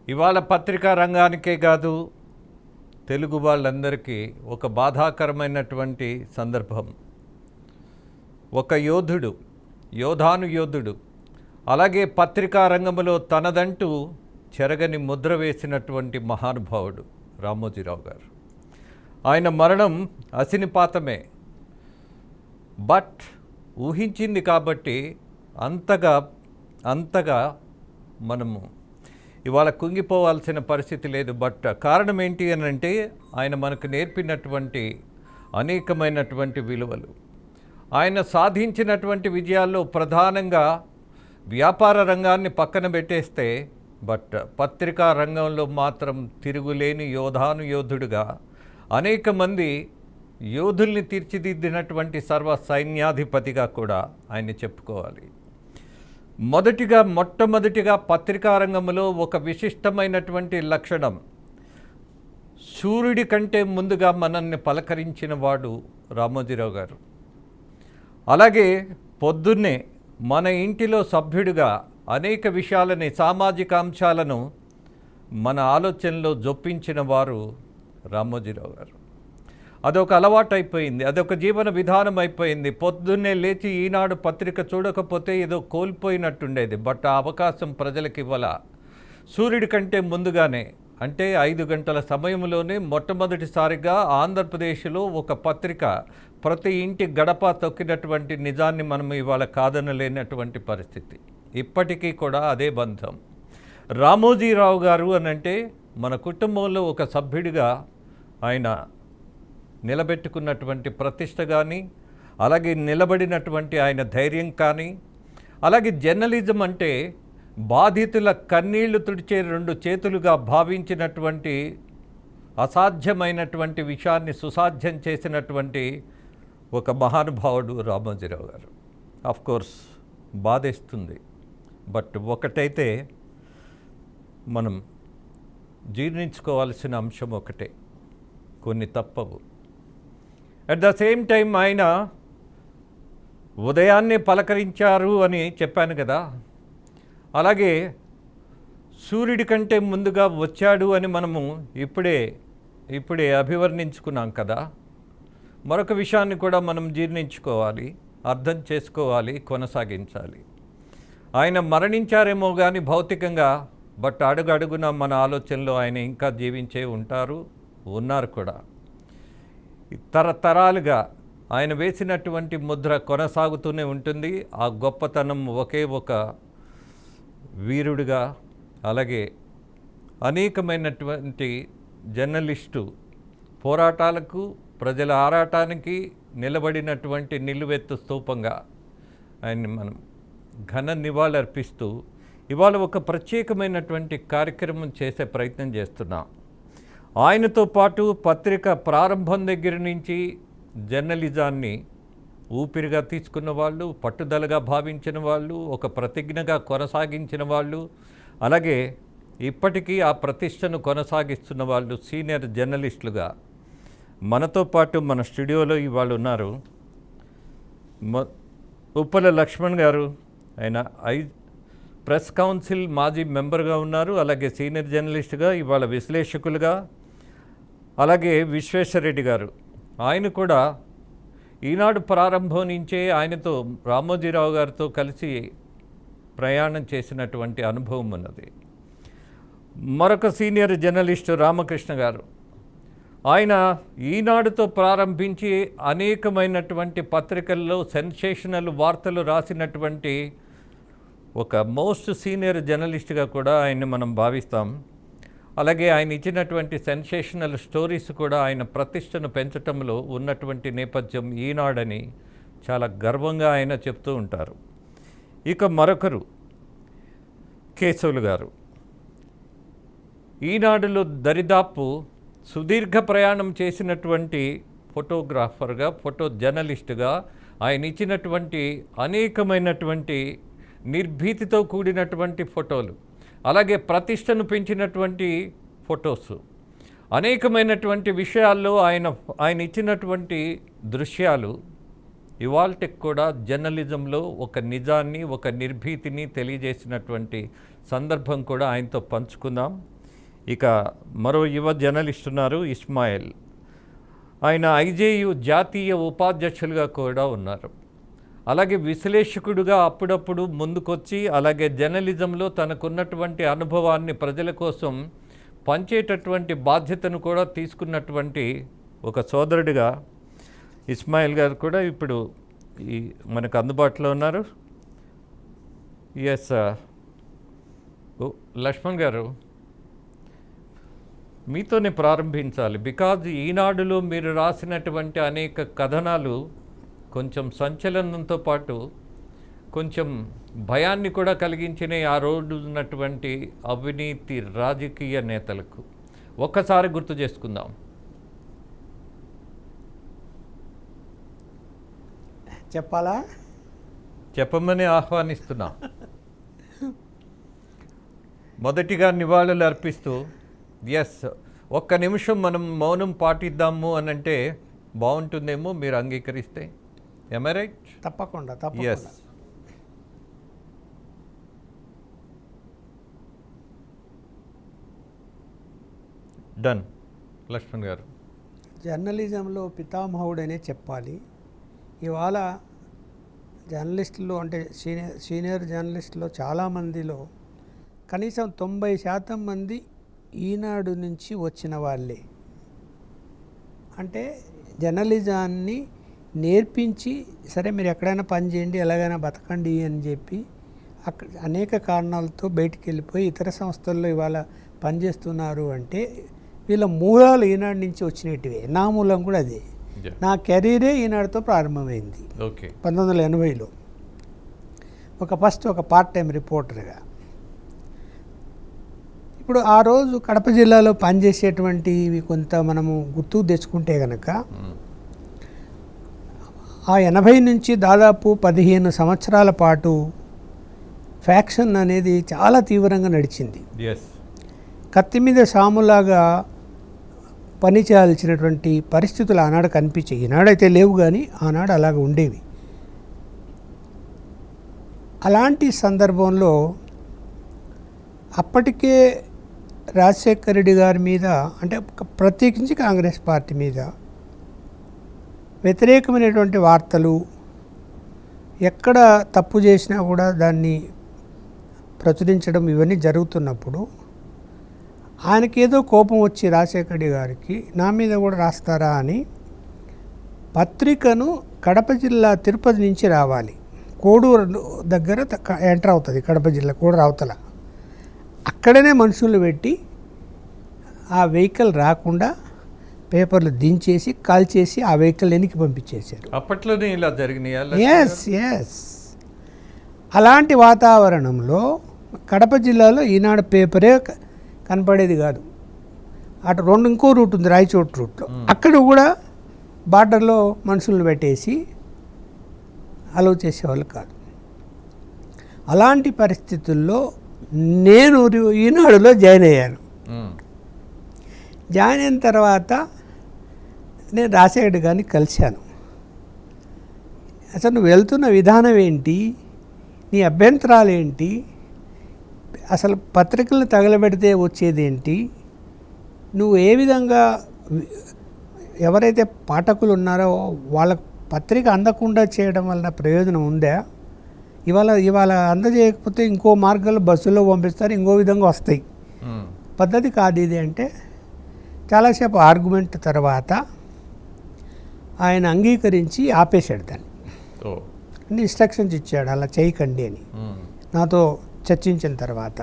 ఇవాళ పత్రికా రంగానికే కాదు, తెలుగు వాళ్ళందరికీ ఒక బాధాకరమైనటువంటి సందర్భం. ఒక యోధుడు అలాగే పత్రికా రంగంలో తనదంటూ చెరగని ముద్ర వేసినటువంటి మహానుభావుడు రామోజీరావు గారు. ఆయన మరణం అసినిపాతమే, బట్ ఊహించింది కాబట్టి అంతగా మనము ఇవాళ కుంగిపోవాల్సిన పరిస్థితి లేదు. బట్ కారణం ఏంటి అని అంటే ఆయన మనకు నేర్పినటువంటి అనేకమైనటువంటి విలువలు, ఆయన సాధించినటువంటి విజయాల్లో ప్రధానంగా వ్యాపార రంగాన్ని పక్కన పెట్టేస్తే, బట్ పత్రికా రంగంలో మాత్రం తిరుగులేని యోధుడుగా అనేక మంది యోధుల్ని తీర్చిదిద్దినటువంటి సర్వ సైన్యాధిపతిగా కూడా ఆయన చెప్పుకోవాలి. మొట్టమొదటిగా పత్రికా రంగంలో ఒక విశిష్టమైనటువంటి లక్షణం, సూర్యుడి కంటే ముందుగా మనల్ని పలకరించిన వాడు రామోజీరావు గారు. అలాగే పొద్దున్నే మన ఇంటిలో సభ్యుడిగా అనేక విషయాలని, సామాజిక అంశాలను మన ఆలోచనలో జొప్పించిన వారు రామోజీరావు గారు. అదొక అలవాటు అయిపోయింది, అదొక జీవన విధానం అయిపోయింది. పొద్దున్నే లేచి ఈనాడు పత్రిక చూడకపోతే ఏదో కోల్పోయినట్టుండేది. బట్ ఆ అవకాశం ప్రజలకు ఇవ్వాల. సూర్యుడి కంటే ముందుగానే, అంటే 5 గంటల సమయంలోనే మొట్టమొదటిసారిగా ఆంధ్రప్రదేశ్లో ఒక పత్రిక ప్రతి ఇంటి గడప తొక్కినటువంటి నిజాన్ని మనం ఇవాళ కాదనలేనటువంటి పరిస్థితి. ఇప్పటికీ కూడా అదే బంధం. రామోజీరావు గారు అనంటే మన కుటుంబంలో ఒక సభ్యుడిగా ఆయన నిలబెట్టుకున్నటువంటి ప్రతిష్ట కానీ, అలాగే నిలబడినటువంటి ఆయన ధైర్యం కానీ, అలాగే జర్నలిజం అంటే బాధితుల కన్నీళ్లు తుడిచే 2 చేతులుగా భావించినటువంటి, అసాధ్యమైనటువంటి విషయాన్ని సుసాధ్యం చేసినటువంటి ఒక మహానుభావుడు రామోజీరావు గారు. ఆఫ్కోర్స్ బాధేస్తుంది, బట్ ఒకటైతే మనం జీర్ణించుకోవాల్సిన అంశం ఒకటే, కొన్ని తప్పవు. అట్ ద సేమ్ టైం ఆయన ఉదయాన్నే పలకరించారు అని చెప్పాను కదా, అలాగే సూర్యుడి కంటే ముందుగా వచ్చాడు అని మనము ఇప్పుడే అభివర్ణించుకున్నాం కదా. మరొక విషయాన్ని కూడా మనం జీర్ణించుకోవాలి, అర్థం చేసుకోవాలి, కొనసాగించాలి. ఆయన మరణించారేమో కానీ భౌతికంగా, బట్ అడుగడుగున మన ఆలోచనలో ఆయన ఇంకా జీవించే ఉన్నారు కూడా. తరతరాలుగా ఆయన వేసినటువంటి ముద్ర కొనసాగుతూనే ఉంటుంది. ఆ గొప్పతనం ఒకే ఒక వీరుడిగా, అలాగే అనేకమైనటువంటి జర్నలిస్టు పోరాటాలకు, ప్రజల ఆరాటానికి నిలబడినటువంటి నిలువెత్తు స్తూపంగా ఆయన్ని మనం ఘన నివాళులర్పిస్తూ ఇవాళ ఒక ప్రత్యేకమైనటువంటి కార్యక్రమం చేసే ప్రయత్నం చేస్తున్నాం. ఆయనతో పాటు పత్రిక ప్రారంభం దగ్గర నుంచి జర్నలిజాన్ని ఊపిరిగా తీసుకున్న వాళ్ళు, పట్టుదలగా భావించిన వాళ్ళు, ఒక ప్రతిజ్ఞగా కొనసాగించిన వాళ్ళు, అలాగే ఇప్పటికీ ఆ ప్రతిష్టను కొనసాగిస్తున్న వాళ్ళు సీనియర్ జర్నలిస్టులుగా మనతో పాటు మన స్టూడియోలో ఇవాళ ఉన్నారు. ఉప్పల లక్ష్మణ్ గారు, ఆయన ప్రెస్ కౌన్సిల్ మాజీ మెంబర్గా ఉన్నారు, అలాగే సీనియర్ జర్నలిస్టుగా, ఇవాళ విశ్లేషకులుగా. అలాగే విశ్వేశ్వరరెడ్డి గారు, ఆయన కూడా ఈనాడు ప్రారంభం నుంచే ఆయనతో, రామోజీరావు గారితో కలిసి ప్రయాణం చేసినటువంటి అనుభవం ఉన్నది. మరొక సీనియర్ జర్నలిస్టు రామకృష్ణ గారు, ఆయన ఈనాడుతో ప్రారంభించి అనేకమైనటువంటి పత్రికల్లో సెన్సేషనల్ వార్తలు రాసినటువంటి ఒక మోస్ట్ సీనియర్ జర్నలిస్ట్గా కూడా ఆయన్ని మనం భావిస్తాం. అలాగే ఆయన ఇచ్చినటువంటి సెన్సేషనల్ స్టోరీస్ కూడా ఆయన ప్రతిష్టను పెంచటంలో ఉన్నటువంటి నేపథ్యం ఈనాడని చాలా గర్వంగా ఆయన చెప్తూ ఉంటారు. ఇక మరొకరు కేశవులు గారు, ఈనాడులో దరిదాపు సుదీర్ఘ ప్రయాణం చేసినటువంటి ఫోటోగ్రాఫర్గా, ఫోటో జర్నలిస్టుగా ఆయన ఇచ్చినటువంటి అనేకమైనటువంటి నిర్భీతితో కూడినటువంటి ఫోటోలు, అలాగే ప్రతిష్టను పెంచినటువంటి ఫొటోస్, అనేకమైనటువంటి విషయాల్లో ఆయన ఇచ్చినటువంటి దృశ్యాలు ఇవాల్టికి కూడా జర్నలిజంలో ఒక నిజాన్ని, ఒక నిర్భీతిని తెలియజేసినటువంటి సందర్భం కూడా ఆయనతో పంచుకుందాం. ఇక మరో యువ జర్నలిస్ట్ ఉన్నారు ఇస్మాయిల్. ఆయన ఐజేయు జాతీయ ఉపాధ్యక్షులుగా కూడా ఉన్నారు. అలాగే విశ్లేషకుడుగా అప్పుడప్పుడు ముందుకొచ్చి అలాగే జర్నలిజంలో తనకున్నటువంటి అనుభవాన్ని ప్రజల కోసం పంచేటటువంటి బాధ్యతను కూడా తీసుకున్నటువంటి ఒక సోదరుడిగా ఇస్మాయిల్ గారు కూడా ఇప్పుడు మనకు అందుబాటులో ఉన్నారు. ఎస్ లక్ష్మణ్ గారు, మీతోనే ప్రారంభించాలి. బికాజ్ ఈనాడులో మీరు రాసినటువంటి అనేక కథనాలు కొంచెం సంచలనంతో పాటు కొంచెం భయాన్ని కూడా కలిగించినాయి ఆ రోజు ఉన్నటువంటి అవినీతి రాజకీయ నేతలకు. ఒక్కసారి గుర్తు చేసుకుందాం. చెప్పాలా? చెప్పమని ఆహ్వానిస్తున్నా. మొదటిగా నివాళులు అర్పిస్తూ ఎస్ ఒక్క నిమిషం మనం మౌనం పాటిద్దాము అని అంటే బాగుంటుందేమో, మీరు అంగీకరిస్తే. Am I right? తప్పకుండా. Yes. డన్. లక్ష్మణ్ గారు, జర్నలిజంలో పితామహుడనే చెప్పాలి. ఇవాళ జర్నలిస్టులు అంటే సీనియర్ జర్నలిస్టులో చాలామందిలో కనీసం 90% మంది ఈనాడు నుంచి వచ్చిన వాళ్ళే. అంటే జర్నలిజాన్ని నేర్పించి సరే మీరు ఎక్కడైనా పని చేయండి, ఎలాగైనా బతకండి అని చెప్పి అక్కడ అనేక కారణాలతో బయటికి వెళ్ళిపోయి ఇతర సంస్థల్లో ఇవాళ పనిచేస్తున్నారు. అంటే వీళ్ళ మూలాలు ఈనాడు నుంచి వచ్చినట్టువే. నా మూలం కూడా అదే. నా కెరీరే ఈనాడుతో ప్రారంభమైంది. 1980లో ఫస్ట్ ఒక పార్ట్ టైం రిపోర్టర్గా. ఇప్పుడు ఆ రోజు కడప జిల్లాలో పనిచేసేటువంటివి కొంత మనము గుర్తుకు తెచ్చుకుంటే కనుక ఆ 80 నుంచి దాదాపు 15 సంవత్సరాల పాటు ఫ్యాక్షన్ అనేది చాలా తీవ్రంగా నడిచింది. కత్తి మీద సాములాగా పనిచేయాల్సినటువంటి పరిస్థితులు ఆనాడు కనిపించాయి. ఈనాడైతే లేవు కానీ ఆనాడు అలాగ ఉండేవి. అలాంటి సందర్భంలో అప్పటికే రాజశేఖర రెడ్డి గారి మీద, అంటే ప్రత్యేకించి కాంగ్రెస్ పార్టీ మీద వ్యతిరేకమైనటువంటి వార్తలు, ఎక్కడ తప్పు చేసినా కూడా దాన్ని ప్రచురించడం ఇవన్నీ జరుగుతున్నప్పుడు ఆయనకేదో కోపం వచ్చి రాజశేఖర రెడ్డి గారికి నా మీద కూడా రాస్తారా అని పత్రికను కడప జిల్లా తిరుపతి నుంచి రావాలి, కోడూరు దగ్గర ఎంటర్ అవుతుంది కడప జిల్లా కోడూరు అవతల. అక్కడనే మనుషులు పెట్టి ఆ వెహికల్ రాకుండా పేపర్లు దించేసి కాల్చేసి ఆ వెహికల్ వెనక్కి పంపించేశారు. అప్పట్లోనే ఇలా జరిగినాయి. ఎస్. అలాంటి వాతావరణంలో కడప జిల్లాలో ఈనాడు పేపరే కనపడేది కాదు. అటు ఇంకో రూట్ ఉంది, రాయచోటు రూట్లో. అక్కడ కూడా బార్డర్లో మనుషులను పెట్టేసి అలౌ చేసేవాళ్ళు కాదు. అలాంటి పరిస్థితుల్లో నేను ఈనాడులో జాయిన్ అయ్యాను. జాయిన్ అయిన తర్వాత నేను రాజశేఖర్ గారిని కలిశాను. అసలు నువ్వు వెళ్తున్న విధానం ఏంటి, నీ అభ్యంతరాలు ఏంటి, అసలు పత్రికలను తగలబెడితే వచ్చేదేంటి, నువ్వు ఏ విధంగా ఎవరైతే పాఠకులు ఉన్నారో వాళ్ళకు పత్రిక అందకుండా చేయడం వలన ప్రయోజనం ఉందా, ఇవాళ అందజేయకపోతే ఇంకో మార్గాల్లో బస్సులో పంపిస్తారు, ఇంకో విధంగా వస్తాయి, పద్ధతి కాదు ఇది అంటే చాలాసేపు ఆర్గ్యుమెంట్ తర్వాత ఆయన అంగీకరించి ఆపేశాడు దాన్ని. అన్ని ఇన్స్ట్రక్షన్స్ ఇచ్చాడు అలా చేయకండి అని నాతో చర్చించిన తర్వాత.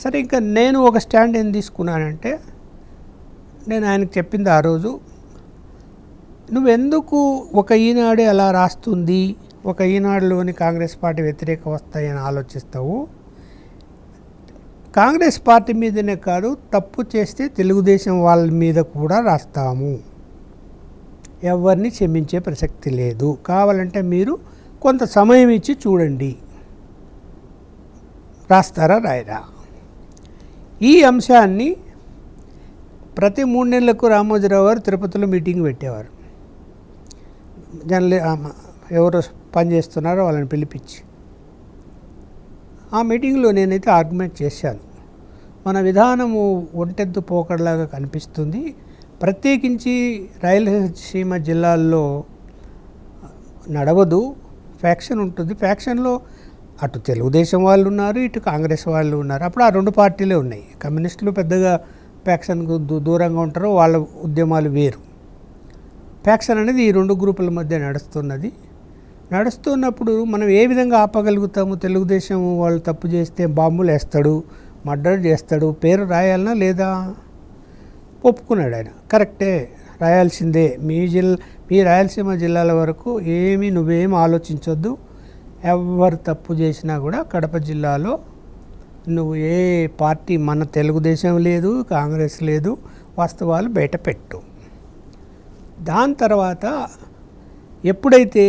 సరే ఇంకా నేను ఒక స్టాండ్ ఏం తీసుకున్నానంటే, నేను ఆయనకు చెప్పింది ఆ రోజు, నువ్వెందుకు ఒక ఈనాడే అలా రాస్తుంది, ఒక ఈనాడులోని కాంగ్రెస్ పార్టీ వ్యతిరేక వస్తాయని ఆలోచిస్తావు, కాంగ్రెస్ పార్టీ మీదనే కాదు తప్పు చేస్తే తెలుగుదేశం వాళ్ళ మీద కూడా రాస్తాము, ఎవరిని క్షమించే ప్రసక్తి లేదు, కావాలంటే మీరు కొంత సమయం ఇచ్చి చూడండి, రాస్తారా రాయరా. ఈ అంశాన్ని ప్రతి 3 నెలలకు రామోజీరావు గారు తిరుపతిలో మీటింగ్ పెట్టేవారు. ఎవరు పనిచేస్తున్నారో వాళ్ళని పిలిపించి ఆ మీటింగ్లో నేనైతే ఆర్గ్యుమెంట్ చేశాను. మన విధానము ఒంటెద్దు పోకడలాగా కనిపిస్తుంది. ప్రత్యేకించి రాయలసీమ జిల్లాల్లో నడవదు, ఫ్యాక్షన్ ఉంటుంది. ఫ్యాక్షన్లో అటు తెలుగుదేశం వాళ్ళు ఉన్నారు, ఇటు కాంగ్రెస్ వాళ్ళు ఉన్నారు. అప్పుడు ఆ రెండు పార్టీలే ఉన్నాయి. కమ్యూనిస్టులు పెద్దగా ఫ్యాక్షన్కు దూరంగా ఉంటారు, వాళ్ళ ఉద్యమాలు వేరు. ఫ్యాక్షన్ అనేది ఈ రెండు గ్రూపుల మధ్య నడుస్తున్నప్పుడు మనం ఏ విధంగా ఆపగలుగుతాము? తెలుగుదేశం వాళ్ళు తప్పు చేస్తే బాంబులు వేస్తాడు, మర్డర్ చేస్తాడు, పేరు రాయాలనా లేదా? ఒప్పుకున్నాడు ఆయన, కరెక్టే రాయాల్సిందే, మీ రాయలసీమ జిల్లాల వరకు నువ్వేం ఆలోచించొద్దు, ఎవరు తప్పు చేసినా కూడా కడప జిల్లాలో నువ్వు ఏ పార్టీ, మన తెలుగుదేశం లేదు, కాంగ్రెస్ లేదు, వాస్తవాలు బయట పెట్టు. దాని తర్వాత ఎప్పుడైతే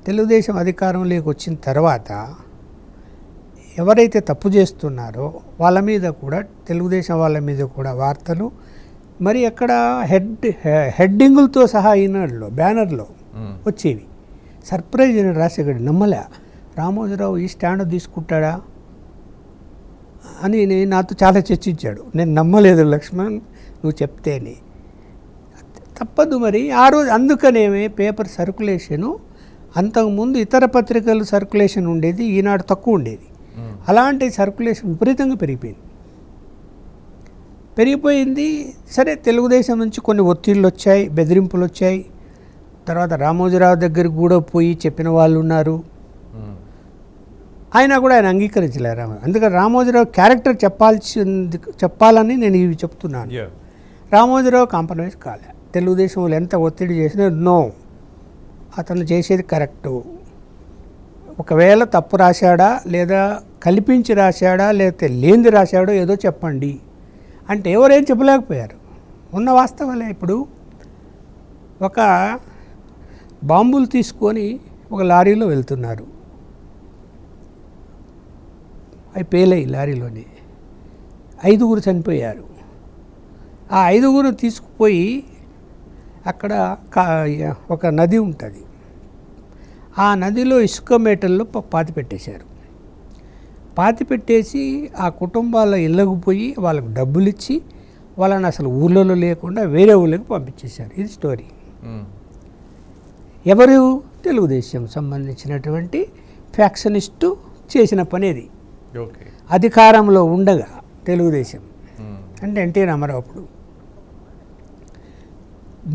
తెలుగుదేశం అధికారంలోకి వచ్చిన తర్వాత ఎవరైతే తప్పు చేస్తున్నారో వాళ్ళ మీద కూడా, తెలుగుదేశం వాళ్ళ మీద కూడా వార్తలు, మరి అక్కడ హెడ్డింగులతో సహా ఈనాడులో బ్యానర్లో వచ్చేవి. సర్ప్రైజ్ అని రాసేవాడు, నమ్మలే. రామోజీరావు ఈ స్టాండ్ తీసుకుంటాడా అని నాతో చాలా చర్చించాడు. నేను నమ్మలేదు లక్ష్మణ్, నువ్వు చెప్తేనే. తప్పదు మరి ఆ రోజు. అందుకనేమే పేపర్ సర్క్యులేషను అంతకుముందు ఇతర పత్రికలు సర్క్యులేషన్ ఉండేది, ఈనాడు తక్కువ ఉండేది. అలాంటి సర్క్యులేషన్ విపరీతంగా పెరిగిపోయింది. సరే, తెలుగుదేశం నుంచి కొన్ని ఒత్తిళ్ళు వచ్చాయి, బెదిరింపులు వచ్చాయి. తర్వాత రామోజీరావు దగ్గరికి కూడా పోయి చెప్పిన వాళ్ళు ఉన్నారు. ఆయన కూడా ఆయన అంగీకరించలేరు. అందుకని రామోజీరావు క్యారెక్టర్ చెప్పాలని నేను ఇవి చెప్తున్నాను. రామోజీరావు కాంప్రమైజ్ కాలే. తెలుగుదేశం వాళ్ళు ఎంత ఒత్తిడి చేసినా నో, అతను చేసేది కరెక్టు. ఒకవేళ తప్పు రాశాడా, లేదా కల్పించి రాశాడా, లేకపోతే లేనిది రాశాడో ఏదో చెప్పండి అంటే ఎవరేం చెప్పలేకపోయారు. ఉన్న వాస్తవాలే. ఇప్పుడు ఒక బాంబులు తీసుకొని ఒక లారీలో వెళ్తున్నారు, అవి పేలాయి లారీలోనే, 5 చనిపోయారు. ఆ 5 తీసుకుపోయి అక్కడ ఒక నది ఉంటుంది, ఆ నదిలో ఇసుక మేటల్లో పాతిపెట్టేసి ఆ కుటుంబాల ఇళ్ళకు పోయి వాళ్ళకు డబ్బులు ఇచ్చి వాళ్ళని అసలు ఊళ్ళలో లేకుండా వేరే ఊళ్ళకి పంపించేశారు. ఇది స్టోరీ. ఎవరు? తెలుగుదేశం సంబంధించినటువంటి ఫ్యాక్షనిస్టు చేసిన పనేది. అధికారంలో ఉండగా తెలుగుదేశం అంటే ఎన్టీ రామారావు అప్పుడు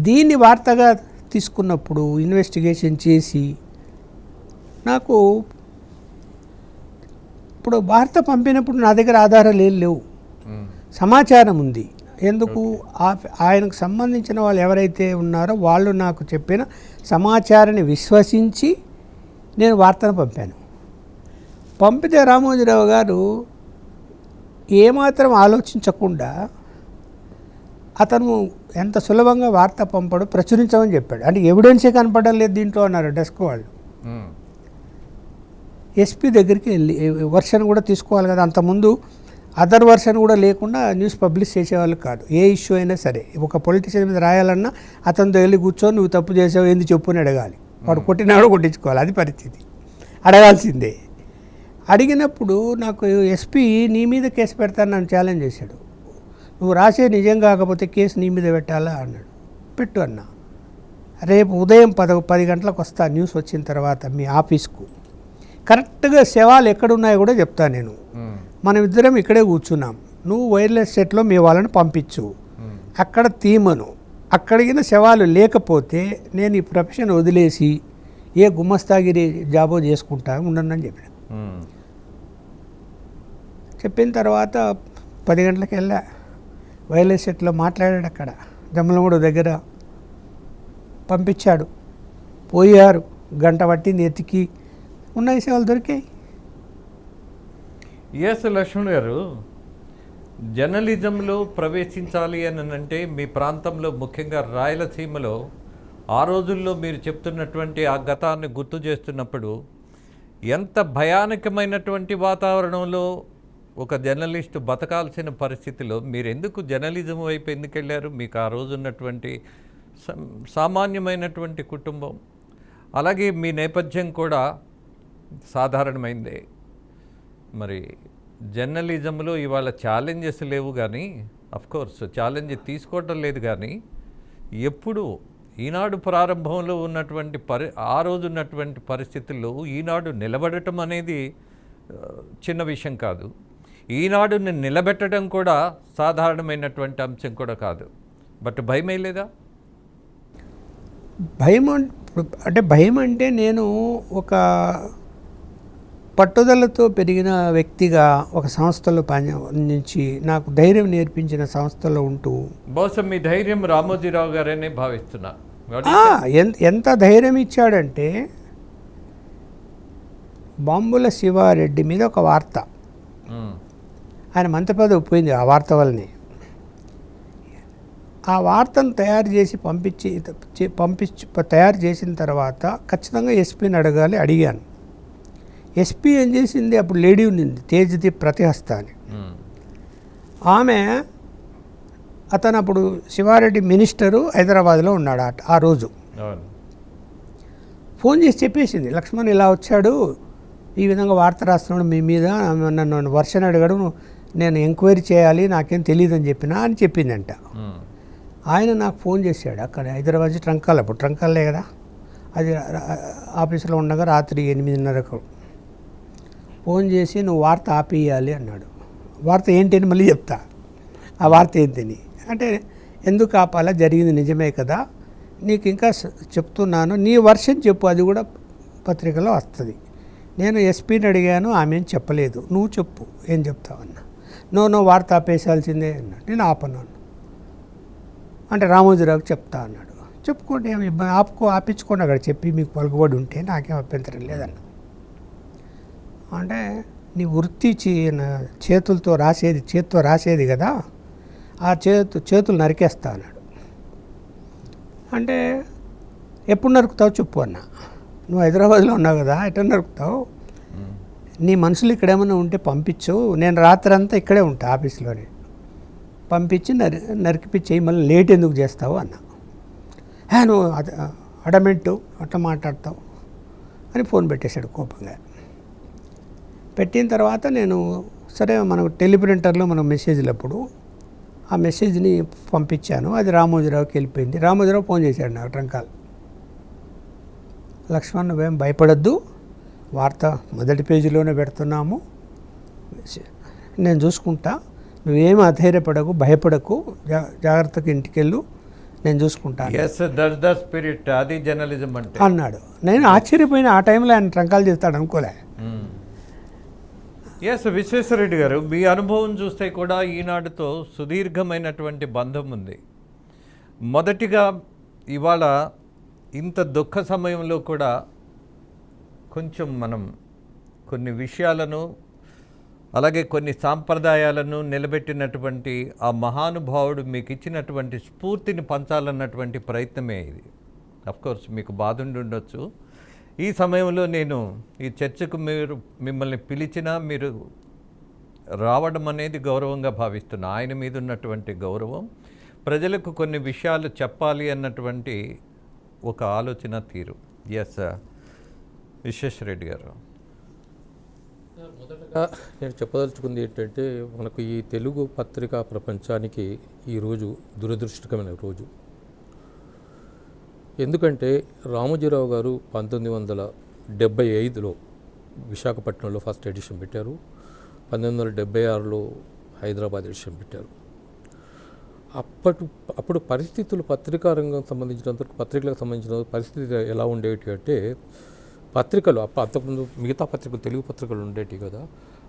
దీన్ని వార్తగా తీసుకున్నప్పుడు ఇన్వెస్టిగేషన్ చేసి నాకు ఇప్పుడు వార్త పంపినప్పుడు నా దగ్గర ఆధారాలు ఏం లేవు, సమాచారం ఉంది. ఎందుకు? ఆయనకు సంబంధించిన వాళ్ళు ఎవరైతే ఉన్నారో వాళ్ళు నాకు చెప్పిన సమాచారాన్ని విశ్వసించి నేను వార్తను పంపితే రామోజీరావు గారు ఏమాత్రం ఆలోచించకుండా అతను ఎంత సులభంగా వార్త పంపడు, ప్రచురించమని చెప్పాడు. అంటే ఎవిడెన్సే కనపడడం లేదు దీంట్లో అన్నారు డెస్క్ వాళ్ళు. ఎస్పీ దగ్గరికి వెళ్ళి వర్షన్ కూడా తీసుకోవాలి కదా, అంతకుముందు అదర్ వర్షన్ కూడా లేకుండా న్యూస్ పబ్లిష్ చేసేవాళ్ళు కాదు. ఏ ఇష్యూ అయినా సరే, ఒక పొలిటీషియన్ మీద రాయాలన్నా అతనితో వెళ్ళి కూర్చొని నువ్వు తప్పు చేసావు ఏంది చెప్పు అని అడగాలి. వాడు కొట్టినాడు కొట్టించుకోవాలి, అది పరిస్థితి, అడగాల్సిందే. అడిగినప్పుడు నాకు ఎస్పీ నీ మీద కేసు పెడతాను నన్ను ఛాలెంజ్ చేశాడు. నువ్వు రాసే నిజం కాకపోతే కేసు నీ మీద పెట్టాలా అన్నాడు. పెట్టు అన్నా. రేపు ఉదయం 10 గంటలకు వస్తా న్యూస్ వచ్చిన తర్వాత మీ ఆఫీస్కు, కరెక్ట్గా శవాలు ఎక్కడున్నాయో కూడా చెప్తాను నేను. మనం ఇద్దరం ఇక్కడే కూర్చున్నాం, నువ్వు వైర్లెస్ సెట్లో మీ వాళ్ళని పంపించు, అక్కడ తీమను, అక్కడిగిన శవాలు లేకపోతే నేను ఈ ప్రొఫెషన్ వదిలేసి ఏ గుమ్మస్తాగిరి జాబో చేసుకుంటా ఉండనని చెప్పాను. చెప్పిన తర్వాత 10 గంటలకు వెళ్ళా, వైర్లెస్ సెట్లో మాట్లాడాడు. అక్కడ జమ్మలమూడు దగ్గర పంపించాడు. పోయారు, గంట పట్టింది, ఎతికి ఉన్నాయి సేవలు దొరికాయి. ఎస్ లక్ష్మణ్ గారు, జర్నలిజంలో ప్రవేశించాలి అని అంటే మీ ప్రాంతంలో ముఖ్యంగా రాయలసీమలో ఆ రోజుల్లో మీరు చెప్తున్నటువంటి ఆ గతాన్ని గుర్తు చేస్తున్నప్పుడు ఎంత భయానకమైనటువంటి వాతావరణంలో ఒక జర్నలిస్టు బతకాల్సిన పరిస్థితిలో మీరు ఎందుకు జర్నలిజం వైపు ఎందుకు వెళ్ళారు? మీకు ఆ రోజు ఉన్నటువంటి సామాన్యమైనటువంటి కుటుంబం, అలాగే మీ నేపథ్యం కూడా సాధారణమైందే. మరి జర్నలిజంలో ఇవాళ ఛాలెంజెస్ లేవు కానీ కోర్స్ ఛాలెంజ్ తీసుకోవటం లేదు కానీ ఎప్పుడు ఈనాడు ప్రారంభంలో ఉన్నటువంటి ఆ రోజు ఉన్నటువంటి పరిస్థితుల్లో ఈనాడు నిలబడటం అనేది చిన్న విషయం కాదు. ఈనాడుని నిలబెట్టడం కూడా సాధారణమైనటువంటి అంశం కూడా కాదు. బట్ భయమే లేదా? భయం అంటే నేను ఒక పట్టుదలతో పెరిగిన వ్యక్తిగా ఒక సంస్థలో నుంచి నాకు ధైర్యం నేర్పించిన సంస్థలో ఉంటూ బహుశా మీ ధైర్యం రామోజీరావు గారనే భావిస్తున్నా. ఎంత ధైర్యం ఇచ్చాడంటే బాంబుల శివారెడ్డి మీద ఒక వార్త, ఆయన మంత్రి పదవి పోయింది ఆ వార్త వల్లనే. ఆ వార్తను తయారు చేసిన తర్వాత ఖచ్చితంగా ఎస్పీని అడిగాను. ఎస్పీ ఏం చేసింది, అప్పుడు లేడీ ఉన్నింది తేజ్దీప్ ప్రతిహస్త అని. ఆమె అతను అప్పుడు శివారెడ్డి మినిస్టరు హైదరాబాద్లో ఉన్నాడు ఆ రోజు. ఫోన్ చేసి చెప్పేసింది, లక్ష్మణ్ ఇలా వచ్చాడు, ఈ విధంగా వార్త రాస్తున్నాడు మీ మీద, నన్ను వర్షన్ అడిగాడు, నేను ఎంక్వైరీ చేయాలి, నాకేం తెలియదని చెప్పినా అని చెప్పిందంట. ఆయన నాకు ఫోన్ చేశాడు అక్కడ హైదరాబాద్ ట్రంకాల్, అప్పుడు ట్రంకాల్లే కదా, అది ఆఫీసులో ఉండగా రాత్రి 8:30కు ఫోన్ చేసి నువ్వు వార్త ఆపేయాలి అన్నాడు. వార్త ఏంటి అని మళ్ళీ చెప్తా, ఆ వార్త ఏంటిని అంటే ఎందుకు ఆపాలా, జరిగింది నిజమే కదా, నీకు ఇంకా చెప్తున్నాను, నీ వర్షన్ చెప్పు, అది కూడా పత్రికలో వస్తుంది. నేను ఎస్పీని అడిగాను, ఆమె ఏం చెప్పలేదు, నువ్వు చెప్పు ఏం చెప్తావన్నా. నో వార్త ఆపేసాల్సిందే అన్నాడు. నేను ఆపన్నాను అంటే రామోజీరావుకి చెప్తా అన్నాడు. చెప్పుకోండి, ఏమి ఇబ్బంది, ఆపించుకోండి అక్కడ చెప్పి, మీకు పలుకుబడి ఉంటే నాకేం అభ్యంతరం లేదన్న. అంటే నీ వృత్తి చేతులతో రాసేది కదా, ఆ చేతులు నరికేస్తా అన్నాడు. అంటే ఎప్పుడు నరుకుతావు చెప్పు అన్న. నువ్వు హైదరాబాద్లో ఉన్నావు కదా, ఎట్లా నరుకుతావు, నీ మనుషులు ఇక్కడ ఏమైనా ఉంటే పంపించు, నేను రాత్రంతా ఇక్కడే ఉంటా ఆఫీస్లోనే, పంపించి నరికిపించేయి, మళ్ళీ లేట్ ఎందుకు చేస్తావు అన్న. నువ్వు అడమెంటు అట్లా మాట్లాడతావు అని ఫోన్ పెట్టేశాడు కోపంగా. పెట్టిన తర్వాత నేను సరే మనకు టెలిప్రింటర్లో మనం మెసేజ్లు అప్పుడు ఆ మెసేజ్ని పంపించాను, అది రామోజీరావుకి వెళ్ళిపోయింది. రామోజీరావు ఫోన్ చేశాడు నాకు ట్రంకాల్, లక్ష్మణ్ నువ్వేం భయపడద్దు, వార్త మొదటి పేజీలోనే పెడుతున్నాము, నేను చూసుకుంటా, నువ్వేమి అధైర్యపడకు, భయపడకు, జాగ్రత్తగా ఇంటికెళ్ళు, నేను చూసుకుంటాను అది జర్నలిజం అంటే అన్నాడు. నేను ఆశ్చర్యపోయిన, ఆ టైంలో ఆయన ట్రంకాలు చేస్తాడు అనుకోలే. విశ్వేశ్వరరెడ్డి గారు, మీ అనుభవం చూస్తే కూడా ఈనాడుతో సుదీర్ఘమైనటువంటి బంధం ఉంది. మొదటిగా ఇవాళ ఇంత దుఃఖ సమయంలో కూడా కొంచెం మనం కొన్ని విషయాలను అలాగే కొన్ని సాంప్రదాయాలను నిలబెట్టినటువంటి ఆ మహానుభావుడు మీకు ఇచ్చినటువంటి స్ఫూర్తిని పంచాలన్నటువంటి ప్రయత్నమే ఇది. అఫ్కోర్స్ మీకు బాధ ఉండి ఉండొచ్చు. ఈ సమయంలో నేను ఈ చర్చకు మిమ్మల్ని పిలిచినా మీరు రావడం అనేది గౌరవంగా భావిస్తున్నా. ఆయన మీద ఉన్నటువంటి గౌరవం, ప్రజలకు కొన్ని విషయాలు చెప్పాలి అన్నటువంటి ఒక ఆలోచన తీరు. ఎస్ విశ్వేశ్వరరెడ్డి గారు. మొదటగా నేను చెప్పదలుచుకుంది ఏంటంటే, మనకు ఈ తెలుగు పత్రికా ప్రపంచానికి ఈరోజు దురదృష్టకరమైన రోజు. ఎందుకంటే రామోజీరావు గారు 1975లో విశాఖపట్నంలో ఫస్ట్ ఎడిషన్ పెట్టారు, 1976లో హైదరాబాద్ ఎడిషన్ పెట్టారు. అప్పుడు పరిస్థితులు పత్రికా రంగం సంబంధించినంత పత్రికలకు సంబంధించిన పరిస్థితి ఎలా ఉండేవి అంటే, పత్రికలు అంతకుముందు మిగతా పత్రికలు తెలుగు పత్రికలు ఉండేవి కదా,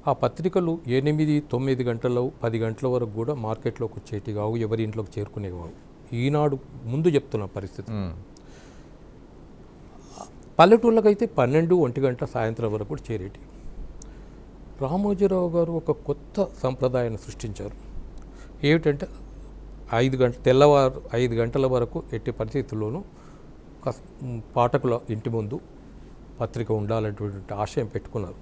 ఆ పత్రికలు 8-9 గంటలు 10 గంటల వరకు కూడా మార్కెట్లోకి వచ్చేటి కావు, ఎవరి ఇంట్లోకి చేరుకునేవారు. ఈనాడు ముందు చెప్తున్న పరిస్థితి. పల్లెటూళ్ళకైతే 12-1 గంట సాయంత్రం వరకు కూడా చేరేటి. రామోజీరావు గారు ఒక కొత్త సంప్రదాయాన్ని సృష్టించారు. ఏమిటంటే 5 గంటల తెల్లవారు 5 గంటల వరకు ఎట్టి పరిస్థితుల్లోనూ పాఠకుల ఇంటి ముందు పత్రిక ఉండాలనేటువంటి ఆశయం పెట్టుకున్నారు.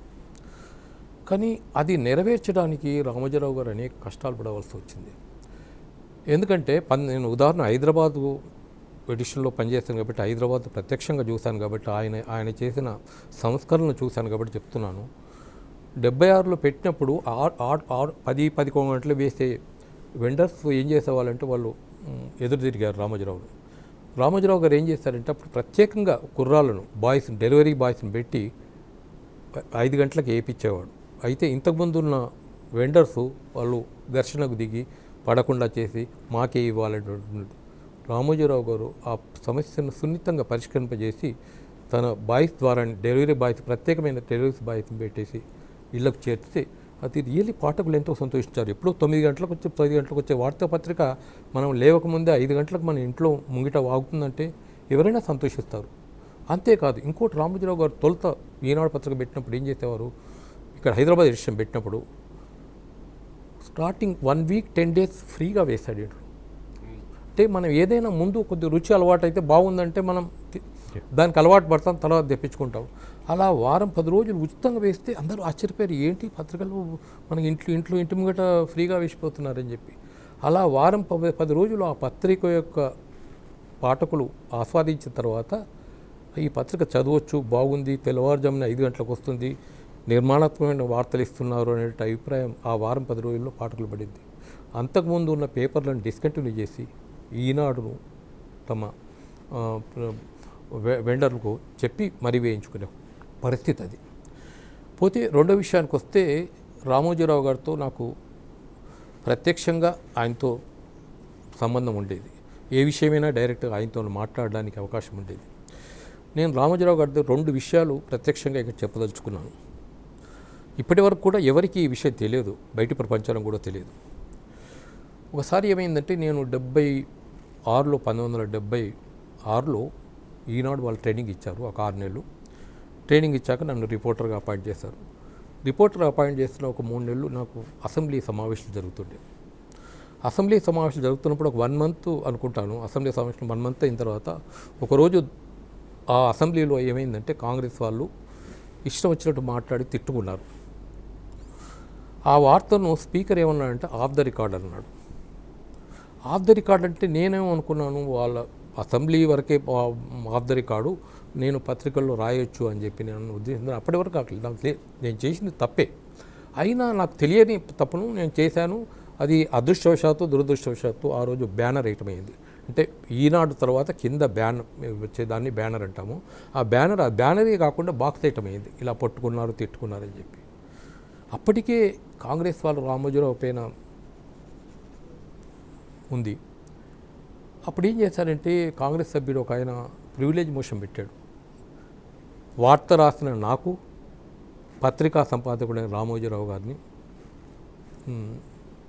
కానీ అది నెరవేర్చడానికి రామోజీరావు గారు అనేక కష్టాలు పడవలసి వచ్చింది. ఎందుకంటే నేను ఉదాహరణ హైదరాబాదు ఎడిషన్లో పనిచేస్తాను కాబట్టి హైదరాబాద్ ప్రత్యక్షంగా చూశాను కాబట్టి ఆయన చేసిన సంస్కరణలు చూశాను కాబట్టి చెప్తున్నాను. 76లో పెట్టినప్పుడు 10-11 గంటలు వేసే వెండర్స్ ఏం చేసేవాళ్ళంటే వాళ్ళు ఎదురు తిరిగారు రామోజీరావు గారు ఏం చేశారంటే అప్పుడు ప్రత్యేకంగా కుర్రాళ్ళను డెలివరీ బాయ్స్ని పెట్టి 5 గంటలకు వేయించేవాడు. అయితే ఇంతకుముందు ఉన్న వెండర్స్ వాళ్ళు ఘర్షణకు దిగి పడకుండా చేసి మాకే ఇవ్వాలనేటువంటి రామోజీరావు గారు ఆ సమస్యను సున్నితంగా పరిష్కరింపజేసి తన బాయ్స్ ద్వారా డెలివరీ బాయ్స్ ప్రత్యేకమైన డెలివరీ బాయ్స్ని పెట్టేసి ఇళ్లకు చేర్చి అది రియల్లీ పాఠకులు ఎంతో సంతోషించారు. ఎప్పుడో 9 గంటలకు వచ్చి 10 గంటలకు వచ్చే వార్తాపత్రిక మనం లేవకముందే 5 గంటలకు మన ఇంట్లో ముంగిట వాగుతుందంటే ఎవరైనా సంతోషిస్తారు. అంతేకాదు ఇంకోటి, రామోజీరావు గారు తొలుత ఈనాడు పత్రిక పెట్టినప్పుడు ఏం చేసేవారు, ఇక్కడ హైదరాబాద్ ఎడిషన్ పెట్టినప్పుడు స్టార్టింగ్ 1 వీక్ 10 డేస్ ఫ్రీగా వేశాడు. అంటే మనం ఏదైనా ముందు కొద్ది రుచి అలవాటు అయితే బాగుందంటే మనం దానికి అలవాటు పడతాం, తర్వాత తెప్పించుకుంటాం. అలా వారం 10 రోజులు ఉచితంగా వేస్తే అందరూ ఆశ్చర్యపోయారు, ఏంటి పత్రికలు మనకి ఇంటి ముంగట ఫ్రీగా వేసిపోతున్నారని చెప్పి. అలా వారం 10 రోజులు ఆ పత్రిక యొక్క పాఠకులు ఆస్వాదించిన తర్వాత ఈ పత్రిక చదవచ్చు, బాగుంది, తెల్లవారుజామున 5 గంటలకు వస్తుంది, నిర్మాణాత్మకమైన వార్తలు ఇస్తున్నారు అనే అభిప్రాయం ఆ వారం 10 రోజుల్లో పాఠకులు పడింది. అంతకుముందు ఉన్న పేపర్లను డిస్కంటిన్యూ చేసి ఈనాడును తమ వెండర్లకు చెప్పి మరీ వేయించుకునే పరిస్థితి అది. పోతే రెండో విషయానికి వస్తే, రామోజీరావు గారితో నాకు ప్రత్యక్షంగా ఆయనతో సంబంధం ఉండేది. ఏ విషయమైనా డైరెక్ట్గా ఆయనతో మాట్లాడడానికి అవకాశం ఉండేది. నేను రామోజీరావు గారితో 2 విషయాలు ప్రత్యక్షంగా ఇక్కడ చెప్పదలుచుకున్నాను. ఇప్పటి వరకు కూడా ఎవరికి ఈ విషయం తెలియదు, బయట ప్రపంచానికి కూడా తెలియదు. ఒకసారి ఏమైందంటే, నేను 1976లో ఈనాడు వాళ్ళు ట్రైనింగ్ ఇచ్చారు. ఒక 6 నెలలు ట్రైనింగ్ ఇచ్చాక నన్ను రిపోర్టర్గా అపాయింట్ చేశారు. రిపోర్టర్గా అపాయింట్ చేస్తున్న ఒక 3 నెలలు నాకు అసెంబ్లీ సమావేశాలు జరుగుతుండే. అసెంబ్లీ సమావేశాలు జరుగుతున్నప్పుడు ఒక 1 మంత్ అనుకుంటాను, అసెంబ్లీ సమావేశం 1 మంత్ అయిన తర్వాత ఒకరోజు ఆ అసెంబ్లీలో ఏమైందంటే, కాంగ్రెస్ వాళ్ళు ఇష్టం వచ్చినట్టు మాట్లాడి తిట్టుకున్నారు. ఆ వార్తను స్పీకర్ ఏమన్నాడంటే ఆఫ్ ద రికార్డ్ అన్నాడు. ఆఫ్ ద రికార్డ్ అంటే నేనేమనుకున్నాను, వాళ్ళ అసెంబ్లీ వరకే ఆఫ్ ద రికార్డు, నేను పత్రికల్లో రాయొచ్చు అని చెప్పి నేను ఉద్దేశించాను. అప్పటి వరకు నాకు నేను చేసింది తప్పే, అయినా నాకు తెలియని తప్పును నేను చేశాను. అది అదృష్టవశాత్తు దురదృష్టవశాత్తు ఆ రోజు బ్యానర్ వేయటం అయింది. అంటే ఈనాడు తర్వాత కింద బ్యానర్ వచ్చేదాన్ని బ్యానర్ అంటాము. ఆ బ్యానరే కాకుండా బాక్స్ వేయటం అయింది, ఇలా పట్టుకున్నారు తిట్టుకున్నారని చెప్పి. అప్పటికే కాంగ్రెస్ వాళ్ళు రామోజీరావు పైన ఉంది. అప్పుడు ఏం చేశారంటే, కాంగ్రెస్ సభ్యుడు ఒక ఆయన ప్రివిలేజ్ మోషన్ పెట్టాడు. వార్త రాసిన నాకు, పత్రికా సంపాదకుడైన రామోజీరావు గారిని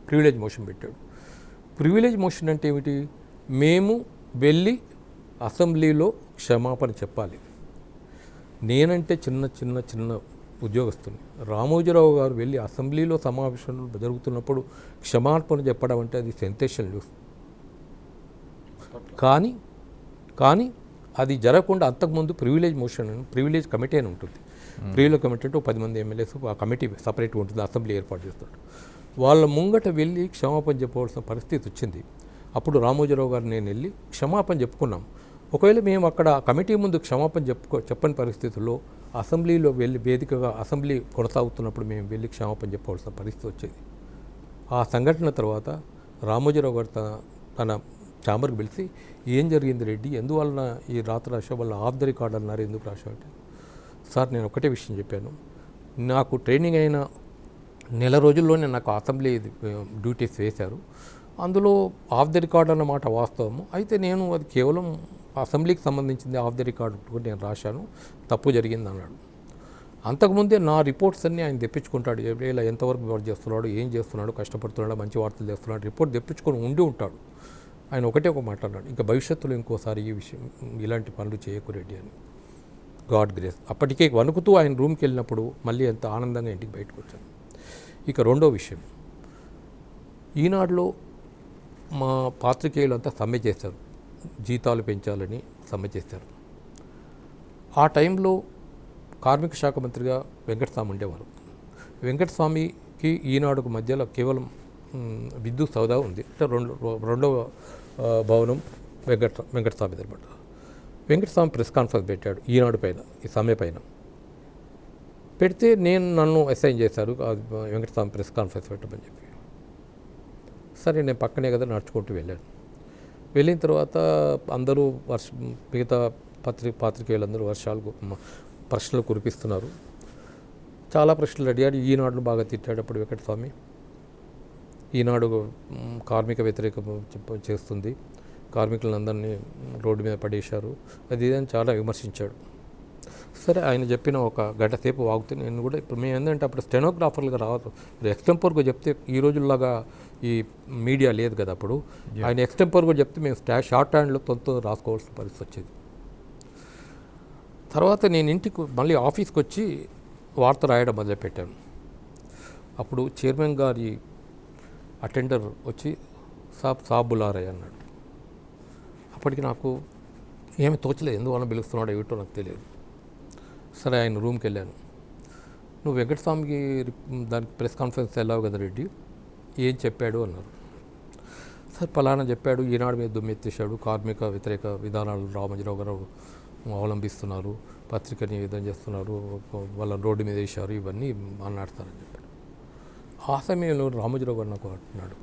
ప్రివిలేజ్ మోషన్ పెట్టాడు. ప్రివిలేజ్ మోషన్ అంటే ఏమిటి, మేము వెళ్ళి అసెంబ్లీలో క్షమాపణ చెప్పాలి. నేనంటే చిన్న ఉద్యోగస్తుని, రామోజీరావు గారు వెళ్ళి అసెంబ్లీలో సమావేశం జరుగుతున్నప్పుడు క్షమాపణ చెప్పడం అంటే అది సెన్సేషనల్ న్యూస్. కానీ అది జరగకుండా అంతకుముందు ప్రివిలేజ్ కమిటీ అని ఉంటుంది. ప్రివిలేజ్ కమిటీ అంటే 10 మంది ఎమ్మెల్యేస్, ఆ కమిటీ సపరేట్గా ఉంటుంది, అసెంబ్లీ ఏర్పాటు చేస్తాడు. వాళ్ళ ముంగట వెళ్ళి క్షమాపణ చెప్పవలసిన పరిస్థితి వచ్చింది. అప్పుడు రామోజీరావు గారు నేను వెళ్ళి క్షమాపణ చెప్పుకున్నాం. ఒకవేళ మేము అక్కడ కమిటీ ముందు క్షమాపణ చెప్పని పరిస్థితుల్లో అసెంబ్లీలో వెళ్ళి వేదికగా అసెంబ్లీ కొనసాగుతున్నప్పుడు మేము వెళ్ళి క్షమాపణ చెప్పవలసిన పరిస్థితి వచ్చేది. ఆ సంఘటన తర్వాత రామోజీరావు గారు తన ఛాంబర్కి పిలిచి, ఏం జరిగింది రెడ్డి, ఎందువలన ఈ రాత్రి రాసా, వాళ్ళు ఆఫ్ ద రికార్డ్ అన్నారు, ఎందుకు రాసా అంటే, సార్ నేను ఒకటే విషయం చెప్పాను, నాకు ట్రైనింగ్ అయిన నెల రోజుల్లోనే నాకు అసెంబ్లీ డ్యూటీస్ వేశారు, అందులో ఆఫ్ ద రికార్డ్ అన్నమాట వాస్తవము, అయితే నేను అది కేవలం అసెంబ్లీకి సంబంధించింది ఆఫ్ ద రికార్డ్ నేను రాశాను, తప్పు జరిగింది అన్నాడు. అంతకుముందే నా రిపోర్ట్స్ అన్నీ ఆయన తెప్పించుకుంటాడు, ఇలా ఎంతవరకు వర్క్ చేస్తున్నాడు, ఏం చేస్తున్నాడు, కష్టపడుతున్నాడు, మంచి వార్తలు చేస్తున్నాడు, రిపోర్ట్ తెప్పించుకొని ఉండి ఉంటాడు. ఆయన ఒకటే మాట్లాడాడు, ఇంకా భవిష్యత్తులో ఇంకోసారి ఈ విషయం ఇలాంటి పనులు చేయకు రెడ్డి అని. God grace. అప్పటికే వణుకుతూ ఆయన రూమ్కి వెళ్ళినప్పుడు మళ్ళీ ఎంత ఆనందంగా ఇంటికి బయటకు వచ్చాను. ఇక రెండో విషయం, ఈనాడులో మా పాత్రికేయులు అంతా సమ్మె చేశారు, జీతాలు పెంచాలని సమ్మె చేశారు. ఆ టైంలో కార్మిక శాఖ మంత్రిగా వెంకటస్వామి ఉండేవారు. వెంకటస్వామికి ఈనాడుకు మధ్యలో కేవలం విద్యుత్ సౌదా ఉంది, అంటే రెండవ భవనం వెంకటస్వామి అనమాట. వెంకటస్వామి ప్రెస్ కాన్ఫరెన్స్ పెట్టాడు ఈనాడు పైన, ఈ సమ్మె పైన. పెడితే నన్ను అసైన్ చేశారు వెంకటస్వామి ప్రెస్ కాన్ఫరెన్స్ పెట్టమని చెప్పి. సరే నేను పక్కనే కదా నడుచుకుంటూ వెళ్ళాను. వెళ్ళిన తర్వాత అందరూ మిగతా పాత్రికేయులందరూ ప్రశ్నలు కురిపిస్తున్నారు. చాలా ప్రశ్నలు అడిగాడు. ఈనాడును బాగా తిట్టాడు అప్పుడు వెంకటస్వామి. ఈనాడు కార్మిక వ్యతిరేకం చేస్తుంది, కార్మికులందరినీ రోడ్డు మీద పడేశారు, అది ఇదని చాలా విమర్శించాడు. సరే ఆయన చెప్పిన ఒక గంట సేపు వాగుతూ నేను కూడా ఇప్పుడు మేము ఏంటంటే అప్పుడు స్టెనోగ్రాఫర్లుగా రావద్దు, ఎక్స్టెంపోర్గా చెప్తే ఈ రోజుల్లాగా ఈ మీడియా లేదు కదా అప్పుడు. ఆయన ఎక్స్టెంపోర్గా చెప్తే మేము షార్ట్ హ్యాండ్లో తొంత రాసుకోవాల్సిన పరిస్థితి వచ్చేది. తర్వాత నేను ఇంటికి మళ్ళీ ఆఫీస్కి వచ్చి వార్త రాయడం మొదలుపెట్టాను. అప్పుడు చైర్మన్ గారి అటెండర్ వచ్చి సాబ్ బులారయ్య అన్నాడు. అప్పటికి నాకు ఏమి తోచలేదు, ఎందువల్ల పిలుస్తున్నాడో ఏమిటో నాకు తెలియదు. సరే ఆయన రూమ్కి వెళ్ళాను. నువ్వు వెంకటస్వామికి దానికి ప్రెస్ కాన్ఫరెన్స్ వెళ్ళావు కదా రెడ్డి, ఏం చెప్పాడు అన్నారు. సరే పలానా చెప్పాడు, ఈనాడు మీద దుమ్మెత్తేశాడు, కార్మిక వ్యతిరేక విధానాలు రామోజీరావు గారు అవలంబిస్తున్నారు, పత్రికని విధం చేస్తున్నారు, వాళ్ళ రోడ్డు మీద వేశారు, ఇవన్నీ మాట్లాడతారని చెప్పారు. ఆ సమయంలో రామోజీరావు గారు నాకు అంటున్నాడు,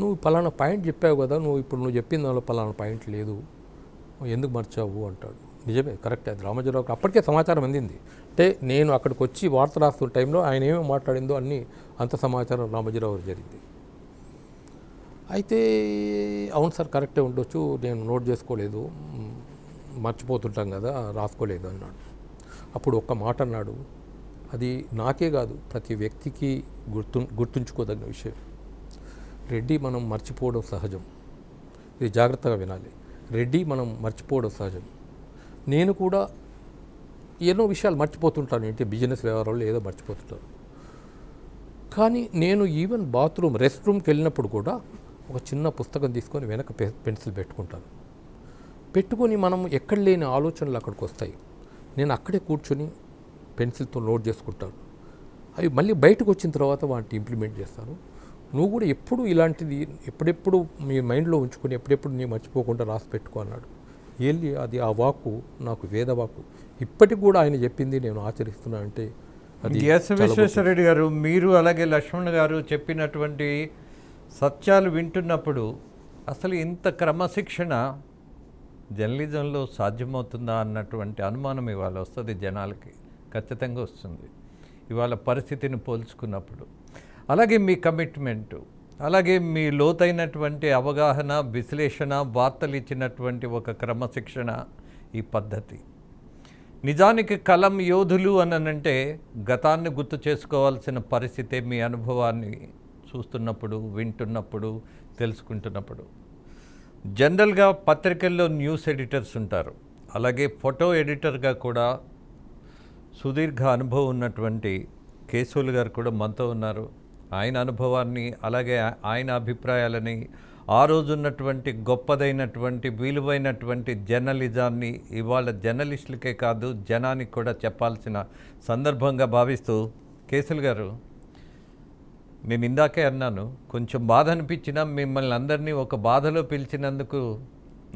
నువ్వు పలానా పాయింట్ చెప్పావు కదా, నువ్వు చెప్పిన దానిలో పలానా పాయింట్ లేదు, ఎందుకు మర్చావు అంటాడు. నిజమే, కరెక్ట్. అది రామోజీరావుకి అప్పటికే సమాచారం అందింది. అంటే నేను అక్కడికి వచ్చి వార్త రాస్తున్న టైంలో ఆయన ఏమేమి మాట్లాడిందో అన్నీ అంత సమాచారం రామోజీరావు జరిగింది. అయితే అవును సార్ కరెక్టే ఉండొచ్చు, నేను నోట్ చేసుకోలేదు, మర్చిపోతుంటాం కదా, రాసుకోలేదు అన్నాడు. అప్పుడు ఒక్క మాట అన్నాడు, అది నాకే కాదు ప్రతి వ్యక్తికి గుర్తుంచుకోదగిన విషయం. రెడ్డి మనం మర్చిపోవడం సహజం, ఇది జాగ్రత్తగా వినాలి. రెడ్డి మనం మర్చిపోవడం సహజం. నేను కూడా ఎన్నో విషయాలు మర్చిపోతుంటాను, ఏంటి బిజినెస్ వ్యవహారాలు ఏదో మర్చిపోతుంటాను. కానీ నేను ఈవెన్ రెస్ట్ రూమ్కి వెళ్ళినప్పుడు కూడా ఒక చిన్న పుస్తకం తీసుకొని వెనక పెన్సిల్ పెట్టుకొని మనం ఎక్కడ లేని ఆలోచనలు అక్కడికి వస్తాయి. నేను అక్కడే కూర్చొని పెన్సిల్తో నోట్ చేసుకుంటాను. అవి మళ్ళీ బయటకు వచ్చిన తర్వాత వాటిని ఇంప్లిమెంట్ చేస్తాను. నువ్వు కూడా ఎప్పుడు ఇలాంటిది ఎప్పుడెప్పుడు మీ మైండ్లో ఉంచుకొని ఎప్పుడెప్పుడు నీ మర్చిపోకుండా రాసి పెట్టుకో అన్నాడు. వెళ్ళి అది ఆ వాక్కు నాకు వేదవాక్కు. ఇప్పటికి కూడా ఆయన చెప్పింది నేను ఆచరిస్తున్నా అంటే అది. ఎస్ విశ్వేశ్వరరెడ్డి గారు, మీరు అలాగే లక్ష్మణ్ గారు చెప్పినటువంటి సత్యాలు వింటున్నప్పుడు అసలు ఇంత క్రమశిక్షణ జర్నలిజంలో సాధ్యమవుతుందా అన్నటువంటి అనుమానం ఇవాళ వస్తుంది జనాలకి, ఖచ్చితంగా వస్తుంది ఇవాళ పరిస్థితిని పోల్చుకున్నప్పుడు. అలాగే మీ కమిట్మెంటు, అలాగే మీ లోతైనటువంటి అవగాహన, విశ్లేషణ, వార్తలు ఇచ్చినటువంటి ఒక క్రమశిక్షణ, ఈ పద్ధతి నిజానికి కలం యోధులు అనంటే గతాన్ని గుర్తు చేసుకోవాల్సిన పరిస్థితే మీ అనుభవాన్ని చూస్తున్నప్పుడు, వింటున్నప్పుడు, తెలుసుకుంటున్నప్పుడు. జనరల్గా పత్రికల్లో న్యూస్ ఎడిటర్స్ ఉంటారు, అలాగే ఫోటో ఎడిటర్గా కూడా సుదీర్ఘ అనుభవం ఉన్నటువంటి కేశవులు గారు కూడా మనతో ఉన్నారు. ఆయన అనుభవాన్ని అలాగే ఆయన అభిప్రాయాలని, ఆ రోజున్నటువంటి గొప్పదైనటువంటి విలువైనటువంటి జర్నలిజాన్ని ఇవాళ జర్నలిస్టులకే కాదు జనానికి కూడా చెప్పాల్సిన సందర్భంగా భావిస్తూ, కేశవులు గారు నేను ఇందాకే అన్నాను, కొంచెం బాధ అనిపించినా మిమ్మల్ని అందరినీ ఒక బాధలో పిలిచినందుకు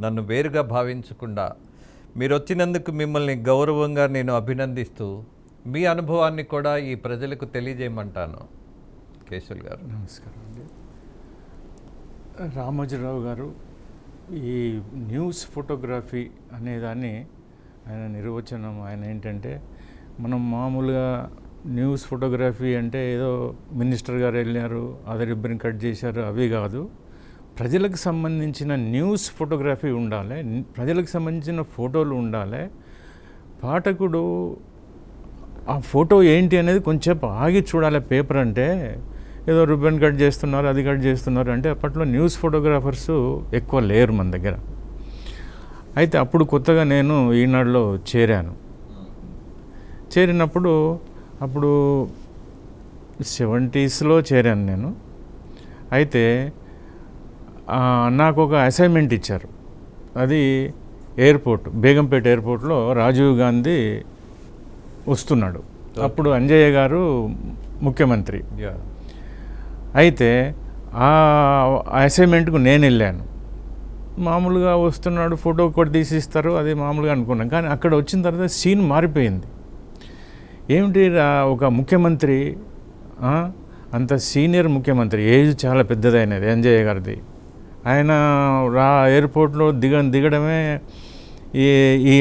నన్ను వేరుగా భావించకుండా మీరు వచ్చినందుకు మిమ్మల్ని గౌరవంగా నేను అభినందిస్తూ మీ అనుభవాన్ని కూడా ఈ ప్రజలకు తెలియజేయమంటాను. కేశవులు గారు నమస్కారం అండి. రామోజీరావు గారు ఈ న్యూస్ ఫోటోగ్రఫీ అనేదాన్ని ఆయన నిర్వచనం ఆయన ఏంటంటే, మనం మామూలుగా న్యూస్ ఫోటోగ్రఫీ అంటే ఏదో మినిస్టర్ గారు వెళ్ళారు, అది రిబ్బన్ కట్ చేశారు, అవి కాదు. ప్రజలకు సంబంధించిన న్యూస్ ఫోటోగ్రఫీ ఉండాలి, ప్రజలకు సంబంధించిన ఫోటోలు ఉండాలి. పాఠకుడు ఆ ఫోటో ఏంటి అనేది కొంచెం ఆగి చూడాలి. పేపర్ అంటే ఏదో రిబ్బన్ కట్ చేస్తున్నారు, అది కట్ చేస్తున్నారు అంటే అప్పట్లో న్యూస్ ఫోటోగ్రాఫర్స్ ఎక్కువ లేరు మన దగ్గర. అయితే అప్పుడు కొత్తగా నేను ఈనాడులో చేరాను. చేరినప్పుడు అప్పుడు 70s చేరాను నేను. అయితే నాకు ఒక అసైన్మెంట్ ఇచ్చారు. అది ఎయిర్పోర్ట్, బేగంపేట ఎయిర్పోర్ట్లో రాజీవ్ గాంధీ వస్తున్నాడు. అప్పుడు అంజయ్య గారు ముఖ్యమంత్రి. అయితే ఆ అసైన్మెంట్కు నేను వెళ్ళాను. మామూలుగా వస్తున్నాడు, ఫోటో ఒకటి తీసిస్తారు, అది మామూలుగా అనుకున్నాం. కానీ అక్కడ వచ్చిన తర్వాత సీన్ మారిపోయింది. ఏమిటి ఒక ముఖ్యమంత్రి, అంత సీనియర్ ముఖ్యమంత్రి, ఏజ్ చాలా పెద్దదైనది అంజయ్య గారిది, ఆయన ఎయిర్పోర్ట్లో దిగడమే ఈ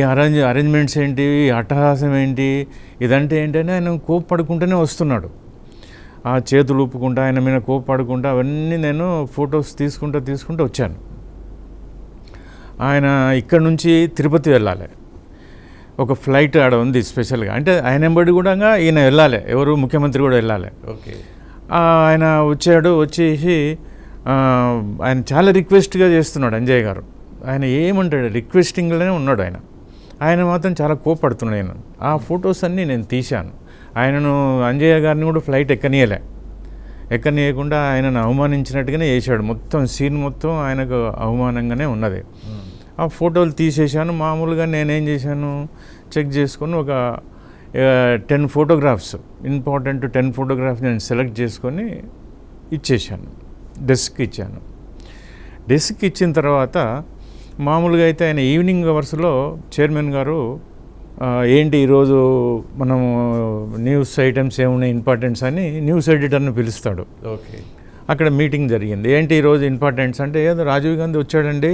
అరేంజ్మెంట్స్ ఏంటి, ఈ అట్టహాసం ఏంటి, ఇదంటే ఏంటని ఆయన కోప్పడుకుంటూనే వస్తున్నాడు. ఆ చేతులు ఊపుకుంటా ఆయన మీద కోప్పడుకుంటా అవన్నీ నేను ఫొటోస్ తీసుకుంటూ వచ్చాను. ఆయన ఇక్కడ నుంచి తిరుపతి వెళ్ళాలి, ఒక ఫ్లైట్ ఆడ ఉంది స్పెషల్గా, అంటే ఆయన ఎంబడి కూడా ఈయన వెళ్ళాలి, ఎవరు ముఖ్యమంత్రి కూడా వెళ్ళాలి. ఓకే, ఆయన వచ్చేసి ఆయన చాలా రిక్వెస్ట్గా చేస్తున్నాడు అంజయ్య గారు. ఆయన ఏమంటాడు, రిక్వెస్టింగ్లోనే ఉన్నాడు ఆయన మాత్రం చాలా కోపడుతున్నాడు. నేను ఆ ఫొటోస్ అన్నీ నేను తీశాను. ఆయనను అంజయ్య గారిని కూడా ఫ్లైట్ ఎక్కనీయకుండా ఆయనను అవమానించినట్టుగానే చేశాడు. మొత్తం సీన్ మొత్తం ఆయనకు అవమానంగానే ఉన్నది. ఆ ఫోటోలు తీసేశాను. మామూలుగా నేనేం చేశాను, చెక్ చేసుకొని ఒక 10 ఫోటోగ్రాఫ్స్, ఇంపార్టెంట్ 10 ఫోటోగ్రాఫ్స్ నేను సెలెక్ట్ చేసుకొని ఇచ్చేసాను, డెస్క్ ఇచ్చాను. డెస్క్ ఇచ్చిన తర్వాత మామూలుగా అయితే ఆయన ఈవినింగ్ అవర్స్లో చైర్మన్ గారు ఏంటి ఈరోజు మనము న్యూస్ ఐటమ్స్ ఏమున్నాయి ఇంపార్టెంట్స్ అని న్యూస్ ఎడిటర్ని పిలుస్తాడు. ఓకే, అక్కడ మీటింగ్ జరిగింది. ఏంటి ఈరోజు ఇంపార్టెంట్స్ అంటే, ఏదో రాజీవ్ గాంధీ వచ్చాడండి,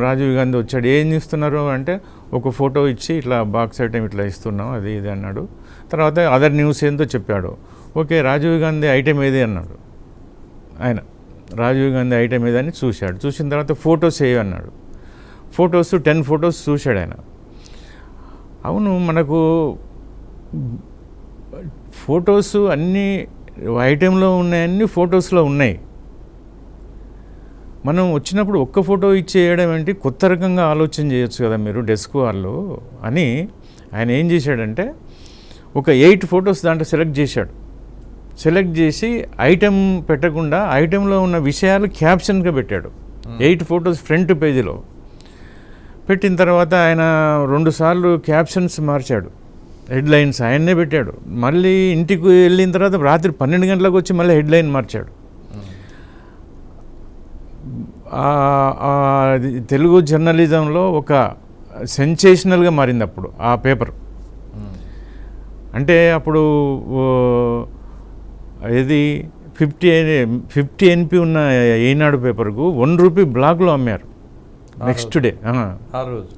రాజీవ్ గాంధీ వచ్చాడు, ఏం చేస్తున్నారు అంటే ఒక ఫోటో ఇచ్చి ఇట్లా బాక్స్ ఐటమ్ ఇట్లా ఇస్తున్నాం అది ఇది అన్నాడు. తర్వాత అదర్ న్యూస్ ఏందో చెప్పాడు. ఓకే, రాజీవ్ గాంధీ ఐటమ్ ఏది అన్నాడు ఆయన. రాజీవ్ గాంధీ ఐటమ్ ఏదని చూశాడు. చూసిన తర్వాత ఫొటోస్ ఏవి అన్నాడు. ఫొటోస్ 10 ఫొటోస్ చూశాడు ఆయన. అవును, మనకు ఫొటోస్ అన్నీ ఐటెంలో ఉన్నాయన్నీ ఫొటోస్లో ఉన్నాయి. మనం వచ్చినప్పుడు ఒక్క ఫోటో ఇచ్చేయడం ఏంటి, కొత్త రకంగా ఆలోచన చేయొచ్చు కదా మీరు డెస్క్ వాళ్ళు అని ఆయన ఏం చేశాడంటే ఒక 8 ఫొటోస్ దాంట్లో సెలెక్ట్ చేసి ఐటెం పెట్టకుండా ఐటెంలో ఉన్న విషయాలు క్యాప్షన్గా పెట్టాడు. 8 ఫొటోస్ ఫ్రంట్ పేజీలో పెట్టిన తర్వాత ఆయన 2 సార్లు క్యాప్షన్స్ మార్చాడు, హెడ్లైన్స్ ఆయన్నే పెట్టాడు. మళ్ళీ ఇంటికి వెళ్ళిన తర్వాత రాత్రి 12 గంటలకు వచ్చి మళ్ళీ హెడ్లైన్ మార్చాడు. తెలుగు జర్నలిజంలో ఒక సెన్సేషనల్గా మారింది అప్పుడు ఆ పేపర్. అంటే అప్పుడు ఏది 50 NP ఉన్న ఈనాడు పేపర్కు ₹1 బ్లాక్లో అమ్మారు నెక్స్ట్ డే,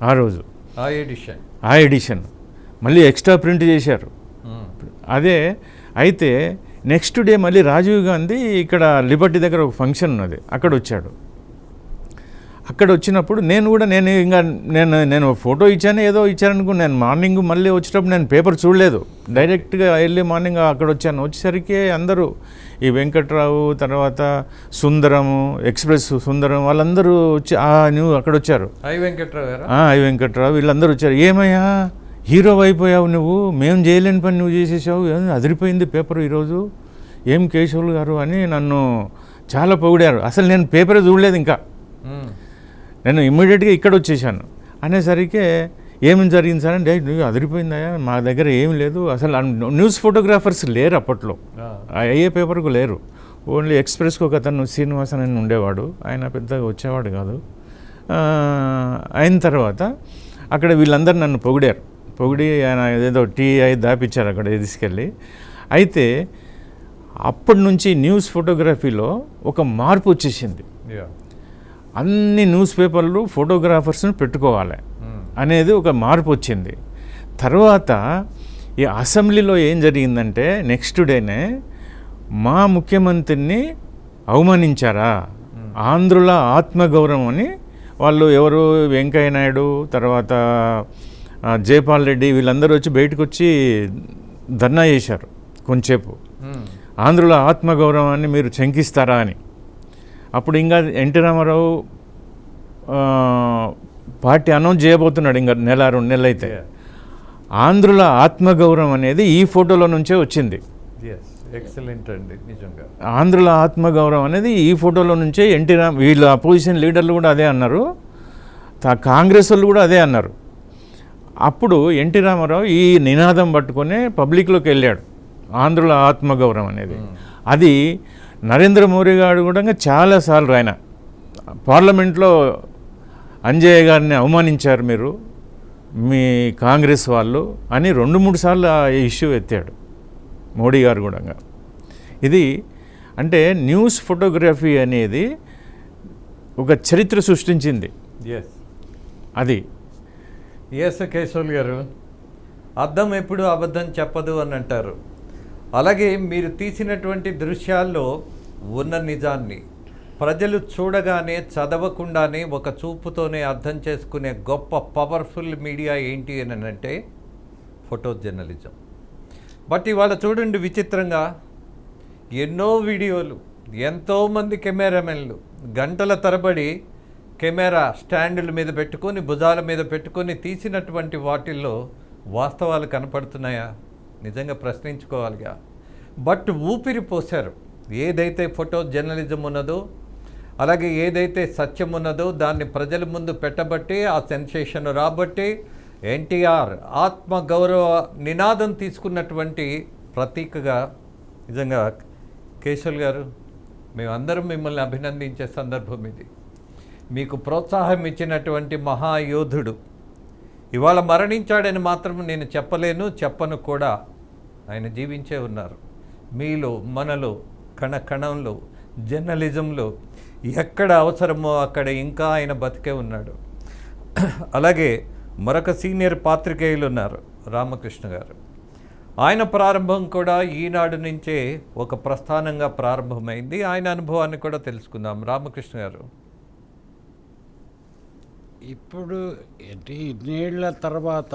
ఆ రోజు ఆ ఎడిషన్ మళ్ళీ ఎక్స్ట్రా ప్రింట్ చేశారు. అదే అయితే నెక్స్ట్ డే మళ్ళీ రాజీవ్ గాంధీ ఇక్కడ లిబర్టీ దగ్గర ఒక ఫంక్షన్ ఉన్నది, అక్కడ వచ్చాడు. అక్కడ వచ్చినప్పుడు నేను ఫోటో ఇచ్చాను, ఏదో ఇచ్చారనుకుని నేను మార్నింగ్ మళ్ళీ వచ్చేటప్పుడు నేను పేపర్ చూడలేదు, డైరెక్ట్గా ఎర్లీ మార్నింగ్ అక్కడ వచ్చాను. వచ్చేసరికి అందరూ ఈ వెంకట్రావు, తర్వాత సుందరము, ఎక్స్ప్రెస్ సుందరం వాళ్ళందరూ వచ్చి అక్కడ వచ్చారు. ఐ వెంకట్రావు వీళ్ళందరూ వచ్చారు. ఏమయ్యా హీరో అయిపోయావు నువ్వు, మేము చేయలేని పని నువ్వు చేసేసావు, అదిరిపోయింది పేపర్ ఈరోజు, ఏం కేశవులు గారు అని నన్ను చాలా పొగిడారు. అసలు నేను పేపరే చూడలేదు, ఇంకా నేను ఇమ్మీడియట్గా ఇక్కడ వచ్చేసాను. అనేసరికి ఏమేమి జరిగింది సార్ అంటే, నువ్వు అదిరిపోయిందా, మా దగ్గర ఏమి లేదు, అసలు న్యూస్ ఫోటోగ్రాఫర్స్ లేరు అప్పట్లో, ఏ పేపర్కు లేరు, ఓన్లీ ఎక్స్ప్రెస్కి ఒక అతను శ్రీనివాసన్ అని ఉండేవాడు, ఆయన పెద్దగా వచ్చేవాడు కాదు. అయిన తర్వాత అక్కడ వీళ్ళందరూ నన్ను పొగిడి ఆయన ఏదో టీ అయి దాపిచ్చారు అక్కడ తీసుకెళ్ళి. అయితే అప్పటి నుంచి న్యూస్ ఫోటోగ్రఫీలో ఒక మార్పు వచ్చేసింది. అన్ని న్యూస్ పేపర్లు ఫోటోగ్రాఫర్స్ని పెట్టుకోవాలి అనేది ఒక మార్పు వచ్చింది. తర్వాత ఈ అసెంబ్లీలో ఏం జరిగిందంటే నెక్స్ట్ డేనే మా ముఖ్యమంత్రిని అవమానించారా, ఆంధ్రుల ఆత్మగౌరవం అని వాళ్ళు ఎవరు వెంకయ్య నాయుడు, తర్వాత జైపాల్ రెడ్డి వీళ్ళందరూ వచ్చి బయటకు వచ్చి ధర్నా చేశారు కొంచెంసేపు, ఆంధ్రుల ఆత్మగౌరవాన్ని మీరు శంకిస్తారా అని. అప్పుడు ఇంకా ఎన్టీ రామారావు పార్టీ అనౌన్స్ చేయబోతున్నాడు, ఇంకా 1-2 నెలలు అయితే. ఆంధ్రుల ఆత్మగౌరవం అనేది ఈ ఫోటోలో నుంచే వచ్చింది. ఎక్సలెంట్ అండి, నిజంగా ఆంధ్రుల ఆత్మగౌరవం అనేది ఈ ఫోటోలో నుంచే వీళ్ళు అపోజిషన్ లీడర్లు కూడా అదే అన్నారు, కాంగ్రెస్ వాళ్ళు కూడా అదే అన్నారు. అప్పుడు ఎన్టీ రామారావు ఈ నినాదం పట్టుకొని పబ్లిక్లోకి వెళ్ళాడు, ఆంధ్రుల ఆత్మగౌరవం అనేది. అది నరేంద్ర మోడీ గారు కూడా చాలాసార్లు ఆయన పార్లమెంట్లో అంజయ్య గారిని అవమానించారు, మీరు మీ కాంగ్రెస్ వాళ్ళు అని 2-3 సార్లు ఆ ఇష్యూ ఎత్తాడు మోడీ గారు కూడా. ఇది అంటే న్యూస్ ఫోటోగ్రఫీ అనేది ఒక చరిత్ర సృష్టించింది. ఎస్ అది ఎస్ కేశవులు గారు, అద్దం ఎప్పుడు అబద్ధం చెప్పదు అని అంటారు. అలాగే మీరు తీసినటువంటి దృశ్యాల్లో ఉన్న నిజాన్ని ప్రజలు చూడగానే చదవకుండానే ఒక చూపుతోనే అర్థం చేసుకునే గొప్ప పవర్ఫుల్ మీడియా ఏంటి అని అంటే ఫోటో జర్నలిజం. బట్ ఇవాళ చూడండి విచిత్రంగా ఎన్నో వీడియోలు, ఎంతోమంది కెమెరామెన్లు గంటల తరబడి కెమెరా స్టాండుల మీద పెట్టుకొని భుజాల మీద పెట్టుకొని తీసినటువంటి వాటిల్లో వాస్తవాలు కనపడుతున్నాయా? నిజంగా ప్రశ్నించుకోవాలిగా. బట్ ఊపిరి పోశారు. ఏదైతే ఫోటో జర్నలిజం ఉన్నదో, అలాగే ఏదైతే సత్యం ఉన్నదో దాన్ని ప్రజల ముందు పెట్టబట్టి ఆ సెన్సేషన్ రాబట్టి ఎన్టీఆర్ ఆత్మగౌరవ నినాదం తీసుకున్నటువంటి ప్రతీకగా నిజంగా కేశవులు గారు మేమందరం మిమ్మల్ని అభినందించే సందర్భం ఇది. మీకు ప్రోత్సాహం ఇచ్చినటువంటి మహాయోధుడు ఇవాళ మరణించాడని మాత్రం నేను చెప్పలేను, చెప్పను కూడా. ఆయన జీవించే ఉన్నారు. మీలో, మనలో, కణంలో, జర్నలిజంలో ఎక్కడ అవసరమో అక్కడ ఇంకా ఆయన బతికే ఉన్నాడు. అలాగే మరొక సీనియర్ పాత్రికేయులు ఉన్నారు, రామకృష్ణ గారు. ఆయన ప్రారంభం కూడా ఈనాడు నుంచే ఒక ప్రస్థానంగా ప్రారంభమైంది. ఆయన అనుభవాన్ని కూడా తెలుసుకుందాం. రామకృష్ణ గారు, ఇప్పుడు ఇన్నేళ్ల తర్వాత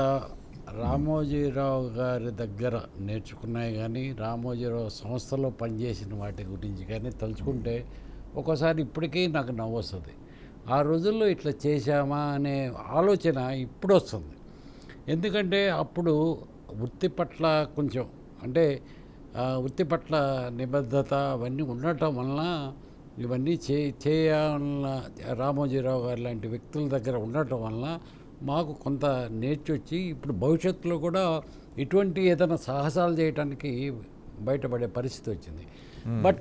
రామోజీరావు గారి దగ్గర నేర్చుకున్నాయి కానీ, రామోజీరావు సంస్థలో పనిచేసిన వాటి గురించి కానీ తలుచుకుంటే ఒక్కోసారి ఇప్పటికీ నాకు నవ్వు వస్తుంది. ఆ రోజుల్లో ఇట్లా చేశామా అనే ఆలోచన ఇప్పుడు వస్తుంది. ఎందుకంటే అప్పుడు వృత్తి పట్ల కొంచెం అంటే వృత్తి పట్ల నిబద్ధత అవన్నీ ఉండటం వలన ఇవన్నీ చేయాలన్న రామోజీరావు గారు లాంటి వ్యక్తుల దగ్గర ఉండటం వలన మాకు కొంత నేర్చొచ్చి ఇప్పుడు భవిష్యత్తులో కూడా ఇటువంటి ఏదైనా సాహసాలు చేయడానికి బయటపడే పరిస్థితి వచ్చింది. బట్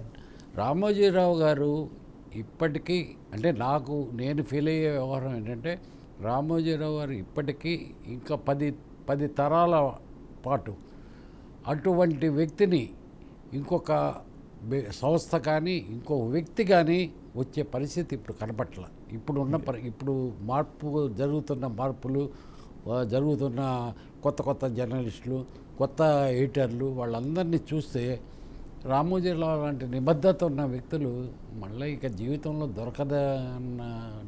రామోజీరావు గారు ఇప్పటికీ అంటే నేను ఫీల్ అయ్యే వ్యవహారం ఏంటంటే, రామోజీరావు గారు ఇప్పటికీ ఇంకా 10 తరాల పాటు అటువంటి వ్యక్తిని ఇంకొక సంస్థ కానీ ఇంకో వ్యక్తి కానీ వచ్చే పరిస్థితి ఇప్పుడు కనపట్ల. ఇప్పుడు జరుగుతున్న మార్పులు, జరుగుతున్న కొత్త జర్నలిస్టులు, కొత్త ఎడిటర్లు వాళ్ళందరినీ చూస్తే రామోజీరావు లాంటి నిబద్ధత ఉన్న వ్యక్తులు మళ్ళీ ఇక జీవితంలో దొరకదన్న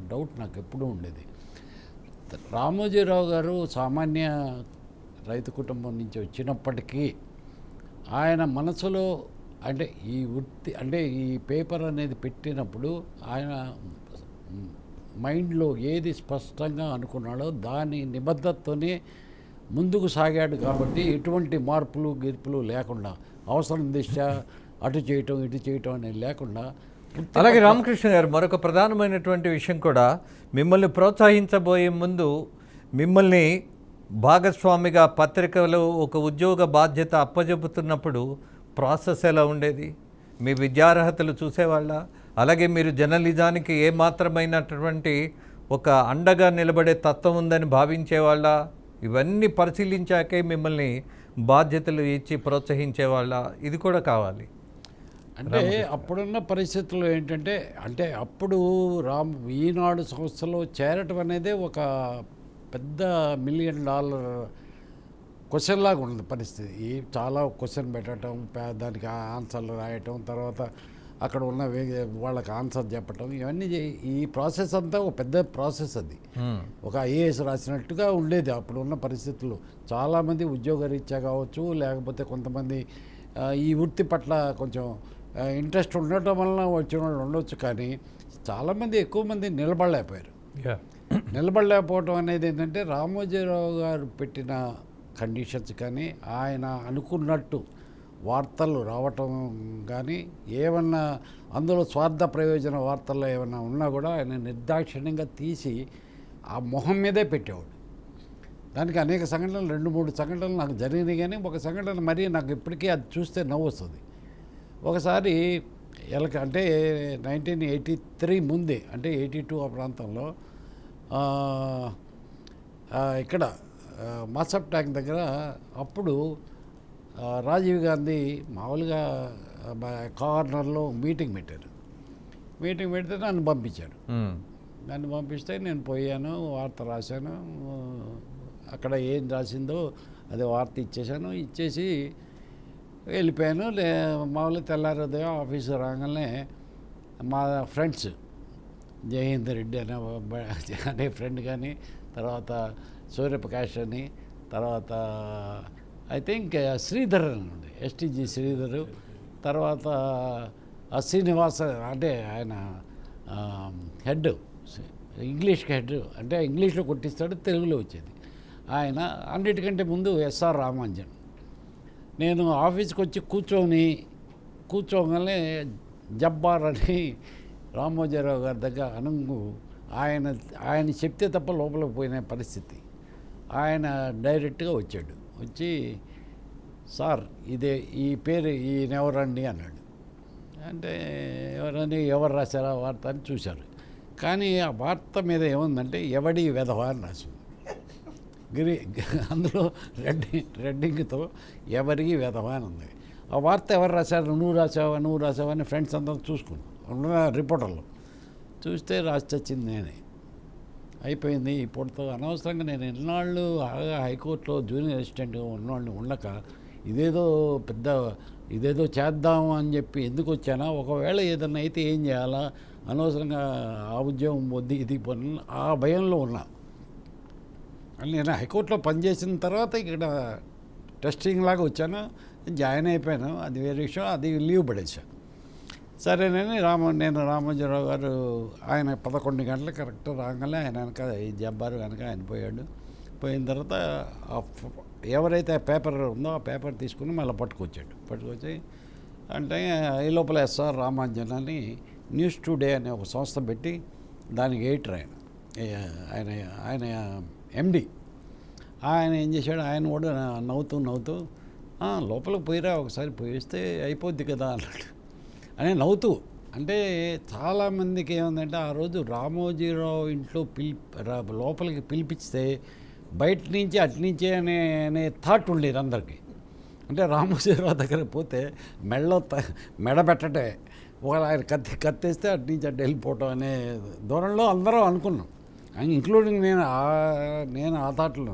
డౌట్ నాకు ఎప్పుడూ ఉండేది. రామోజీరావు గారు సామాన్య రైతు కుటుంబం నుంచి వచ్చినప్పటికీ ఆయన మనసులో అంటే ఈ వృత్తి అంటే ఈ పేపర్ అనేది పెట్టినప్పుడు ఆయన మైండ్లో ఏది స్పష్టంగా అనుకున్నాడో దాని నిబద్ధతతోనే ముందుకు సాగాడు. కాబట్టి ఎటువంటి మార్పులు లేకుండా అవసరం దిశ అటు చేయటం ఇటు చేయటం అనేది లేకుండా. అలాగే రామకృష్ణ గారు, మరొక ప్రధానమైనటువంటి విషయం కూడా, మిమ్మల్ని ప్రోత్సహించబోయే ముందు మిమ్మల్ని భాగస్వామిగా పత్రికలో ఒక ఉద్యోగ బాధ్యత అప్పజెపుతున్నప్పుడు ప్రాసెస్ ఎలా ఉండేది? మీ విద్యార్హతలు చూసేవాళ్ళ? అలాగే మీరు జర్నలిజానికి ఏమాత్రమైనటువంటి ఒక అండగా నిలబడే తత్వం ఉందని భావించేవాళ్ళ? ఇవన్నీ పరిశీలించాకే మిమ్మల్ని బాధ్యతలు ఇచ్చి ప్రోత్సహించేవాళ్ళ? ఇది కూడా కావాలి. అంటే అప్పుడున్న పరిస్థితుల్లో ఏంటంటే, అంటే అప్పుడు ఈనాడు సంస్థలో చేరటం అనేదే ఒక పెద్ద $1 మిలియన్ క్వశ్చన్ లాగా ఉన్నది పరిస్థితి. చాలా క్వశ్చన్ పెట్టడం, దానికి ఆన్సర్లు రాయటం, తర్వాత అక్కడ ఉన్న వాళ్ళకి ఆన్సర్ చెప్పటం, ఇవన్నీ ఈ ప్రాసెస్ అంతా ఒక పెద్ద ప్రాసెస్. అది ఒక ఐఏఎస్ రాసినట్టుగా ఉండేది అప్పుడు ఉన్న పరిస్థితుల్లో. చాలామంది ఉద్యోగరీత్యా కావచ్చు, లేకపోతే కొంతమంది ఈ వృత్తి పట్ల కొంచెం ఇంట్రెస్ట్ ఉండటం వలన వచ్చిన వాళ్ళు ఉండొచ్చు. కానీ చాలామంది ఎక్కువ మంది నిలబడలేకపోయారు. నిలబడలేకపోవటం అనేది ఏంటంటే రామోజీరావు గారు పెట్టిన కండిషన్స్ కానీ, ఆయన అనుకున్నట్టు వార్తలు రావటం కానీ, ఏమన్నా అందులో స్వార్థ ప్రయోజన వార్తల్లో ఏమన్నా ఉన్నా కూడా ఆయన నిర్దాక్షిణ్యంగా తీసి ఆ మొహం మీదే పెట్టేవాడు. దానికి అనేక సంఘటనలు, 2-3 సంఘటనలు నాకు జరిగినాయి. కానీ ఒక సంఘటన మరీ నాకు ఇప్పటికీ అది చూస్తే నవ్వు వస్తుంది. ఒకసారి అంటే 1983 ముందే, అంటే 82 ఆ ప్రాంతంలో ఇక్కడ మాసప్ ట్యాంక్ దగ్గర అప్పుడు రాజీవ్ గాంధీ మామూలుగా కార్నర్లో మీటింగ్ పెట్టారు. మీటింగ్ పెడితే నన్ను పంపించారు. నన్ను పంపిస్తే నేను పోయాను, వార్త రాశాను. అక్కడ ఏం రాసిందో అదే వార్త ఇచ్చేసి వెళ్ళిపోయాను. మామూలుగా తెల్లారి ఆఫీసు రాగానే మా ఫ్రెండ్స్ జయహింద్ రెడ్డి అనే ఫ్రెండ్ కానీ, తర్వాత సూర్యప్రకాష్ అని, తర్వాత ఐ థింక్ శ్రీధర్ అని ఉంది, ఎస్టీజీ శ్రీధరు, తర్వాత శ్రీనివాస అంటే ఆయన హెడ్, ఇంగ్లీష్కి హెడ్, అంటే ఇంగ్లీష్లో కొట్టిస్తాడు, తెలుగులో వచ్చేది ఆయన. అన్నిటికంటే ముందు ఎస్ఆర్ రామాంజన్. నేను ఆఫీస్కి వచ్చి కూర్చోగానే జబ్బార్ అని రామోజీరావు గారి దగ్గర అనుంగు ఆయన చెప్తే తప్ప లోపలికి పోయిన పరిస్థితి. ఆయన డైరెక్ట్గా వచ్చి సార్ ఇదే ఈ పేరు ఈయన ఎవరండి అన్నాడు. అంటే ఎవరు రాశారా వార్త అని చూశారు. కానీ ఆ వార్త మీద ఏముందంటే ఎవడి వెధవా అని రాసింది. అందులో రెడ్డింగ్తో ఎవరికి వెధవా అని ఉంది. ఆ వార్త ఎవరు రాశారు, నువ్వు రాసావా అని ఫ్రెండ్స్ అందరూ చూసుకున్నాను, రిపోర్టర్లు చూస్తే రాసి చచ్చింది నేనే. అయిపోయింది ఇప్పుడుతో. అనవసరంగా నేను ఎన్నాళ్ళు హైకోర్టులో జూనియర్ అసిస్టెంట్గా ఉన్నవాడిని ఉండక ఇదేదో చేద్దాము అని చెప్పి ఎందుకు వచ్చానా, ఒకవేళ ఏదన్నా అయితే ఏం చేయాలా, అనవసరంగా ఆ ఉద్యోగం వద్దు ఇది పని ఆ భయంలో ఉన్నా. నేను హైకోర్టులో పనిచేసిన తర్వాత ఇక్కడ టెస్టింగ్ లాగా వచ్చాను, జాయిన్ అయిపోయాను, అది వేరే విషయం, అది లీవ్ పడేసాను. సరేనని నేను రామోజీరావు గారు ఆయన 11 గంటలకు కరెక్ట్ రాగానే ఆయన వెనక ఈ జబ్బారు వెనక ఆయన పోయిన తర్వాత ఎవరైతే ఆ పేపర్ ఉందో ఆ పేపర్ తీసుకుని మళ్ళీ పట్టుకొచ్చి అంటే ఈ లోపల ఎస్ఆర్ రామాంజన్ అని న్యూస్ టుడే అనే ఒక సంస్థ పెట్టి దానికి ఎడిటర్ ఆయన ఎండి. ఆయన ఏం చేశాడు, ఆయన కూడా నవ్వుతూ లోపలికి పోయిరా ఒకసారి పోయిస్తే అయిపోద్ది కదా అన్నాడు. అని నవ్వుతూ, అంటే చాలామందికి ఏముందంటే ఆ రోజు రామోజీరావు ఇంట్లో లోపలికి పిలిపిస్తే బయట నుంచి అట్నుంచే అనే థాట్ ఉండేది అందరికీ. అంటే రామోజీరావు దగ్గర పోతే మెడ పెట్టటే, ఒకవేళ ఆయన కత్తేస్తే అట్నుంచి అడ్డు వెళ్ళిపోవటం అనే దూరంలో అందరం అనుకున్నాం, ఇంక్లూడింగ్ నేను ఆ థాట్లో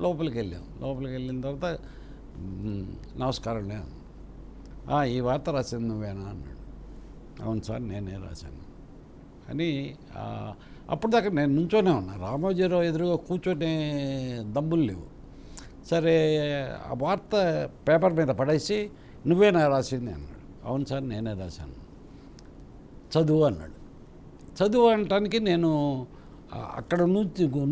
లోపలికి వెళ్ళిన తర్వాత నమస్కారం ఈ వార్త రాసింది నువ్వేనా అన్నాడు. అవును సార్ నేనే రాశాను అని. అప్పుడు దాకా నేను నుంచోనే ఉన్నా, రామోజీరావు ఎదురుగా కూర్చొనే దమ్ములు లేవు. సరే ఆ వార్త పేపర్ మీద పడేసి నువ్వేనా రాసింది అన్నాడు. అవును సార్ నేనే రాశాను. చదువు అన్నాడు. చదువు అనటానికి నేను అక్కడ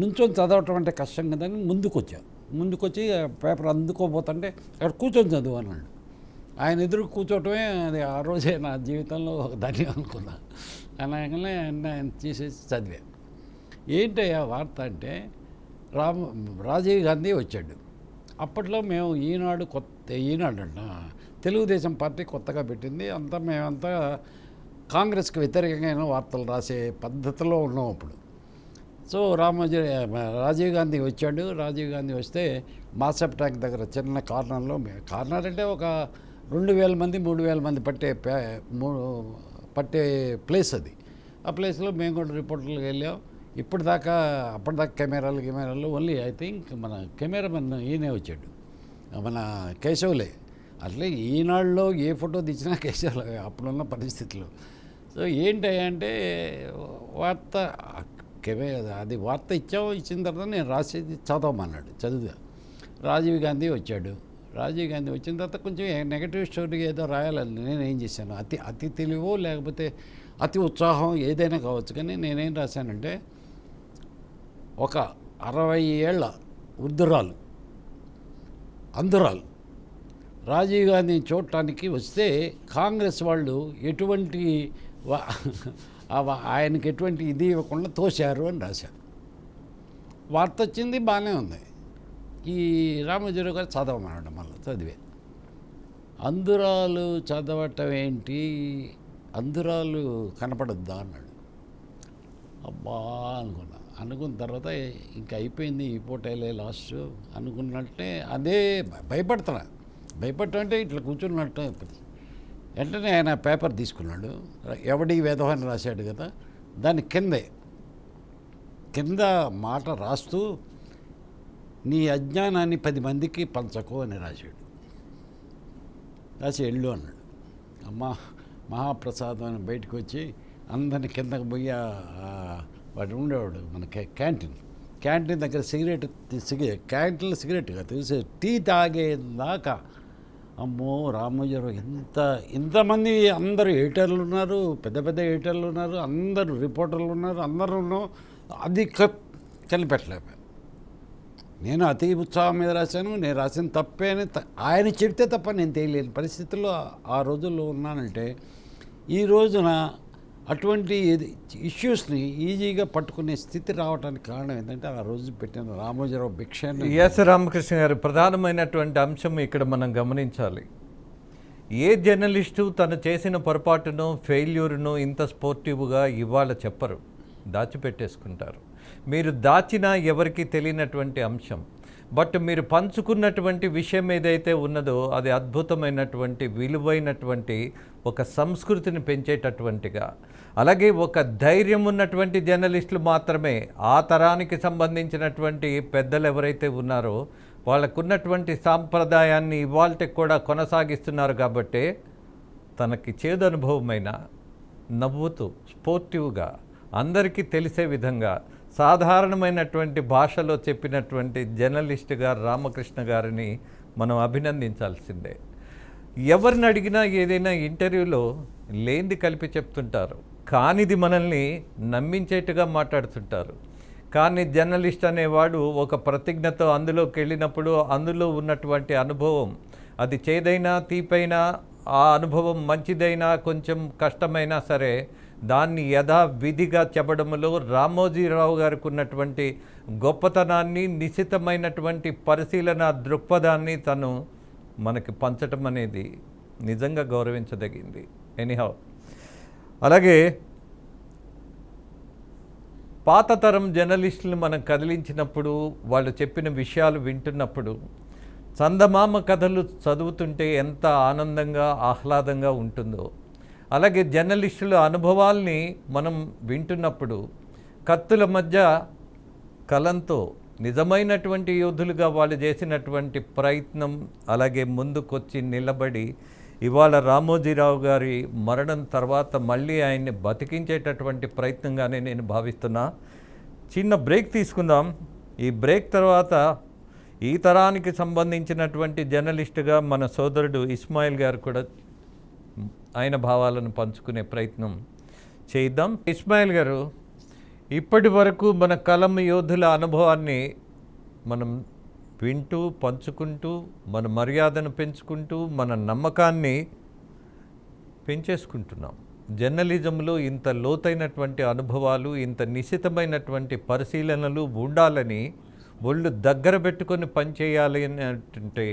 నుంచొని చదవటం అంటే కష్టం కదా అని ముందుకొచ్చి పేపర్ అందుకోబోతుంటే అక్కడ కూర్చొని చదువు అన్నాడు. ఆయన ఎదురు కూర్చోవటమే అది ఆ రోజే నా జీవితంలో ఒక ధన్యం అనుకున్నా. అనగానే ఆయన తీసేసి చదివా. ఏంటయ్యా వార్త అంటే రాజీవ్ గాంధీ వచ్చాడు. అప్పట్లో మేము ఈనాడు అంట తెలుగుదేశం పార్టీ కొత్తగా పెట్టింది. మేమంతా కాంగ్రెస్కి వ్యతిరేకంగా వార్తలు రాసే పద్ధతిలో ఉన్నాం అప్పుడు. సో రాజీవ్ గాంధీ వచ్చాడు. రాజీవ్ గాంధీ వస్తే మాసప్ ట్యాంక్ దగ్గర చిన్న కార్నర్ అంటే ఒక 2000 మంది 3000 మంది పట్టే ప్లేస్ అది. ఆ ప్లేస్లో మేము కూడా రిపోర్టర్లకు వెళ్ళాం. అప్పటిదాకా కెమెరాలు ఓన్లీ ఐ థింక్ మన కెమెరామెన్ ఈయనే వచ్చాడు, మన కేశవులే. అట్లే ఈనాడులో ఏ ఫోటో తీసినా కేశవులే అప్పుడున్న పరిస్థితుల్లో. సో ఏంటంటే వార్త ఇచ్చిన తర్వాత నేను రాసేది చదవమన్నాడు. చదువుగా రాజీవ్ గాంధీ వచ్చిన తర్వాత కొంచెం నెగటివ్ స్టోరీ ఏదో రాయాలని నేనేం చేశాను, అతి తెలివో లేకపోతే అతి ఉత్సాహం ఏదైనా కావచ్చు, కానీ నేనేం రాశానంటే ఒక 60 ఏళ్ల అందురాలు రాజీవ్ గాంధీని చూడటానికి వస్తే కాంగ్రెస్ వాళ్ళు ఎటువంటి ఆయనకి ఎటువంటి ఇది ఇవ్వకుండా తోశారు అని రాశారు. వార్త వచ్చింది, బాగానే ఉంది. ఈ రామోజీరావు గారు చదవమన్నాడు. మళ్ళీ చదివే అందురాలు చదవటం ఏంటి, అందురాలు కనపడద్దా అన్నాడు. అబ్బా అనుకున్నా. అనుకున్న తర్వాత ఇంకా అయిపోయింది, ఈ పూటలే లాస్ట్ అనుకున్నట్టే అదే భయపడతా. భయపడటం అంటే ఇట్లా కూర్చున్నట్టు. వెంటనే ఆయన పేపర్ తీసుకున్నాడు, ఎవడి వేదవాన్ని రాశాడు కదా, దాని కింద మాట రాస్తూ నీ అజ్ఞానాన్ని 10 మందికి పంచకు అని రాశాడు. రాసి వెళ్ళు అన్నాడు. అమ్మ మహాప్రసాదం అని బయటకు వచ్చి అందరిని కిందకు పోయి వాడు ఉండేవాడు మన క్యాంటీన్ దగ్గర క్యాంటీన్లో సిగరెట్ కాదు, టీ తాగేదాకా అమ్మో రామోజీరావు ఇంతమంది అందరూ ఎడిటర్లు ఉన్నారు, పెద్ద పెద్ద ఎడిటర్లు ఉన్నారు, అందరూ రిపోర్టర్లు ఉన్నారు, అందరూ అది కనిపెట్టలేకపోయాను. నేను అతి ఉత్సాహం మీద రాశాను, నేను రాసిన తప్పే అని ఆయన చెప్తే తప్ప నేను తెలియలేని పరిస్థితుల్లో ఆ రోజుల్లో ఉన్నానంటే, ఈ రోజున అటువంటి ఇష్యూస్ని ఈజీగా పట్టుకునే స్థితి రావడానికి కారణం ఏంటంటే ఆ రోజు పెట్టిన రామోజీరావు భిక్ష. ఎస్ రామకృష్ణ గారు, ప్రధానమైనటువంటి అంశం ఇక్కడ మనం గమనించాలి. ఏ జర్నలిస్టు తను చేసిన పొరపాటును ఫెయిల్యూర్ను ఇంత స్పోర్టివ్గా ఇవాళ చెప్పరు, దాచిపెట్టేసుకుంటారు. మీరు దాచినా ఎవరికి తెలియనటువంటి అంశం, బట్ మీరు పంచుకున్నటువంటి విషయం ఏదైతే ఉన్నదో అది అద్భుతమైనటువంటి విలువైనటువంటి ఒక సంస్కృతిని పెంచేటటువంటిగా, అలాగే ఒక ధైర్యం ఉన్నటువంటి జర్నలిస్టులు మాత్రమే ఆ తరానికి సంబంధించినటువంటి పెద్దలు ఎవరైతే ఉన్నారో వాళ్ళకున్నటువంటి సాంప్రదాయాన్ని ఇవాళకి కూడా కొనసాగిస్తున్నారు. కాబట్టే తనకి చేదు అనుభవమైన నవ్వుతూ స్పోర్టివ్గా అందరికీ తెలిసే విధంగా సాధారణమైనటువంటి భాషలో చెప్పినటువంటి జర్నలిస్టుగా రామకృష్ణ గారిని మనం అభినందించాల్సిందే. ఎవరిని అడిగినా ఏదైనా ఇంటర్వ్యూలో లేనిది కలిపి చెప్తుంటారు, కానిది మనల్ని నమ్మించేట్టుగా మాట్లాడుతుంటారు. కానీ జర్నలిస్ట్ అనేవాడు ఒక ప్రతిజ్ఞతో అందులోకి వెళ్ళినప్పుడు అందులో ఉన్నటువంటి అనుభవం, అది చేదైనా తీపైనా, ఆ అనుభవం మంచిదైనా కొంచెం కష్టమైనా సరే దాన్ని యథావిధిగా చెప్పడంలో రామోజీరావు గారికి ఉన్నటువంటి గొప్పతనాన్ని, నిశితమైనటువంటి పరిశీలన దృక్పథాన్ని తను మనకి పంచటం అనేది నిజంగా గౌరవించదగింది. ఎనీహౌ, అలాగే పాత తరం జర్నలిస్టులను మనం కదిలించినప్పుడు, వాళ్ళు చెప్పిన విషయాలు వింటున్నప్పుడు, చందమామ కథలు చదువుతుంటే ఎంత ఆనందంగా ఆహ్లాదంగా ఉంటుందో, అలాగే జర్నలిస్టుల అనుభవాల్ని మనం వింటున్నప్పుడు కత్తుల మధ్య కలంతో నిజమైనటువంటి యోధులుగా వాళ్ళు చేసినటువంటి ప్రయత్నం, అలాగే ముందుకొచ్చి నిలబడి ఇవాళ రామోజీరావు గారి మరణం తర్వాత మళ్ళీ ఆయన్ని బతికించేటటువంటి ప్రయత్నంగానే నేను భావిస్తున్నా. చిన్న బ్రేక్ తీసుకుందాం. ఈ బ్రేక్ తర్వాత ఈ తరానికి సంబంధించినటువంటి జర్నలిస్టుగా మన సోదరుడు ఇస్మాయిల్ గారు కూడా ఆయన భావాలను పంచుకునే ప్రయత్నం చేద్దాం. ఇస్మాయిల్ గారు, ఇప్పటి వరకు మన కలం యోధుల అనుభవాన్ని మనం వింటూ పంచుకుంటూ మన మర్యాదను పెంచుకుంటూ మన నమ్మకాన్ని పెంచేసుకుంటున్నాం. జర్నలిజంలో ఇంత లోతైనటువంటి అనుభవాలు, ఇంత నిశితమైనటువంటి పరిశీలనలు ఉండాలని ఒళ్ళు దగ్గర పెట్టుకొని పనిచేయాలి అంటే